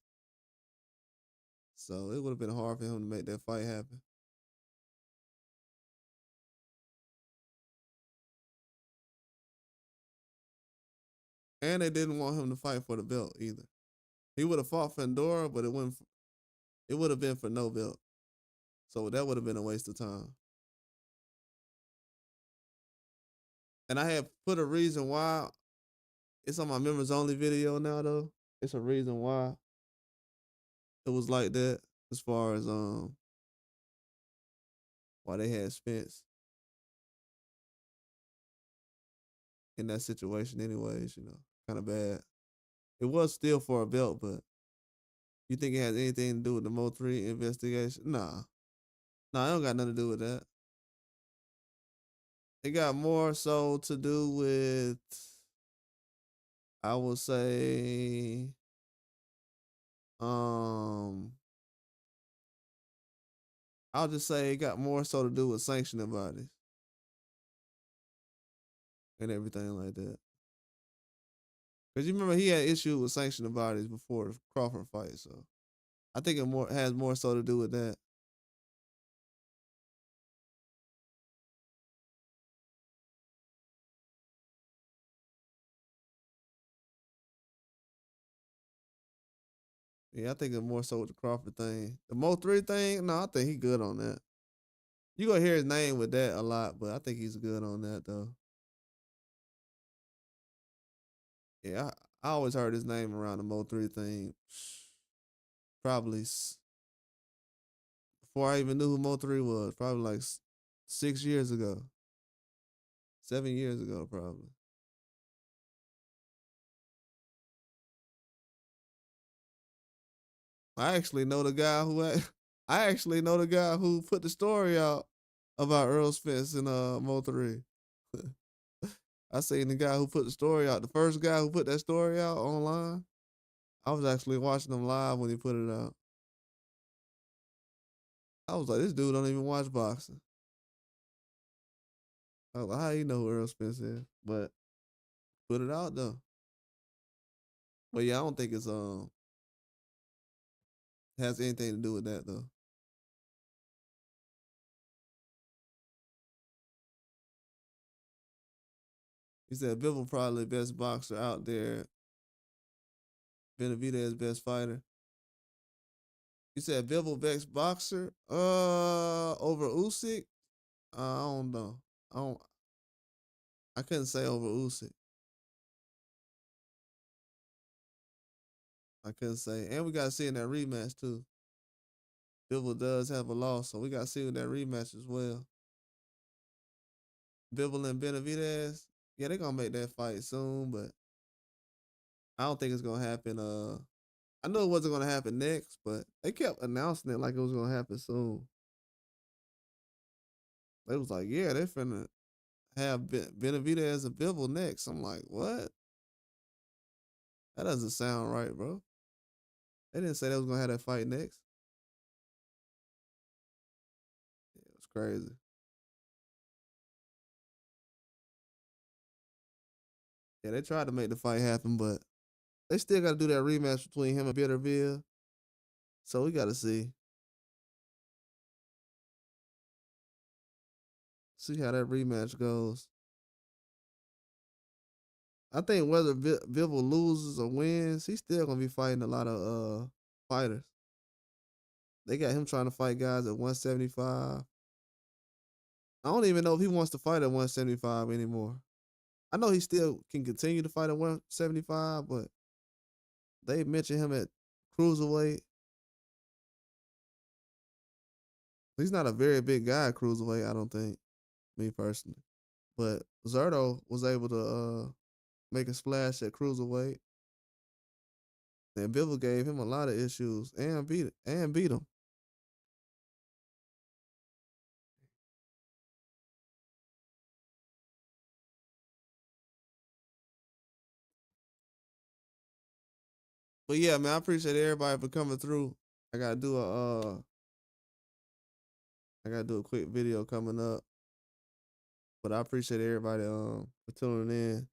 So it would have been hard for him to make that fight happen. And they didn't want him to fight for the belt either. He would have fought Fandora, but it would have been for no belt. So that would have been a waste of time. And I had put a reason why. It's on my members only video now though. It's a reason why it was like that, as far as why they had Spence in that situation anyways, kind of bad. It was still for a belt, but You think it has anything to do with the Mo 3 investigation? Nah. Nah, it don't got nothing to do with that. It got more so to do with, I would say, um, I'll just say it got more so to do with sanctioning bodies and everything like that. Cause you remember he had issues with sanctioning bodies before the Crawford fight, so I think it more has more so to do with that. Yeah, I think it's more so with the Crawford thing. The Mo 3 thing, no, I think he good on that. You gonna hear his name with that a lot, but I think he's good on that though. Yeah, I always heard his name around the Mo 3 thing. Probably before I even knew who Mo 3 was. Probably like 6 years ago, 7 years ago, probably. I actually know the guy who I actually know the guy who put the story out about Earl Spence and Mo 3. I seen the guy who put the story out. The first guy who put that story out online. I was actually watching him live when he put it out. I was like, this dude don't even watch boxing. I was like, how you know who Earl Spence is? But put it out though. But yeah, I don't think it's has anything to do with that though. He said Bivol probably the best boxer out there. Benavidez best fighter. You said Bivol best boxer? Over Usyk? I don't know. I don't. I couldn't say over Usyk. I couldn't say. And we gotta see in that rematch too. Bivol does have a loss, so we gotta see in that rematch as well. Bivol and Benavidez. Yeah, they're gonna make that fight soon, but I don't think it's gonna happen. I know it wasn't gonna happen next, but they kept announcing it like it was gonna happen soon. They was like, yeah, they're finna have Benavidez and Bivol next. I'm like, what? That doesn't sound right, bro. They didn't say they was gonna have that fight next. Yeah, it was crazy. Yeah, they tried to make the fight happen, but they still got to do that rematch between him and Bitterville. So we got to see how that rematch goes. I think whether Bivol loses or wins, he's still gonna be fighting a lot of fighters. They got him trying to fight guys at 175. I don't even know if he wants to fight at 175 anymore. I know he still can continue to fight at 175, but they mentioned him at cruiserweight. He's not a very big guy at cruiserweight, I don't think, me personally. But Zerto was able to make a splash at cruiserweight. And Bivol gave him a lot of issues and beat him. But yeah, man, I appreciate everybody for coming through. I gotta do a I gotta do a quick video coming up. But I appreciate everybody for tuning in.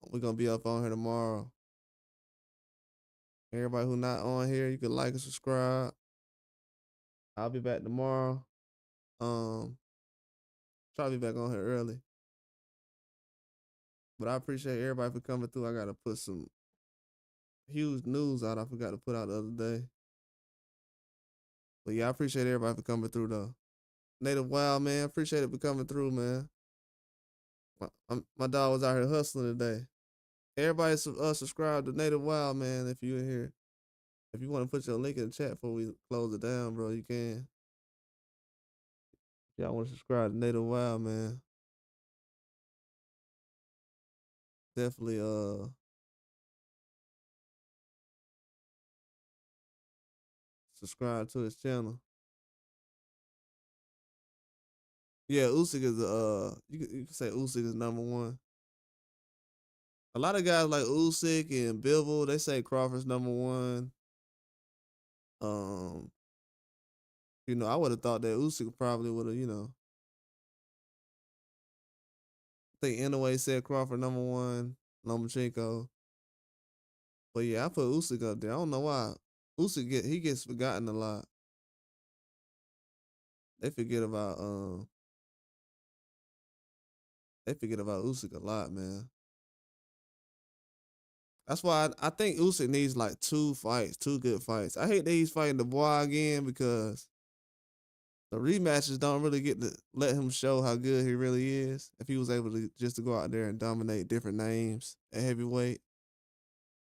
We're gonna be up on here tomorrow. Everybody who not on here, you can like and subscribe. I'll be back tomorrow. Um, try to be back on here early. But I appreciate everybody for coming through. I gotta put some huge news out I forgot to put out the other day. But yeah, I appreciate everybody for coming through though. Native Wild, man, appreciate it for coming through, man. My dog was out here hustling today. Everybody subscribe to Native Wild, man, if you in here. If you want to put your link in the chat before we close it down, bro, you can. If y'all want to subscribe to Native Wild, man, definitely subscribe to his channel. Yeah, Usyk is you can say Usyk is number one. A lot of guys like Usyk and Bivol, they say Crawford's number one. Um, I would have thought that Usyk probably would have, I think Inoue said Crawford number one, Lomachenko. But yeah, I put Usyk up there. I don't know why. He gets forgotten a lot. They forget about Usyk a lot, man. That's why I think Usyk needs like two good fights. I hate that he's fighting the boy again because the rematches don't really get to let him show how good he really is. If he was able to just to go out there and dominate different names at heavyweight,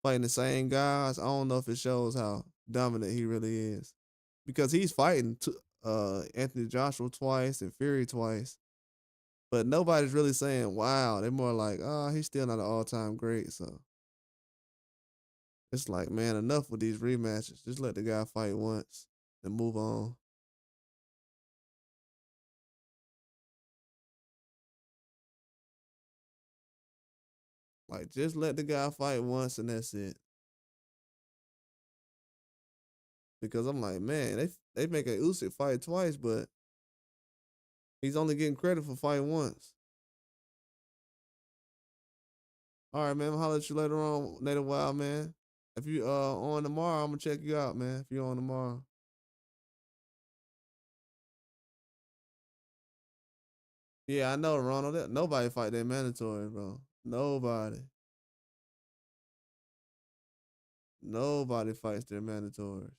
fighting the same guys, I don't know if it shows how dominant he really is. Because he's fighting Anthony Joshua twice and Fury twice. But nobody's really saying, wow. They're more like, oh, he's still not an all-time great. So it's like, man, enough with these rematches. Just let the guy fight once and move on. Like, just let the guy fight once and that's it. Because I'm like, man, they make a Usyk fight twice, but he's only getting credit for fighting once. All right, man. I'll holler at you later on, Native Wild, man. If you on tomorrow, I'm gonna check you out, man. If you're on tomorrow. Yeah, I know, Ronald. Nobody fight that mandatory, bro. Nobody. Nobody fights their mandatories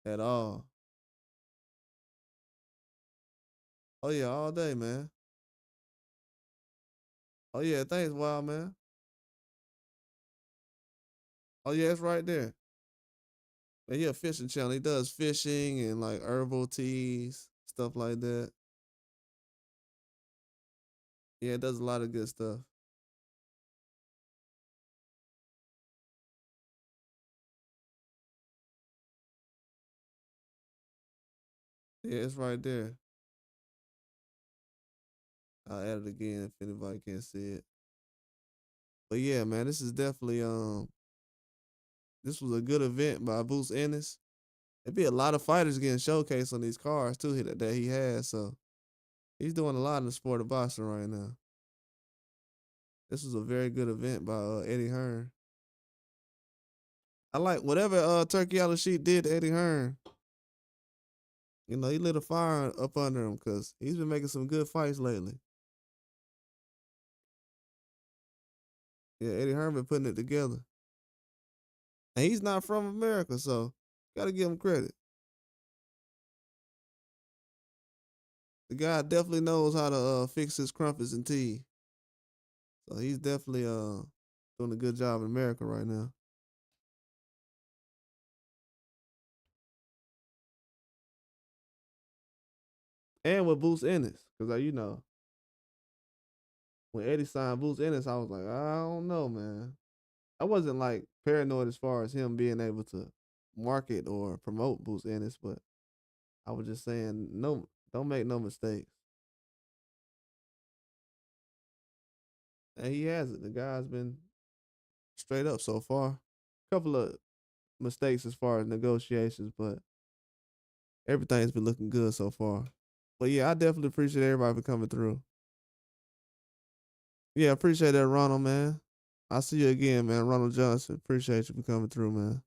at all. Oh yeah, all day, man. Oh yeah, thanks, Wild man. Oh yeah, it's right there. Man, he a fishing channel. He does fishing and like herbal teas, stuff like that. Yeah, it does a lot of good stuff. Yeah, it's right there. I'll add it again if anybody can't see it. But yeah, man, this was a good event by Boost Ennis. There'd be a lot of fighters getting showcased on these cards too that he has. So he's doing a lot in the sport of boxing right now. This was a very good event by Eddie Hearn. I like whatever Turkey Al Sheet did to Eddie Hearn. He lit a fire up under him because he's been making some good fights lately. Yeah, Eddie Hearn been putting it together. And he's not from America, so gotta give him credit. The guy definitely knows how to fix his crumpets and tea. So he's definitely doing a good job in America right now. And with Boost Ennis, because when Eddie signed Boost Ennis, I was like, I don't know, man. I wasn't like paranoid as far as him being able to market or promote Boost Ennis, but I was just saying, no, don't make no mistakes. And he has it. The guy's been straight up so far. Couple of mistakes as far as negotiations, but everything's been looking good so far. But yeah, I definitely appreciate everybody for coming through. Yeah, appreciate that, Ronald, man. I'll see you again, man. Ronald Johnson. Appreciate you for coming through, man.